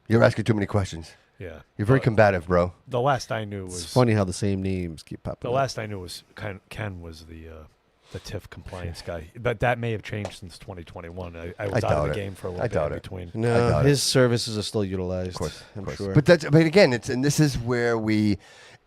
You're asking too many questions. Yeah. You're very But combative, bro. The last I knew was It's funny how the same names keep popping The up. last I knew was Ken was the TIF compliance guy, but that may have changed since 2021. I was out doubt of the it. game for a little I bit doubt in it. between. I No, doubt his services are still utilized. Of course, I'm of course. sure. But again, and this is where we,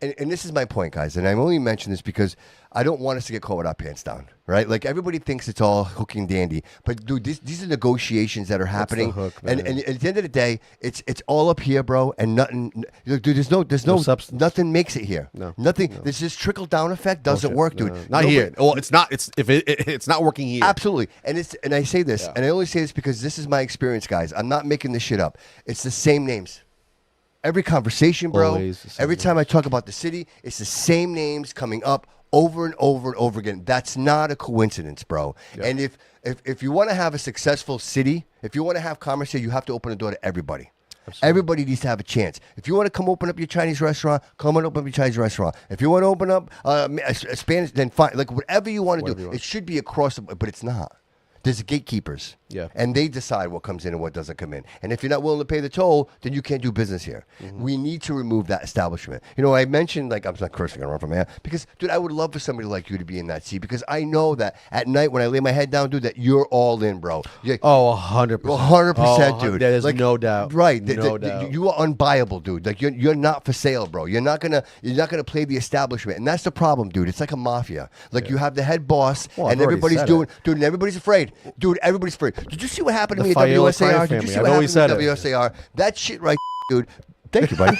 and this is my point, guys. And I only mention this because I don't want us to get caught with our pants down, right? Like, everybody thinks it's all hooky and dandy, but dude, these are negotiations that are happening. hook, and man? at the end of the day, it's all up here, bro. And nothing, dude. There's no substance. nothing makes it here. No, nothing. no. This just trickle down effect doesn't Bullshit. work, dude. No, not Nobody- here. Well, it's not. It's it's not working here. Absolutely. And I say this, Yeah. and I only say this because this is my experience, guys. I'm not making this shit up. It's the same names. Every conversation, bro. Always the same Every time I talk about the city, it's the same names coming up over and over and over again. That's not a coincidence, bro. Yeah. And if you want to have a successful city, if you want to have commerce here, you have to open the door to everybody. Absolutely. Everybody needs to have a chance. If you want to come open up your Chinese restaurant, come and open up your Chinese restaurant. If you want to open up a Spanish, then fine. Like, whatever you want to Whatever do, you want. it should be across the, but it's not. There's gatekeepers. Yeah. And they decide what comes in and what doesn't come in. And if you're not willing to pay the toll, then you can't do business here. Mm-hmm. We need to remove that establishment. I mentioned, like, I'm not cursing around from here, because, dude, I would love for somebody like you to be in that seat, because I know that at night when I lay my head down, dude, that you're all in, bro. Oh, 100%. 100%, dude. There's Like, no doubt. Right. No doubt. You are unbuyable, dude. Like, you're not for sale, bro. You're not gonna play the establishment. And that's the problem, dude. It's like a mafia. Like, you have the head boss, Well, I've and already everybody's said doing, it. dude, and everybody's afraid. Dude, everybody's afraid. Did you see what happened to The me at Fiola WSAR? crime Did you family. see I've what always happened to said it. WSAR? That shit right, dude. Thank you, buddy.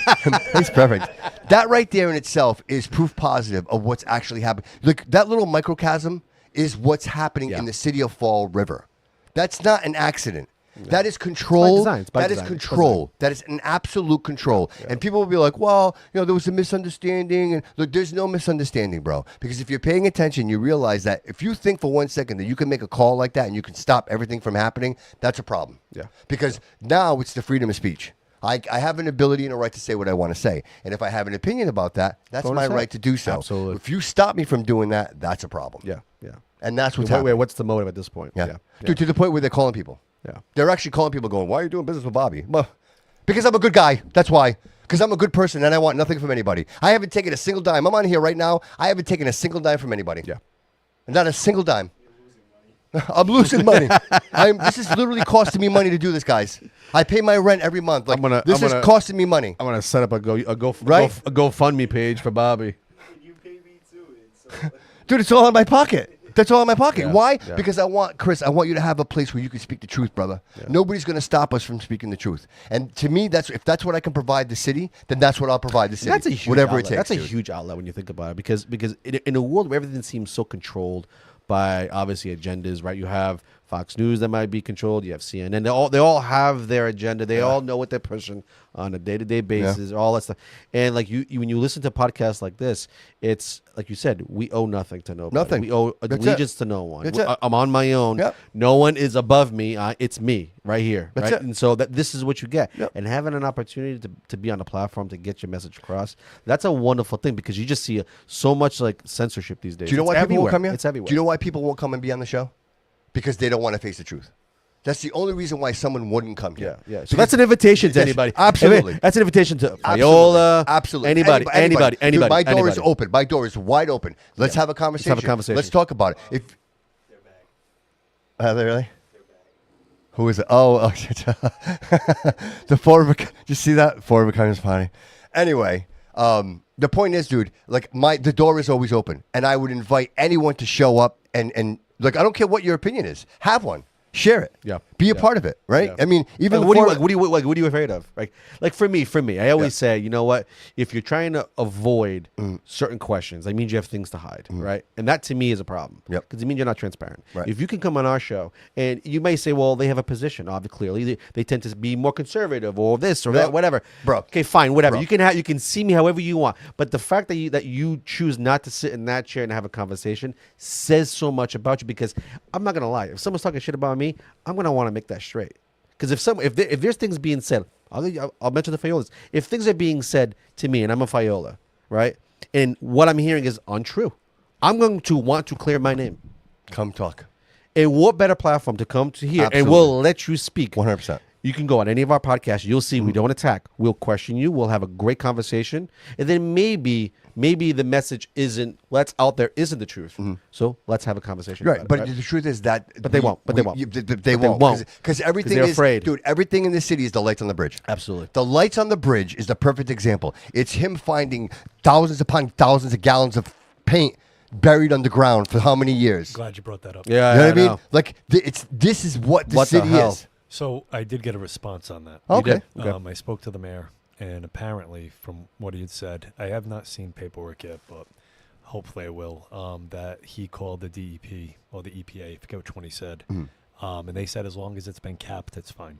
That's perfect. That right there in itself is proof positive of what's actually happening. Look, that little microcosm is what's happening Yeah. in the city of Fall River. That's not an accident. That is control. design. It's by That is design. It's by control. That is an absolute control. And people will be like, well, there was a misunderstanding. And look, there's no misunderstanding, bro. Because if you're paying attention, you realize that if you think for 1 second that you can make a call like that and you can stop everything from happening, that's a problem. Yeah. Because now it's the freedom of speech. I have an ability and a right to say what I want to say. And if I have an opinion about that, that's Go to my say. right to do so. Absolutely. If you stop me from doing that, that's a problem. Yeah, yeah. And that's what's Wait, happening. what's the motive at this point? Yeah. Yeah. Dude, to the point where they're calling people. Yeah. They're actually calling people going, why are you doing business with Bobby? Well, Because I'm a good guy. That's why. Because I'm a good person and I want nothing from anybody. I haven't taken a single dime. I'm on here right now. I haven't taken a single dime from anybody. Yeah. Not a single dime. I'm losing money. This is literally costing me money to do this, guys. I pay my rent every month. Like, this is costing me money. I'm gonna set up a GoFundMe page for Bobby. You pay me too. So Dude, it's all in my pocket. That's all in my pocket. Yeah, Why? yeah. Because I want you to have a place where you can speak the truth, brother. Yeah. Nobody's going to stop us from speaking the truth. And to me, if that's what I can provide the city, then that's what I'll provide the city. That's a huge whatever outlet. it takes. That's a dude. huge outlet when you think about it, because in a world where everything seems so controlled by obviously agendas, right? You have Fox News that might be controlled. You have CNN. They all have their agenda. They all know what they're pushing on a day-to-day basis. All that stuff. And like you when you listen to podcasts like this, it's like you said, we owe nothing to nobody. Nothing. We owe That's allegiance it. to no one. That's it. I'm on my own. Yep. No one is above me. It's me right here. That's right? it. And so this is what you get. Yep. And having an opportunity to be on a platform to get your message across, that's a wonderful thing, because you just see so much like censorship these days. Do you know It's why people won't everywhere. come here? It's everywhere. Do you know why people won't come and be on the show? Because they don't want to face the truth. That's the only reason why someone wouldn't come here. Yeah. So that's an invitation to Yes, anybody. absolutely. That's an invitation to Absolutely. Viola. Absolutely. Anybody. Dude, my door is anybody. open. My door is wide open. Let's have a conversation. conversation. Let's talk about it. they're back. Are they really? They're back. Who is it? Oh, the four of a. Did you see that? Four of a kindness party. Anyway, the point is, dude, like the door is always open, and I would invite anyone to show up and like I don't care what your opinion is, have one, share it, Yeah. be a Yeah. part of it, right? Yeah. I mean, even What before, are you afraid of? Like for me, I always say, you know what? If you're trying to avoid certain questions, that means you have things to hide, right? And that to me is a problem. Yep. Because it means you're not transparent. Right. If you can come on our show and you may say, well, they have a position. Obviously, clearly they tend to be more conservative or this or that, whatever. Bro. Okay, fine, whatever. Bro. You can see me however you want. But the fact that you choose not to sit in that chair and have a conversation says so much about you. Because I'm not gonna lie, if someone's talking shit about me, I'm gonna want to make that straight. Because if there's things being said, I'll mention the Fiolas. If things are being said to me and I'm a Fiola, right, and what I'm hearing is untrue, I'm going to want to clear my name. come talk. And what better platform to come to here, and Absolutely. we'll let you speak. 100%. You can go on any of our podcasts. You'll see we don't attack. We'll question you. We'll have a great conversation, and then maybe the message isn't what's out there isn't the truth. So let's have a conversation. Right, about but it, right? the truth is that. But they won't. But they won't. They won't. Because everything they're is, afraid. dude. Everything in this city is the lights on the bridge. Absolutely. The lights on the bridge is the perfect example. It's him finding thousands upon thousands of gallons of paint buried underground for how many years? Glad you brought that up. Yeah, You know what I mean? know. Like this is what the What the city hell? is. So I did get a response on that. Okay. did? Okay. I spoke to the mayor, and apparently, from what he had said, I have not seen paperwork yet, but hopefully I will. That he called the DEP or the EPA, I forget which one he said, and they said as long as it's been capped, it's fine.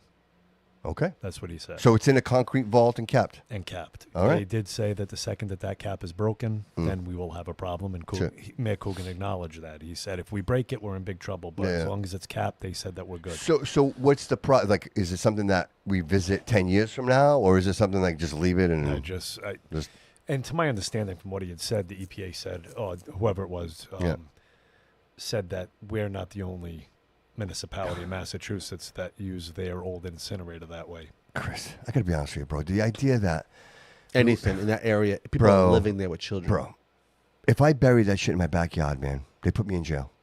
Okay. That's what he said. So it's in a concrete vault and kept. And capped. All right. They did say that the second that cap is broken, then we will have a problem. And Sure. Mayor Coogan acknowledged that. He said if we break it, we're in big trouble. But Yeah, as yeah. long as it's capped, they said that we're good. So what's the like? Is it something that we visit 10 years from now, or is it something like just leave it and Just just and to my understanding from what he had said, the EPA said, or whoever it was, Yeah. said that we're not the only municipality in Massachusetts that use their old incinerator that way. Chris? I gotta be honest with you, bro. The idea that, Anything in that area, people Bro. are living there with children. bro, if I bury that shit in my backyard, man, they put me in jail.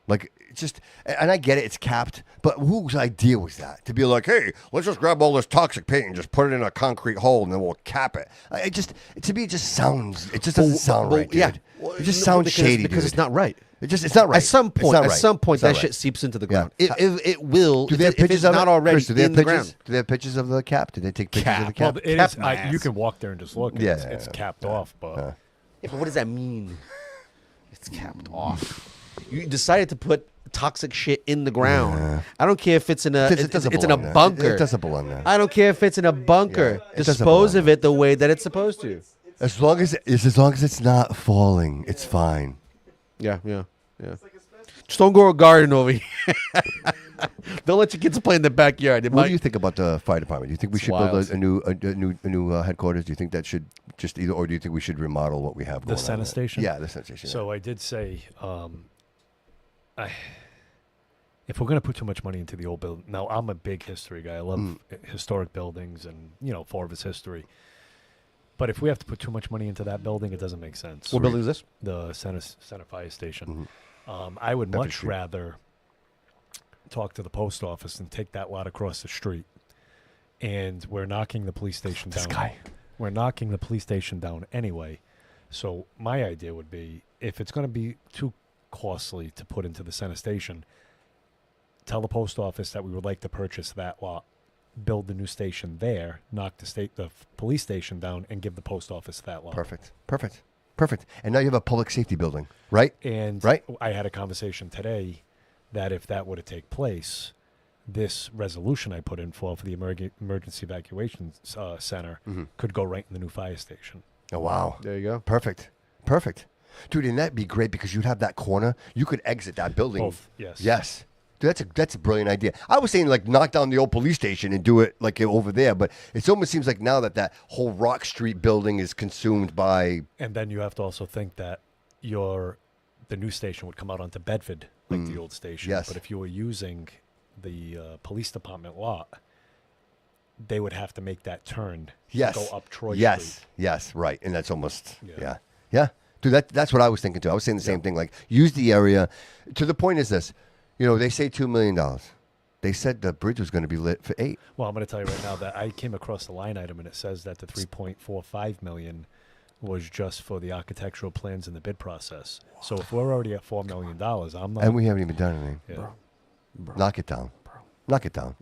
Like, it's just, and I get it, it's capped, but whose idea was that? To be like, hey, let's just grab all this toxic paint and just put it in a concrete hole and then we'll cap it. To me, it just sounds, it just doesn't sound right, dude. Yeah, It just sounds shady, because dude. it's not right. It's not right. At some It's point, not at right. some point, It's not that right. shit seeps into the Yeah. ground. It will. Do they have if pictures it's of not it? already Chris, do they have in the pictures? ground. Do they have pictures of the cap? Did they take pictures of the Well, cap? it Cap is. my You ass. can walk there and just look. Yeah, It's yeah, capped off, but Yeah, but what does that mean? It's capped off. You decided to put toxic shit in the ground. I don't care if it's in a It doesn't it's in a belong there. bunker. It doesn't belong there. I don't care if it's in a bunker. Yeah, it doesn't Dispose belong of it the way that it's supposed to. As long as it's not falling, it's fine. Yeah. Just don't grow a garden over here. Don't let your kids play in the backyard. What do you think about the fire department? Do you think we It's should build wild. a new headquarters? Do you think that should just either, or do you think we should remodel what we have the going on Senate there? station. Yeah, the Senate station. So I did say, if we're going to put too much money into the old building, now I'm a big history guy. I love historic buildings and, for of its history. But if we have to put too much money into that building, it doesn't make sense. What building is this? The Center Fire Station. I would Bedford much Street. rather talk to the post office and take that lot across the street. And we're knocking the police station down. guy. We're knocking the police station down anyway. So my idea would be, if it's going to be too costly to put into the center station, tell the post office that we would like to purchase that lot, build the new station there, knock the police station down, and give the post office that lot. Perfect. And now you have a public safety building, right? And Right. I had a conversation today that if that were to take place, this resolution I put in for the emergency evacuation center could go right in the new fire station. Oh, wow. There you go. Perfect. Dude, and that'd be great because you'd have that corner. You could exit that building. Both, yes. Yes. Dude, that's a brilliant idea. I was saying like knock down the old police station and do it like over there, but it almost seems like now that whole Rock Street building is consumed by. And then you have to also think that the new station would come out onto Bedford like the old station. Yes. But if you were using the police department lot, they would have to make that turn Yes. to go up Troy yes. Street. Yes. Right. And that's almost. Yeah. Yeah. Dude, that's what I was thinking too. I was saying the same thing. Like use the area. To the point is this. They say $2 million. They said the bridge was going to be lit for $8 million. Well, I'm going to tell you right now that I came across the line item and it says that the $3.45 million was just for the architectural plans and the bid process. So if we're already at $4 million, I'm not. And we haven't even done anything. Yeah. Knock it down. Knock it down.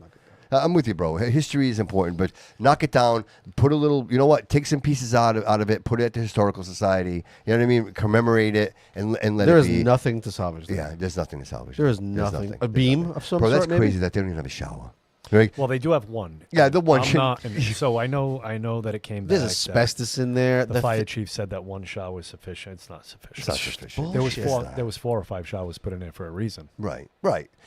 I'm with you, bro. History is important, but knock it down. Put a little, take some pieces out of it. Put it at the Historical Society. You know what I mean? Commemorate it and let There it is be. nothing to salvage. There. Yeah, there's nothing to salvage. There is There's nothing. A There's beam nothing. of some Bro, sort, that's maybe? crazy that they don't even have a shower. Right? Well, they do have one. Yeah, the one. I'm not, and so I know that it came There's back. that asbestos in there. The fire chief said that one shower was sufficient. It's not sufficient. It's not sufficient. There was Bullshit. there was 4 or 5 showers put in there for a reason. Right.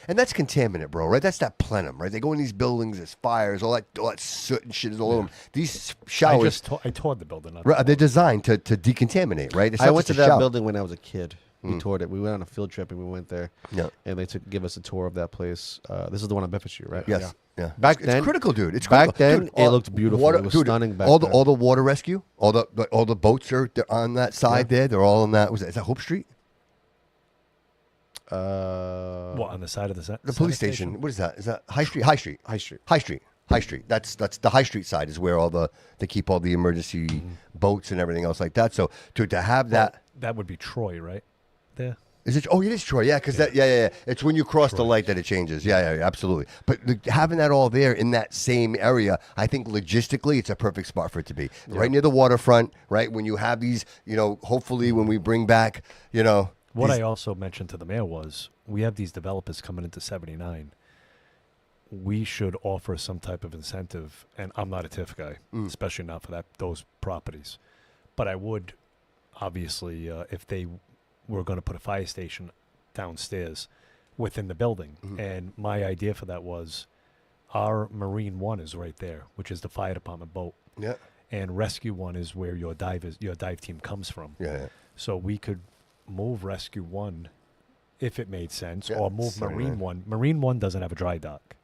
And that's contaminant, bro, right? That's that plenum, right? They go in these buildings, there's fires, all that soot and shit is all over them. These showers, I toured the building. Not right, the they're designed to decontaminate, right? It's I not went just to a that shower. building when I was a kid. We toured it. We went on a field trip and we went there. Yeah. And they give us a tour of that place. This is the one on Bedford Street, right? Yes. Yeah. Back it's then, critical, dude. It's back critical. then, Dude, it looked beautiful. It was stunning back all then. the water rescue, all the boats they're on that side there. They're all on that. Is that Hope Street? What, on the side of The police station. What is that? Is that High Street? High Street. High Street. High Street. That's the High Street side is where they keep all the emergency boats and everything else like that. So to have that. That would be Troy, right? There. Is it? Oh, it is Troy. Yeah, because yeah. It's when you cross the light that it changes. Yeah, absolutely. But having that all there in that same area, I think logistically, it's a perfect spot for it to be. Right near the waterfront. Right when you have these, hopefully when we bring back, What these- I also mentioned to the mayor was we have these developers coming into 79. We should offer some type of incentive, and I'm not a TIF guy, especially not for those properties. But I would, obviously, if they were going to put a fire station downstairs within the building. And my idea for that was our Marine One is right there, which is the fire department boat. Yeah. And Rescue One is where your dive team comes from. Yeah. So we could move Rescue One if it made sense, Yeah, or move 79. Marine One. Marine One doesn't have a dry dock,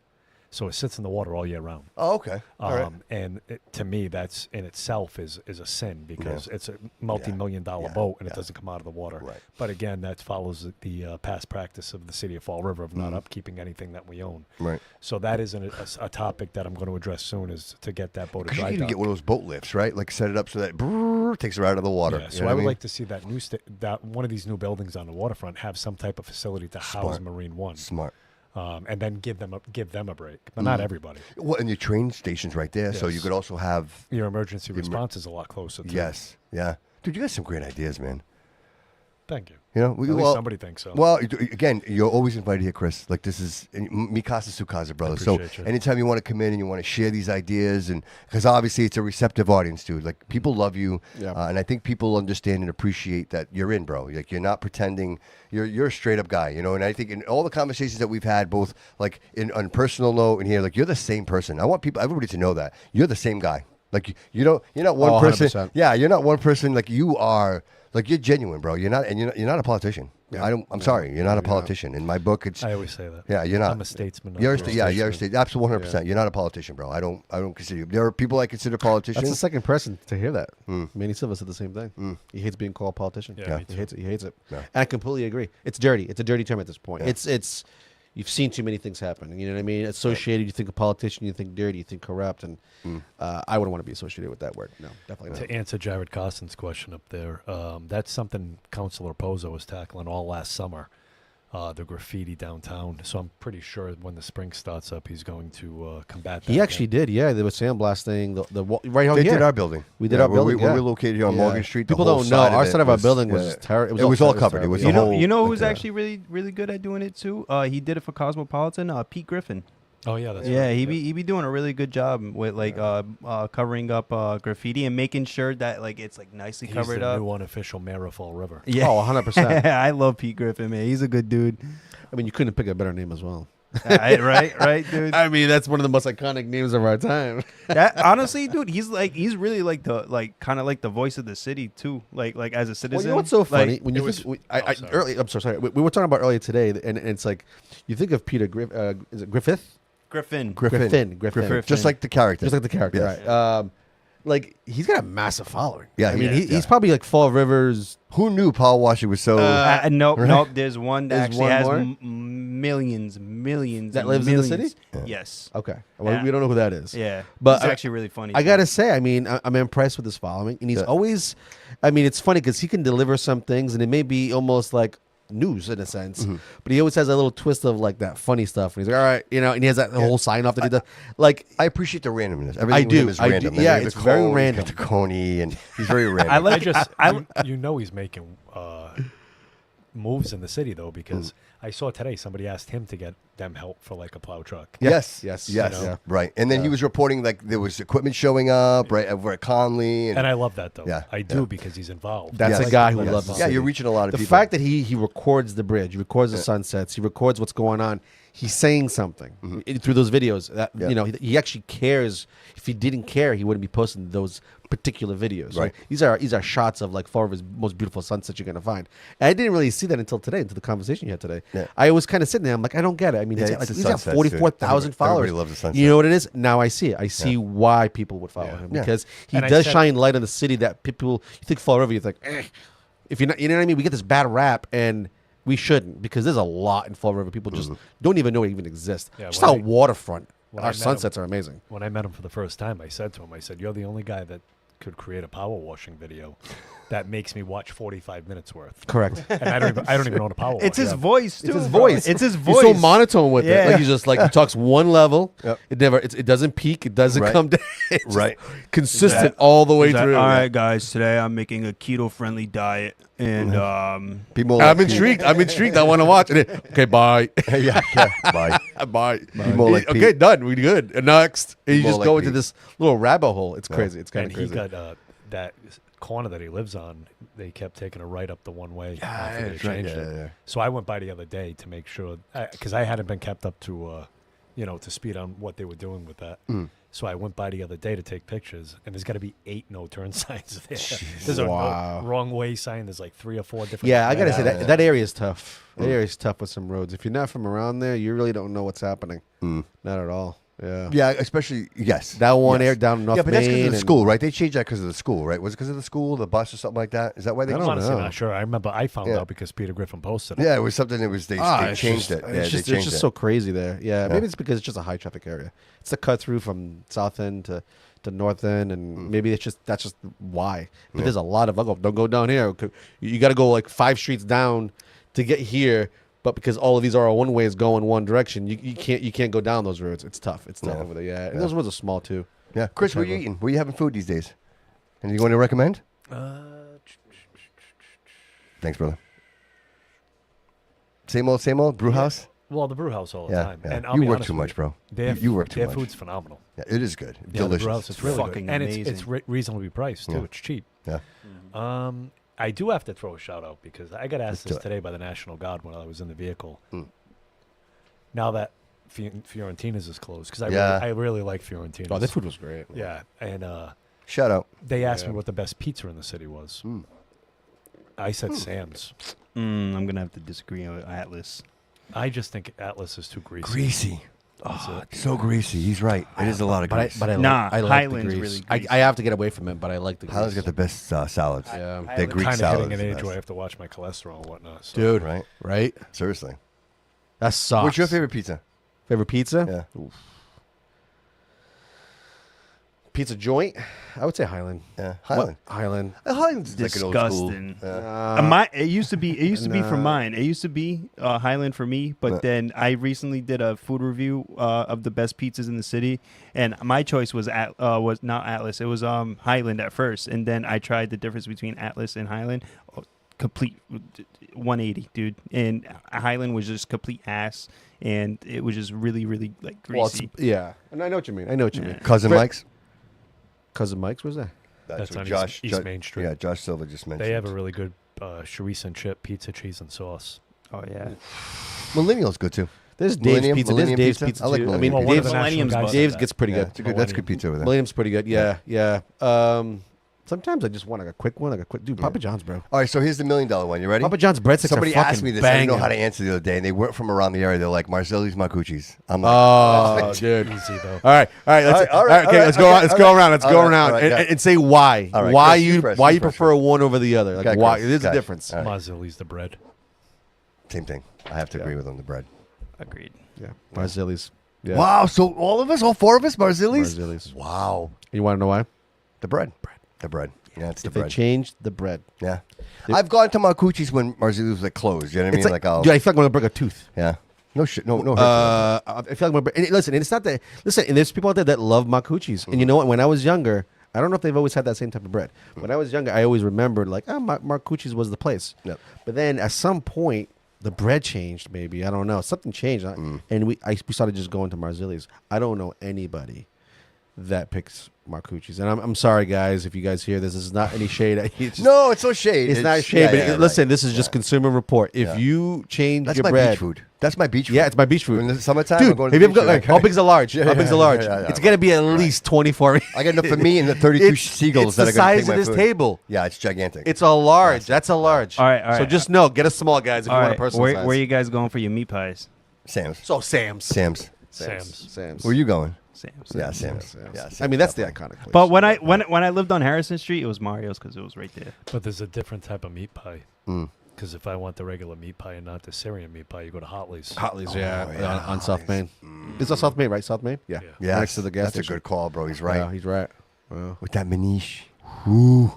so it sits in the water all year round. Oh, okay. All right. And to me, that's in itself is a sin because it's a multi-million-dollar Yeah. boat and Yeah. it doesn't come out of the water. Right. But again, that follows the past practice of the city of Fall River of not upkeeping anything that we own. Right. So that is a topic that I'm going to address soon, is to get that boat a Because you dry need to dock. get one of those boat lifts, right? Like set it up so that takes her out of the water. Yeah, You so know I what would mean? like to see that that one of these new buildings on the waterfront have some type of facility to house Smart. Marine One, Smart. and then give them a break, but not everybody. Well, and your train station's right there, so you Yes. could also have. Your emergency response is a lot closer. Too. Yes. Yeah. Dude, you got some great ideas, man. Thank you. You know, At least somebody thinks so. Well, again, you're always invited here, Chris. Like this is mi casa su casa, brother. So appreciate you. anytime you want to come in and you want to share these ideas, and because obviously it's a receptive audience, dude. Like people love you, Yeah. and I think people understand and appreciate that you're in, bro. Like you're not pretending. You're a straight up guy, you know. And I think in all the conversations that we've had, both like on personal note and here, like you're the same person. I want everybody to know that you're the same guy. Like you're not one person. 100%. Yeah, you're not one person. Like you are. Like you're genuine, bro. You're not a politician. I'm sorry, you're not a politician. In my book, it's I always say that. yeah, you're not. I'm a statesman. not You're a a you're a statesman. absolutely 100%. You're not a politician, bro. I don't consider you. There are people I consider politicians. That's the second person to hear that. Manny Silva said the same thing. He hates being called a politician. Yeah, me He too. hates it. He hates it. Yeah. And I completely agree. It's dirty. It's a dirty term at this point. Yeah. It's you've seen too many things happen. You know what I mean? Associated, you think a politician, you think dirty, you think corrupt, and I wouldn't want to be associated with that word. No, definitely not. To answer Jared Costin's question up there, that's something Councilor Pozo was tackling all last summer, the graffiti downtown. So I'm pretty sure when the spring starts up, he's going to combat that. He actually did. Yeah, they were sandblasting the wall right out They here. did our building. We did our building. We're yeah. located here on Yeah. Morgan Street. The People whole don't know. Our it side of our was- building was terrible. It was all covered. It was terrible. a whole- You know who's like, actually really good at doing it too? He did it for Cosmopolitan. Pete Griffin. Oh yeah, that's Yeah, right. he be doing a really good job with like covering up graffiti and making sure that like it's like nicely He's covered the up. new unofficial mayor of Fall River. Yeah. Oh, 100%. I love Pete Griffin, man. He's a good dude. I mean, you couldn't pick a better name as well. right, dude. I mean, that's one of the most iconic names of our time. That honestly, dude, he's really like the kind of like the voice of the city too. Like as a citizen. Well, you know what's so funny? Like, When you it think, was- early, I'm so sorry. We were talking about earlier today, and it's like you think of Peter is it Griffith? Griffin. Griffin. Just like the character. Just like the character, Yes. right? Like he's got a massive following. Yeah, I mean, he is, he's probably like Fall Rivers. Who knew power washing was so? Nope. There's one that There's actually one has more? millions That and lives in the millions. city? Yes. Okay, well, Yeah. we don't know who that is. Yeah, But it's I- actually really funny. I too. gotta say, I mean, I'm impressed with his following, and he's Yeah. always. I mean, it's funny because he can deliver some things, and it may be almost like news in a sense, but he always has a little twist of like that funny stuff. And he's like, all right, and he has that whole sign off that he does. Like, I appreciate the randomness. Everything do, with him is I do. random. Yeah, And it's the very cone, random. The Coney, and he's very random. I like I just, I- you know, he's making moves in the city though, because I saw today somebody asked him to get them help for like a plow truck. Yes, Yes. yes, You know? right. And then he was reporting like there was equipment showing up right over at Conley, And I love that though. Yeah, I do because he's involved. That's Yes. a guy who Yes. loves the yeah, city. you're reaching a lot of The people. fact that he records the bridge, he records the sunsets, he records what's going on. He's saying something through those videos. That Yeah. you know, he actually cares. If he didn't care, he wouldn't be posting those particular videos. Right. These are shots of like four of his most beautiful sunsets you're gonna find. And I didn't really see that until today, until the conversation you had today. Yeah. I was kind of sitting there. I'm like, I don't get it. I mean, Yeah, he's it's got, like, the he's got sunsets, 44,000 dude. followers. Everybody loves the sunset. You know what it is? Now I see it. I see why people would follow Yeah. him Yeah. because he And I does said- shine light on the city that people. You think Fall River, you think, if you're not, you know what I mean? We get this bad rap and. We shouldn't because there's a lot in Fall River. People just don't even know it even exists. Yeah, Just when our I- waterfront, when I our met sunsets him- are amazing. When I met him for the first time, I said to him, I said, "You're the only guy that could create a power washing video that makes me watch 45 minutes worth." Correct. And I don't even own a power wash. It's his voice too. It's his bro. voice. It's his He's voice. so monotone with it. Yeah. Like he's just like he talks one level. Yep. It doesn't peak. It doesn't Right. come down. It's just Right. consistent all the way He's like, through. all right, guys. Today I'm making a keto-friendly diet, and people I'm intrigued. I'm intrigued. I want to watch it. Okay, bye. yeah, bye. Bye. Be more like Okay, Pete. done. We good. And next, and you More just like go into Pete. this little rabbit hole. It's crazy. It's kind And of he crazy. got that corner that he lives on. They kept taking a right up the one way Yeah, after they that's right. changed Yeah, it. yeah. So I went by the other day to make sure because I hadn't been kept up to to speed on what they were doing with that. So I went by the other day to take pictures, and there's got to be 8 no turn signs there. There's a Wow. no, wrong way sign. There's like 3 or 4 different. Yeah, I gotta say Yeah. that area is tough. That area is tough with some roads. If you're not from around there, you really don't know what's happening. Not at all. Yeah. Yeah, especially yes. That one yes. area down in North Yeah, but that's because Main of the and- school, right? They changed that because of the school, right? Was it because of the school, the bus, or something like that? Is that why they? I I'm don't honestly know. not sure. I remember I found Yeah. out because Peter Griffin posted it. Yeah, it was something that was they It's changed just- it. Yeah, It's just, they it's changed just it. so crazy there. Yeah, maybe it's because it's just a high traffic area. It's the cut through from South End to North End, and maybe that's just why. But there's a lot of don't go down here. You got to go like 5 streets down to get here. But because all of these are one ways going one direction, you can't go down those roads. It's tough. It's tough Yeah. over there. Yeah, and those roads are small too. Yeah, Chris, what are you eating? Where are you having food these days? Anything you want to recommend? Thanks, brother. Same old brew house. Well, the brew house all the Yeah, time. yeah. And I'll You be work honest too with much, bro. Their, You work too their much. food's phenomenal. Yeah, it is good. Yeah, the brew house Delicious. it's really Fucking good. And amazing. it's reasonably priced too. Yeah. It's cheap. Yeah. I do have to throw a shout out because I got asked do this it. today by the National Guard when I was in the vehicle. Now that Fiorentina's is closed, because Yeah. I really like Fiorentina's. Oh, their food was great. Yeah, and Shout out. they asked me what the best pizza in the city was. I said Sam's. I'm gonna have to disagree with Atlas. I just think Atlas is too greasy. Greasy. Oh, so greasy. He's right. It is a lot of grease. But I Nah, like, I like Highland's the grease. really greasy. I have to get away from it, but I like the grease. Highland's got the best salads. Yeah. They're Greek Kind of salads. hitting an is the age best. where I have to watch my cholesterol and whatnot. So. Dude, Right? right? Seriously. That sucks. What's your favorite pizza? Favorite pizza? Yeah. Pizza joint? I would say Highland. Yeah. Highland. What? Highland. Highland's like an old school. Disgusting. Yeah. It used to be for Nah. mine. It used to be Highland for me, but Yeah. then I recently did a food review of the best pizzas in the city, and my choice was was not Atlas. It was Highland at first, and then I tried the difference between Atlas and Highland. Complete 180, dude. And Highland was just complete ass, and it was just really, really like Well, it's, greasy. yeah. And I know what you mean. I know what you mean. Cousin Mike's? Cousin Mike's? Where's that? That's what on Josh, East Main Street. Yeah, Josh Silva just mentioned. They have a really good chorizo and chip, pizza, cheese, and sauce. Oh yeah. Millennial's good too. There's Dave's Millennium- Pizza. There's Millennium Dave's Pizza? Pizza. I like too. I Millennium mean, Well, one of Dave's, the national Millennium's guys bust. said Dave's that. gets pretty Yeah, good. it's a good. That's good pizza over there. Millennium's pretty good. Yeah, yeah. Sometimes I just want like a quick one. Dude, Papa John's, bro. All right, so here's the $1 million one. You ready? Papa John's breadsticks Somebody are fucking asked me this. I didn't know how to banging. answer the other day, and they weren't from around the area. They're like, Marcelli's Marcucci's. I'm like, Oh, dude. Easy though. All right. Let's, all right, okay, all let's right, go. okay, Let's all go right, around. Let's all go right, around all right, and, yeah. and say why. All right, Why Chris, you you first, why you you first, prefer Chris. one over the other? Like Okay, why? Chris, There's a okay. difference. All right. Marzilli's the bread. Same thing. I have to agree with them. The bread. Agreed. Yeah, Marzilli's. Yeah. Wow. So all of us, all four of us, Marzilli's. Marzilli's. Wow. You want to know why? The bread. The bread. Yeah, it's the If they bread. changed the bread, Yeah. I've gone to Marcucci's when Marzilli's was like closed. You know what I mean? it's Like, I'll. dude, I feel like I'm gonna break a tooth. Yeah. No shit. No. No. hurt I feel like I'm gonna. And listen, and it's not that. Listen, and there's people out there that love Marcucci's, and you know what? When I was younger, I don't know if they've always had that same type of bread. When I was younger, I always remembered like, Marcucci's was the place. Yep. But then at some point, the bread changed. Maybe I don't know. Something changed, and we started just going to Marzilli's. I don't know anybody that picks Marcucci's, and I'm sorry, guys, if you guys hear this. This is not any shade. It's just, No, it's no shade. it's not shade. yeah, but yeah, listen, right. this is just consumer report. If Yeah. you change That's your my bread, beach food. That's my beach food. yeah, it's my beach food. In the summertime, Dude, I'm going to have the you beach ever food. how big's a large? Yeah, How big's a yeah, large? yeah, yeah, It's yeah. gonna be at least 24. I got enough for me and the 32 seagulls it's that the are going to size take my of this food. table. Yeah, it's gigantic. It's a large. That's a large. All right, all So right. just know, get a small, guys, if All you want right, a personal size. where you guys going for your meat pies? Sam's. So Sam's. Sam's. Where are you going? Sam's. Yeah, Sam's. Sam's. Yeah, Sam's I mean, that's the definitely. iconic place. But when I lived on Harrison Street, it was Mario's because it was right there. But there's a different type of meat pie. Mm. Because if I want the regular meat pie and not the Syrian meat pie, you go to Hotley's. Hotley's, yeah, on South Main. Mm. Is that South Main, right? South Main? Yeah. Yeah, Next to the gas that's station. a good call, bro. He's right. Yeah, he's right. Wow. With that maniche. Ooh.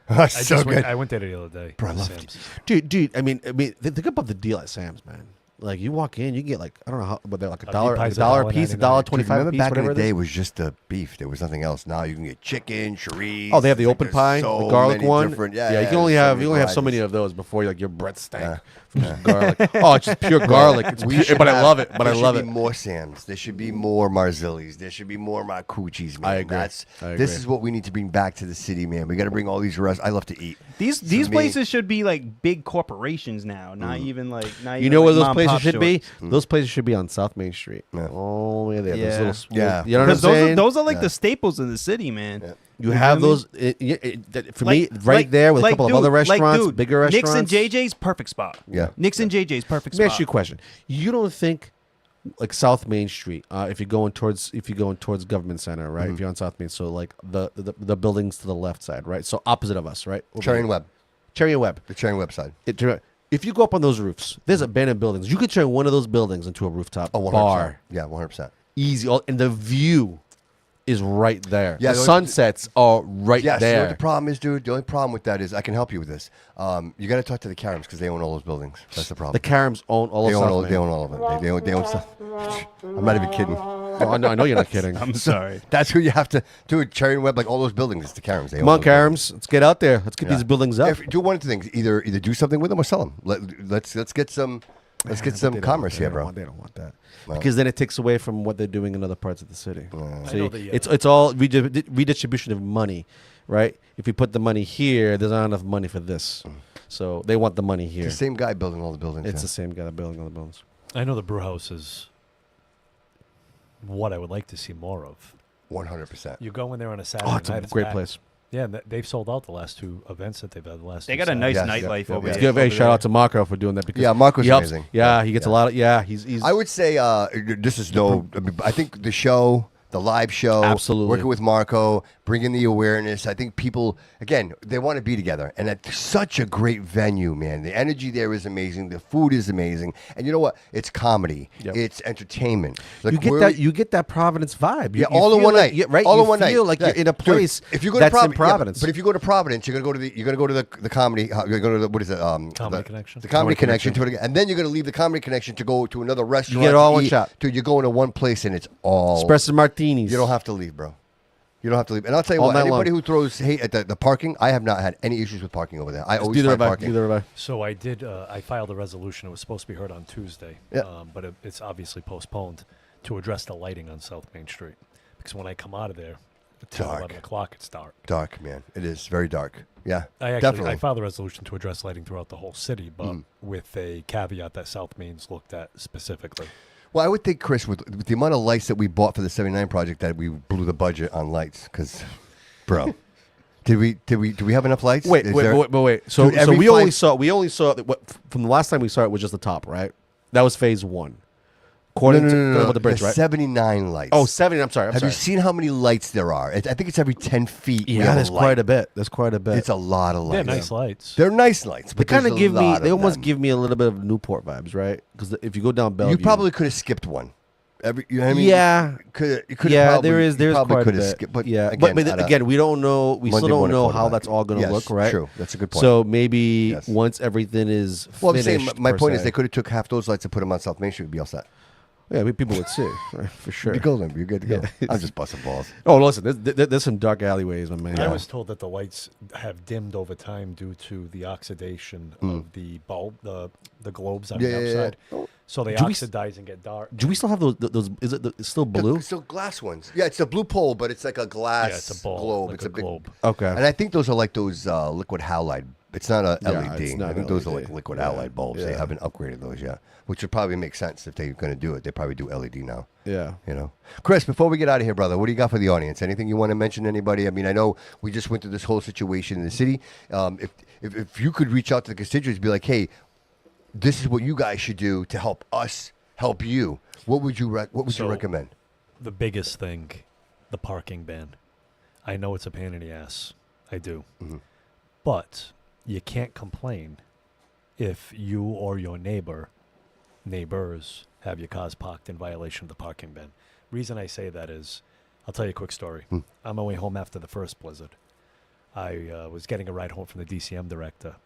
That's I so just good. went, I went there the other day. Bro, I to love Sam's. Dude. I mean, think about the deal at Sam's, man. Like you walk in, you get like I don't know how, but they're like meat $1, pie's a dollar a piece, $1.99. $1.25 Dude, remember a piece, back in whatever the it day, is. it was just the beef. There was nothing else. Now you can get chicken, chorizo. Oh, they have the It's open there's pie, so the garlic many one. different- Yeah, you can only have so many of those before like your breath stank from just garlic. Oh, it's just pure garlic. It's We pure, should but I have- love it. But I there love should it. be more Sam's. There should be more Marzilli's. There should be more Marcucci's, man. I agree. This I agree. is what we need to bring back to the city, man. We got to bring all these restaurants. I love to eat. These me- places should be like big corporations now, not even like You know where those mom and places pop should be? stores. Those places should be on South Main Street. Yeah. All the way there. Yeah. Those little, Yeah. You know what I'm Because those saying? are, those are like Yeah. the staples in the city, man. Yeah. you know have what I those. For me, right like- there with a like, couple dude, of other restaurants, dude, bigger restaurants. Nick's and JJ's perfect spot. Yeah. Nick's and JJ's perfect Let me spot. ask you a question. You don't think like South Main Street, if you're going towards Government Center, right? If you're on South Main, so like the buildings to the left side, right? So opposite of us, right? Over Cherry here. and Webb. Cherry and Webb. The Cherry and Webb side. If you go up on those roofs, there's abandoned buildings. You could turn one of those buildings into a rooftop Oh, 100%. bar. Yeah, 100%. Easy. And the view is right there. Yeah, the the- sunsets are right Yes, you know there. what the problem is, dude? The only problem with that is I can help you with this. You got to talk to the Karams because they own all those buildings. That's the problem. The Karams own all they, of own South all, Main. they own all of them. They own stuff. I'm not even kidding. Oh, I know you're not kidding. I'm sorry. That's who you have to do. Cherry and Webb, like all those buildings, it's the Karams. They Come own on, those buildings. Karams. Let's get out there. Let's get Yeah. these buildings up. Do one of the things: either do something with them or sell them. Let's get some. Let's get some commerce here, bro. They don't want that No. because then it takes away from what they're doing in other parts of the city. I See, know the, it's all redistribution of money, right? If we put the money here, there's not enough money for this, so they want the money here. It's the same guy building all the buildings. It's yeah. the same guy that building all the buildings. I know the brew house is what I would like to see more of. 100%. You go in there on a Saturday Oh, it's night. a great packed. place. Yeah, they've sold out the last two events that they've had. The last They two got a nice Saturdays. nightlife yeah, over yeah. there. Give a over shout there. out to Marco for doing that because Yeah, Marco's he helps. amazing. Yeah, he gets a Yeah. lot of. Yeah, he's. I would say this is no. I mean, I think the show, the live show, Absolutely. working with Marco, bringing the awareness. I think people, again, they want to be together, and it's such a great venue, man. The energy there is amazing. The food is amazing, and you know what? It's comedy. Yep. It's entertainment. Like, you get we're- that. You get that Providence vibe. You, Yeah, you all in feel one like, night. Yeah, right. All you in one night. feel like Yeah. you're in a Dude, place. if you go that's to in Providence. but if you go to Providence, you're gonna go to the comedy. You're gonna go to the, what is it? Comedy Connection. The comedy connection. And then you're gonna leave the comedy connection to go to another restaurant. get it all to one eat. shot. Dude, you're going to one place and it's all. espresso martinis. You don't have to leave, bro. You don't have to leave. And I'll tell you All what, night anybody long. who throws hate at the parking, I have not had any issues with parking over there. I always Neither find have I. parking. Neither have I. So I did. I filed a resolution. It was supposed to be heard on Tuesday, Yeah. but it's obviously postponed to address the lighting on South Main Street. Because when I come out of there, at 10, Dark. 11 o'clock, it's dark. Dark, man. It is very dark. Yeah, I definitely. filed a resolution to address lighting throughout the whole city, but with a caveat that South Main's looked at specifically. Well, I would think, Chris, with the amount of lights that we bought for the 79 project, that we blew the budget on lights. Because, bro, do we have enough lights? Wait. Is there- So, Dude, every we only five- saw that from the last time we saw it was just the top, right? That was phase one. According to about the bridge, right? 79 lights. Oh, 70. I'm sorry. Have you seen how many lights there are? I think it's every 10 feet. we Yeah, have that's a light. quite a bit. That's quite a bit. It's a lot of They're lights. nice lights. They're nice lights, They but kind there's of a give me. lot They of almost them. give me a little bit of Newport vibes, right? Because if you go down Bellevue, You probably could have skipped one. You know what I mean? Yeah. You could Yeah, probably, there's probably quite a could have bit. skipped. But yeah, again, but again, we don't know. We still Monday don't morning know how quarterback. that's all going to Yes, look, right? True. That's a good point. So maybe Yes. once everything is well, I'm finished, saying my per point is se. they could have took half those lights and put them on South Main Street. We'd be all set. Yeah, people would see right, for sure. You're golden. You're good to go. Yeah. I'm just busting balls. Oh, listen, there's some dark alleyways, my man. I was told that the lights have dimmed over time due to the oxidation of the bulb, the globes on Yeah, the yeah, yeah. outside. So they Do we oxidize and get dark. Do we still have those? Is it it's still blue? It's still glass ones. Yeah, it's a blue pole, but it's like a glass Yeah, it's a ball, globe. like It's a big globe. Okay. And I think those are like those liquid halide. It's not a Yeah, LED. it's not I think an those are LED. like liquid Yeah, halide bulbs. They yeah. haven't upgraded those yet, which would probably make sense if they're going to do it. They probably do LED now. Yeah. You know, Chris. Before we get out of here, brother, what do you got for the audience? Anything you want to mention? To anybody? I mean, I know we just went through this whole situation in the city. If you could reach out to the constituents, be like, hey, this is what you guys should do to help us help you. What would you So- recommend? The biggest thing, the parking ban. I know it's a pain in the ass. I do. But you can't complain if you or your neighbors have your cars parked in violation of the parking ban. Reason I say that is, I'll tell you a quick story. On my way home after the first blizzard, I was getting a ride home from the DCM director,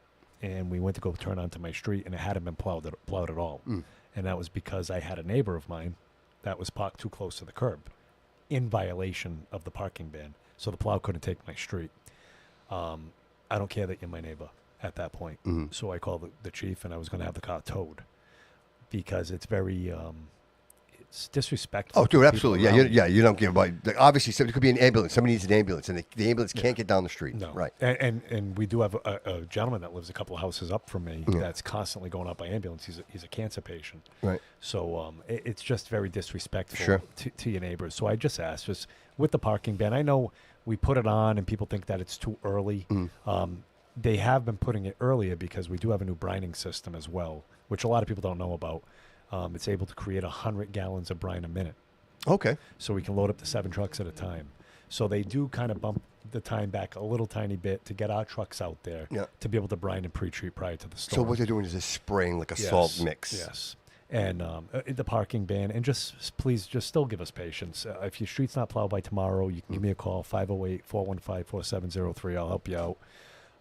and we went to go turn onto my street, and it hadn't been plowed at all. And that was because I had a neighbor of mine that was parked too close to the curb in violation of the parking ban. So the plow couldn't take my street. I don't care that you're my neighbor at that point. So I called the chief, and I was going to have the car towed because it's very it's disrespectful. Oh, to dude, the absolutely. people Yeah, around yeah. You don't give about. Like, obviously, somebody could be an ambulance. Somebody needs an ambulance, and the ambulance can't get down the street. No, Right. And we do have a gentleman that lives a couple of houses up from me Yeah. that's constantly going out by ambulance. He's a cancer patient. Right. So it's just very disrespectful Sure. to your neighbors. So I just asked, just with the parking ban, I know we put it on and people think that it's too early. They have been putting it earlier because we do have a new brining system as well, which a lot of people don't know about. It's able to create 100 gallons of brine a minute. Okay. So we can load up to 7 trucks at a time. So they do kind of bump the time back a little tiny bit to get our trucks out there Yeah. to be able to brine and pre-treat prior to the storm. So what they're doing is just spraying like a salt mix. Yes. And the parking ban, and please still give us patience. If your street's not plowed by tomorrow, you can give me a call, 508-415-4703. I'll help you out.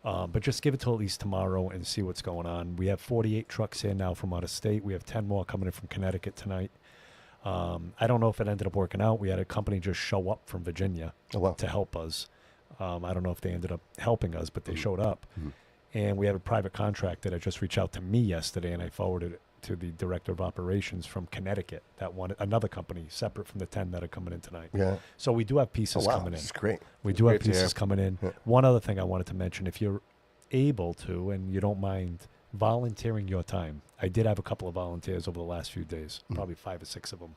But just give it till at least tomorrow and see what's going on. We have 48 trucks here now from out of state. We have 10 more coming in from Connecticut tonight. I don't know if it ended up working out. We had a company just show up from Virginia to help us. I don't know if they ended up helping us, but they showed up. And we have a private contractor that just reached out to me yesterday, and I forwarded it to the director of operations from Connecticut that wanted another company separate from the 10 that are coming in tonight. Yeah. So we do have pieces coming in. This is great. We do have Great to hear. pieces coming in. Yeah. One other thing I wanted to mention, if you're able to and you don't mind volunteering your time, I did have a couple of volunteers over the last few days, probably 5 or 6 of them,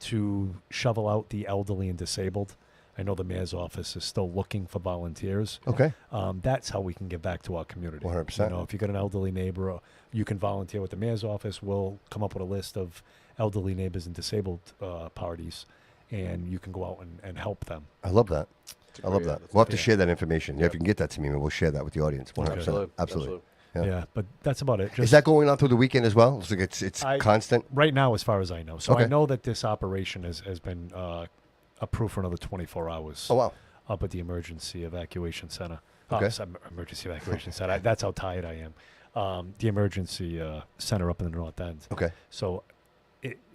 to shovel out the elderly and disabled. I know the mayor's office is still looking for volunteers. Okay. That's how we can give back to our community. 100%. You know, if you got an elderly neighbor, you can volunteer with the mayor's office. We'll come up with a list of elderly neighbors and disabled parties, and you can go out and help them. I love that. I love that. We'll have to yeah. share that information. Yeah, if you can get that to me, we'll share that with the audience. 100%. Absolutely. Yeah. Yeah, but that's about it. Is that going on through the weekend as well? So it's constant? Right now, as far as I know. So Okay. I know that this operation has been approved for another 24 hours. Oh, wow. Up at the emergency evacuation center. Okay. Emergency evacuation center. That's how tired I am. The emergency center up in the north end. Okay. So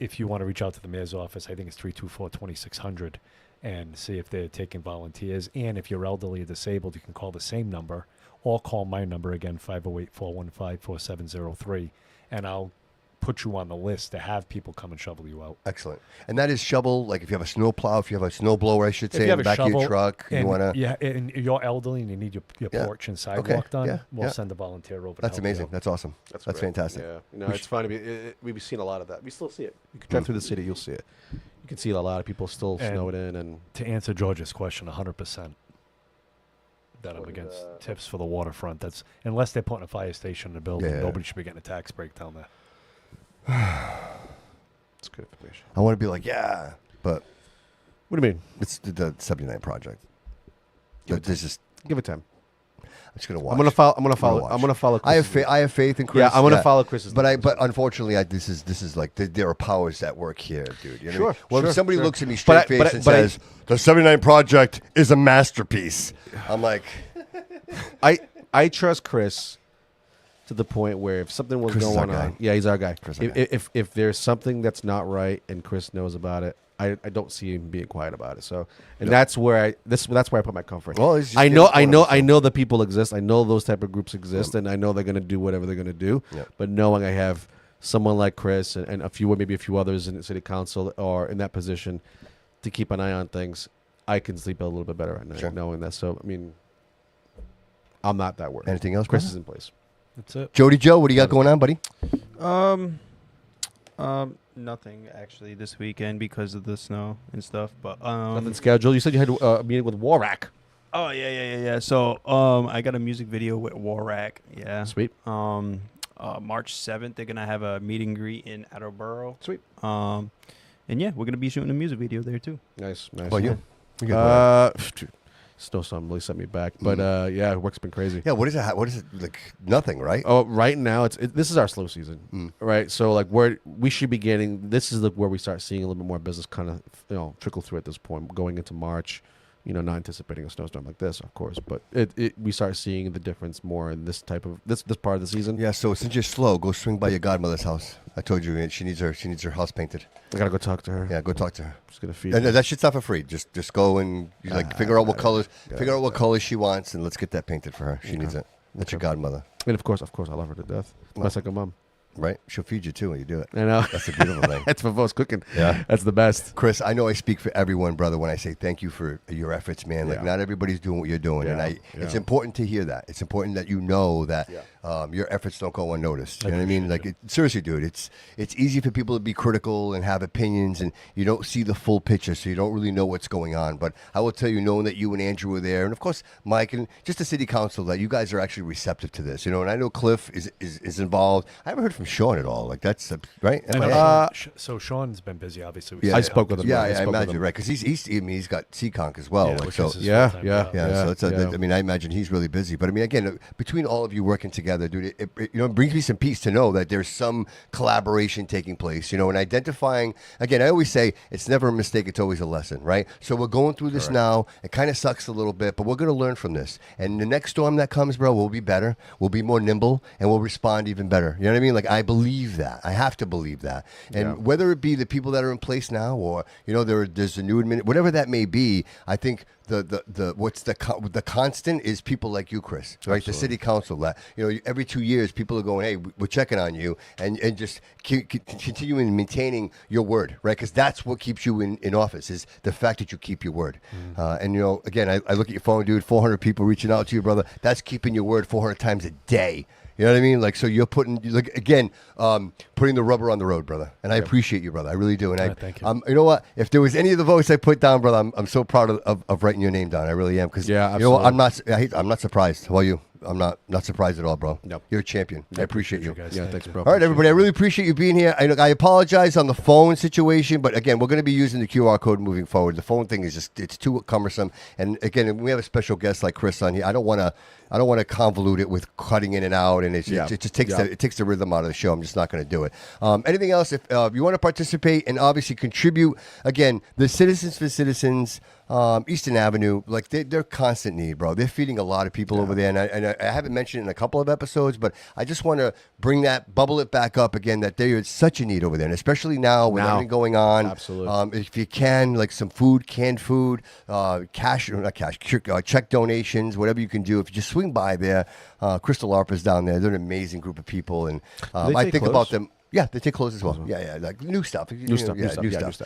if you want to reach out to the mayor's office, I think it's 324-2600 and see if they're taking volunteers. And if you're elderly or disabled, you can call the same number or call my number again, 508-415-4703, and I'll put you on the list to have people come and shovel you out. Excellent. And that is shovel, like if you have a snow plow, if you have a snow blower, I should If say, you in have the a back of your shovel truck, you and, want to... yeah, and you're elderly and you need your Yeah. porch and sidewalk done, yeah, we'll yeah. send a volunteer over. That's to help you amazing. out. That's awesome. That's great. fantastic. Yeah, you know, it's funny. We've seen a lot of that. We still see it. You can drive through the city, you'll see it. You can see a lot of people still And snowed in, and To answer George's question, 100%. That I'm What is against that? tips for the waterfront. That's unless they're putting a fire station in the building. Yeah. Nobody should be getting a tax break down there. it's good information. I want to be like, yeah, but What do you mean? it's the 79 project. This is... Give it time. I'm just going to watch. I'm gonna follow. I'm gonna watch. follow. I'm gonna follow. I have Chris's lead. I have faith in Chris. Yeah, I'm gonna follow Chris's. But lead. but unfortunately, this is like there are powers at work here, dude. You know what I mean? Sure, Well, sure, if somebody sure. looks at me straight But I- face and but I- says the 79 project is a masterpiece, I'm like, I trust Chris to the point where if something was Chris is our going guy. on, yeah, he's our guy. Chris is our If there's something that's not right and Chris knows about it, I don't see him being quiet about it. So, and that's where that's where I put my comfort. Well, he's just I getting know one of us, so. the people exist. I know those type of groups exist, and I know they're gonna do whatever they're gonna do. Yep. But knowing I have someone like Chris and maybe a few others in the city council or in that position to keep an eye on things, I can sleep a little bit better at night Sure. knowing that. So, I mean, I'm not that worried. anything else, Chris brother? is in place. That's it. Jody Joe, what do you got going on, buddy? Nothing actually this weekend because of the snow and stuff. But Nothing scheduled. You said you had a meeting with Warak. Oh yeah. So I got a music video with Warak. Yeah. Sweet. March 7th they're gonna have a meet and greet in Attleboro. Sweet. And yeah, we're gonna be shooting a music video there too. Nice. How about you? You got going on? Dude, snowstorm really set me back. But yeah, work's been crazy. Yeah, what is it? What is it? Like nothing, right? Oh, right now this is our slow season, right? So like we should be getting this is where we start seeing a little bit more business kind of trickle through at this point, going into March. Not anticipating a snowstorm like this, of course, but we start seeing the difference more in this type of this part of the season. Yeah. So since you're slow, go swing by your godmother's house. I told you she needs her house painted. I gotta go talk to her. Yeah, go talk to her. Just gonna feed. And her. that shit's not for free. Just go and figure out what colors, colors she wants, and let's get that painted for her. She needs it. That's your godmother, And of course, I love her to death. That's like a mom. right? She'll feed you too when you do it. I know. That's the beautiful thing. That's for most cooking. Yeah. That's the best. Chris, I know I speak for everyone, brother, when I say thank you for your efforts, man. Like, Yeah. not everybody's doing what you're doing. Yeah, And it's yeah. important to hear that. It's important that you know that your efforts don't go unnoticed. You know what I mean? Like, seriously, dude, it's easy for people to be critical and have opinions, and you don't see the full picture, so you don't really know what's going on. But I will tell you, knowing that you and Andrew were there, and of course, Mike, and just the city council, that you guys are actually receptive to this. And I know Cliff is involved. I haven't heard from Sean at all. Like, that's right? I know so Sean's been busy, obviously. Yeah. I spoke with him. Yeah, I I spoke with imagine, him. right? Because he's got Seaconk as well. Yeah, like, which so, is his Yeah, full-time yeah. job. yeah, so Yeah. I mean, I imagine he's really busy. But I mean, again, between all of you working together, dude, it brings me some peace to know that there's some collaboration taking place. And identifying. Again, I always say it's never a mistake; it's always a lesson, right? So we're going through this now. It kind of sucks a little bit, but we're going to learn from this. And the next storm that comes, bro, we'll be better. We'll be more nimble, and we'll respond even better. You know what I mean? Like, I believe that. I have to believe that. And whether it be the people that are in place now, or there's a new whatever that may be, I think the constant is people like you, Chris, right? Absolutely. The city council. That every 2 years, people are going, hey, we're checking on you, and just continuing maintaining your word, right? Because that's what keeps you in office, is the fact that you keep your word. And again, I look at your phone, dude. 400 people reaching out to you, brother. That's keeping your word 400 times a day. You know what I mean? Like, so you're putting, like, again, putting the rubber on the road, brother. And I appreciate you, brother. I really do. And Thank you. You know what? If there was any of the votes I put down, brother, I'm so proud of writing your name down. I really am. Because, Yeah, you know what? absolutely. I'm not surprised. How about you? I'm not surprised at all, bro. Nope. You're a champion. I appreciate you. guys. Yeah, Thank thanks, you. bro. All right, everybody. I really appreciate you being here. I apologize on the phone situation, but again, we're going to be using the QR code moving forward. The phone thing is it's too cumbersome. And again, we have a special guest like Chris on here. I don't want to convolute it with cutting in and out, and it just takes it takes the rhythm out of the show. I'm just not going to do it. Anything else? If you want to participate and obviously contribute, again, the Citizens for Citizens. Eastern Avenue, like they're constant need, bro. They're feeding a lot of people over there, and I haven't mentioned it in a couple of episodes, but I just want to bubble it back up again that there is such a need over there, and especially now with everything going on. Absolutely. If you can, like some food, canned food, check donations, whatever you can do. If you just swing by there, Crystal Arpa's down there. They're an amazing group of people, and they I take think clothes? about them. Yeah, they take clothes as well. Yeah, like new stuff. New stuff. Because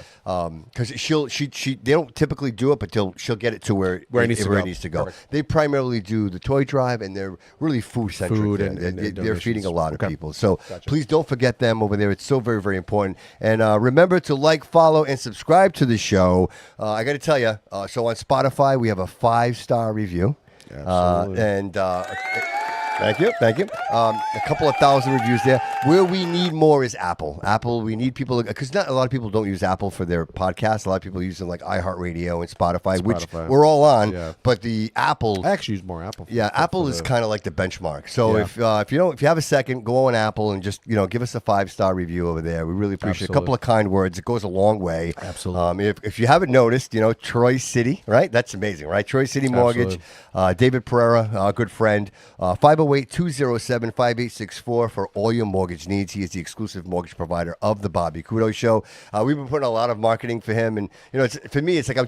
they don't typically do it, but she'll get it to where it needs to go. Perfect. They primarily do the toy drive, and they're really food centric. They're feeding a lot of people. So please don't forget them over there. It's so very, very important. And remember to like, follow, and subscribe to the show. I got to tell you, so on Spotify we have a 5-star review. Absolutely. Thank you. A couple of thousand reviews there. Where we need more is Apple. We need people, because not a lot of people don't use Apple for their podcasts. A lot of people use them like iHeartRadio and Spotify, which we're all on. Yeah. But the Apple, I actually use more Apple. Apple is kind of like the benchmark. So if you have a second, go on Apple and just give us a 5-star review over there. We really appreciate it. A couple of kind words. It goes a long way. Absolutely. If you haven't noticed, Troy City, right? That's amazing, right? Troy City Mortgage. David Pereira, our good friend. 508-207-5864 for all your mortgage needs. He is the exclusive mortgage provider of the Bobby Couto Show. We've been putting a lot of marketing for him, and for me, it's like I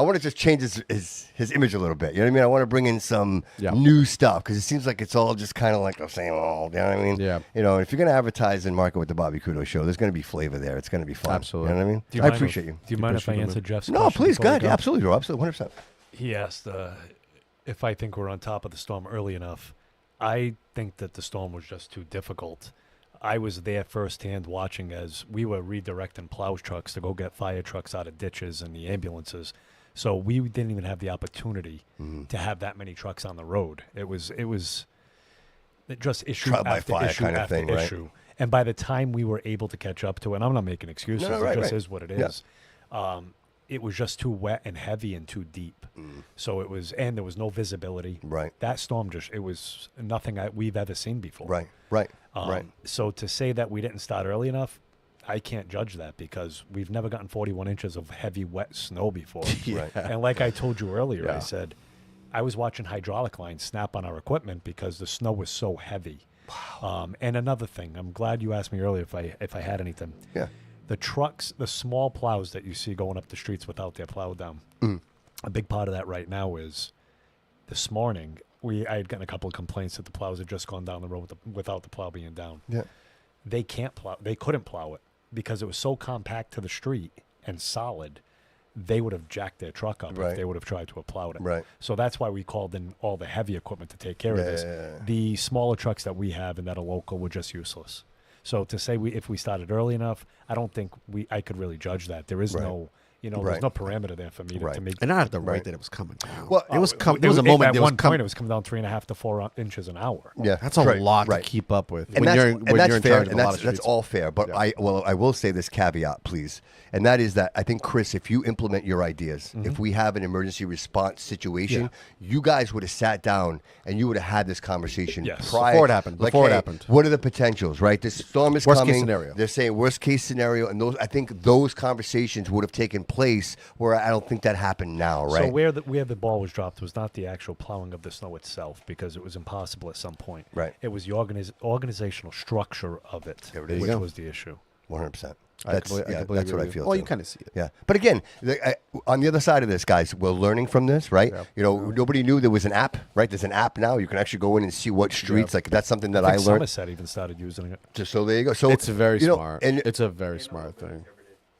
want to just change his image a little bit. You know what I mean? I want to bring in some new stuff because it seems like it's all just kind of like the same old. You know what I mean? Yeah. If you're going to advertise and market with the Bobby Couto Show, there's going to be flavor there. It's going to be fun. Absolutely. You know what I mean? Do you I mind appreciate you. Do you mind if I answer Jeff's No, question please, before we God, absolutely, bro. Absolutely, 100%. He asked if I think we're on top of the storm early enough. I think that the storm was just too difficult. I was there firsthand watching as we were redirecting plow trucks to go get fire trucks out of ditches and the ambulances. So we didn't even have the opportunity to have that many trucks on the road. It was just issue Trial by after fire issue kind of after thing, right? issue. And by the time we were able to catch up to it, and I'm not making excuses, it just is what it is. It was just too wet and heavy and too deep. So it was, and there was no visibility. Right. That storm it was nothing we've ever seen before. Right. So to say that we didn't start early enough, I can't judge that because we've never gotten 41 inches of heavy, wet snow before. Right. And like I told you earlier, I said, I was watching hydraulic lines snap on our equipment because the snow was so heavy. Wow. And another thing, I'm glad you asked me earlier if I had anything. Yeah. The trucks, the small plows that you see going up the streets without their plow down, a big part of that right now is this morning, I had gotten a couple of complaints that the plows had just gone down the road without the plow being down. Yeah. They couldn't plow it because it was so compact to the street and solid. They would have jacked their truck up if they would have tried to have plowed it. Right. So that's why we called in all the heavy equipment to take care of this. Yeah. The smaller trucks that we have and that are local were just useless. So to say if we started early enough, I don't think I could really judge that. There is no, there's no parameter there for me to make. And I had the right that it was coming down. Well, it was coming. There was a moment at one point it was coming down 3.5 to 4 inches an hour. Yeah, that's a lot to keep up with. And when that's you're in fair, charge of and a lot of that's streets. all fair. But I will say this caveat, please, and that is that I think, Chris, if you implement your ideas, if we have an emergency response situation, you guys would have sat down and you would have had this conversation before it happened. Like, Before it happened. What are the potentials? Right, this storm is Worst coming. case scenario. They're saying worst case scenario, and I think those conversations would have taken place. Where I don't think that happened now. Right. So where the ball was dropped was not the actual plowing of the snow itself because it was impossible at some point. Right. It was the organizational structure of it, which was the issue. 100%. That's what I feel. Well, you kind of see it. Yeah, but again, on the other side of this, guys, we're learning from this, right? Yeah. Nobody knew there was an app, right? There's an app now. You can actually go in and see what streets. Like that's something that I learned. Somerset even started using it. So there you go. So it's very smart. And it's a very smart thing.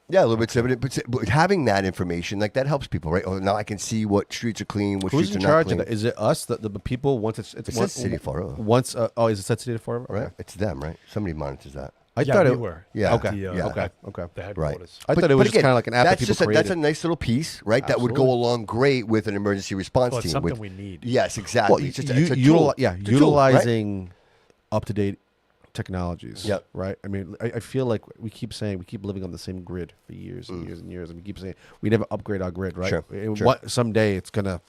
Yeah, a little bit separate, but having that information, like that helps people, right? Oh, now I can see what streets are clean, what Who's streets in are not charge clean. of that? Is it us, the people? Once it's It says City of Fall River. Once is it set City of Fall River? Right? Okay. It's them, right? Somebody monitors that. I yeah, thought we it were. Yeah. Okay. Yeah. Okay. The Right. headquarters. I thought it was just again, kind of like an app that that's people just created. that's a nice little piece, right? That would go Absolutely. along great with an emergency response Well, it's team. something with- we need. Yes, exactly. well, it's just it's a tool. It's a tool, utilizing up to date technologies. Yep. Right. I mean, I feel like we keep living on the same grid for years and years and years, and we keep saying we never upgrade our grid. Right. Sure, And sure. someday it's gonna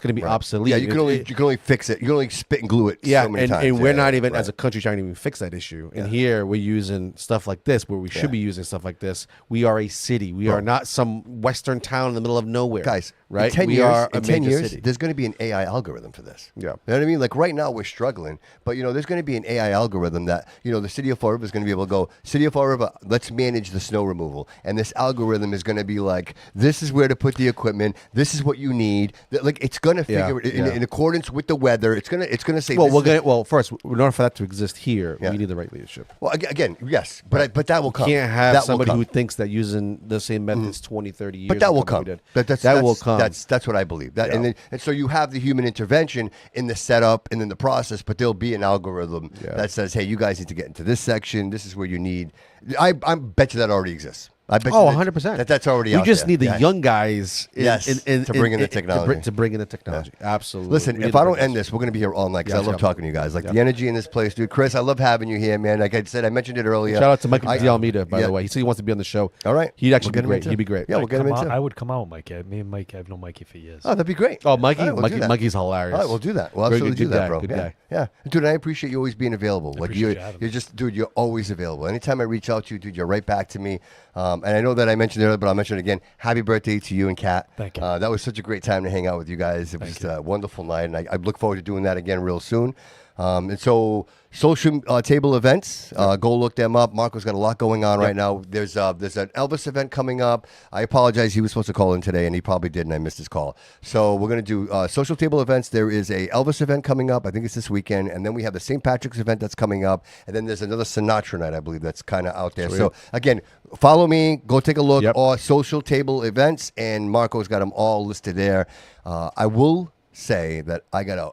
be Right. obsolete. Yeah, you can only fix it. You can only spit and glue it. Yeah, so many and, times. and we're Yeah, not even right. as a country trying to even fix that issue. And here we're using stuff like this where we should be using stuff like this. We are a city. We are not some western town in the middle of nowhere. Guys, right? in 10 we years, are a in 10 major years, city. there's going to be an AI algorithm for this. Yeah. You know what I mean? Like right now we're struggling, but there's going to be an AI algorithm that, the City of Fall River is going to be able to go, City of Fall River, let's manage the snow removal. And this algorithm is going to be like, this is where to put the equipment. This is what you need. Like it's going to figure it in accordance with the weather. It's going to say, Well, this is- first, in order for that to exist here, Yeah. we need the right leadership. Well, again, yes, but that will come. You can't have That will somebody come. who thinks that using the same methods 20, 30 years But that will ago come. we did. That will come. That's what I believe. And so you have the human intervention in the setup and in the process, but there'll be an algorithm that says, "Hey, you guys need to get into this section. This is where you need." I bet you that already exists. I bet. Oh, you 100%. That's already. We out just there. need the Yeah. young guys to bring in the technology. To bring in the technology. Absolutely. Listen, We if need to I don't bring end this, we're going to be here all night because Yes, I love yeah. talking to you guys. Like the energy in this place, dude. Chris, I love having you here, man. Like I said, I mentioned it earlier. Shout out to Michael D'Almeida, by yeah. the way. He said he wants to be on the show. All right. He'd actually We'll get be him great. in, too. He'd be great. Yeah, we'll get him in too. I would come out with Mikey. Me and Mike, I've known Mikey for years. Oh, that'd be great. Oh, Mikey, All right, we'll do that. Mikey's hilarious. All right, we'll do that. We'll Very absolutely good do that, guy, bro. good yeah. guy. Yeah. Dude, I appreciate you always being available. Like appreciate you having you're me. just, dude, you're always available. Anytime I reach out to you, dude, you're right back to me. And I know that I mentioned it earlier, but I'll mention it again. Happy birthday to you and Kat. Thank you. That was such a great time to hang out with you guys. It was just a wonderful night, and I look forward to doing that again real soon. And so social table events, go look them up. Marco's got a lot going on right now. There's an Elvis event coming up. I apologize. He was supposed to call in today, and he probably did, and I missed his call. So we're going to do social table events. There is a Elvis event coming up. I think it's this weekend. And then we have the St. Patrick's event that's coming up. And then there's another Sinatra night, I believe, that's kind of out there. Sweet. So, again, follow me. Go take a look. Yep. Or social table events, and Marco's got them all listed there. I will say that I got a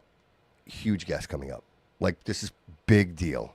huge guest coming up. Like, this is big deal.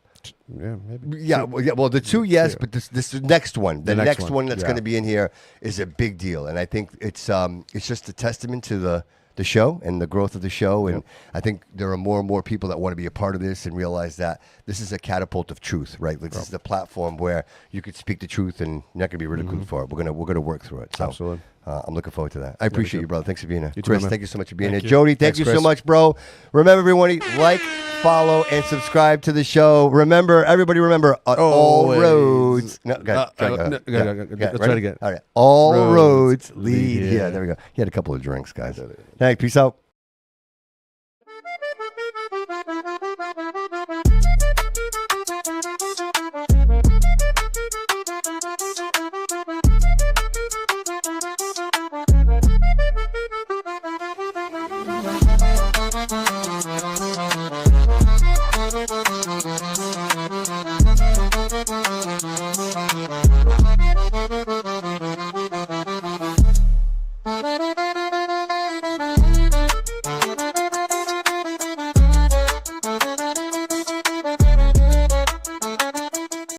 Yeah, maybe. Yeah, well, the two, yes, but this next one, the next one that's yeah. going to be in here is a big deal, and I think it's just a testament to the show and the growth of the show, and I think there are more and more people that want to be a part of this and realize that this is a catapult of truth, right? Like, this is a platform where you could speak the truth and you're not going to be ridiculed for it. We're gonna work through it. So, Absolutely. I'm looking forward to that. I appreciate you, brother. Thanks for being here. You too, Chris, man. thank you so much for being Thank here. you. Jody, thank Thanks, you so Chris. much, bro. Remember, everybody, like, follow, and subscribe to the show. Remember, everybody, remember, all Always. roads. No, go ahead. no, Go go, ahead. go, go, Yeah, let's ready? try it again. All right. All Roads roads lead lead here. here. There we go. He had a couple of drinks, guys. Hey, peace out.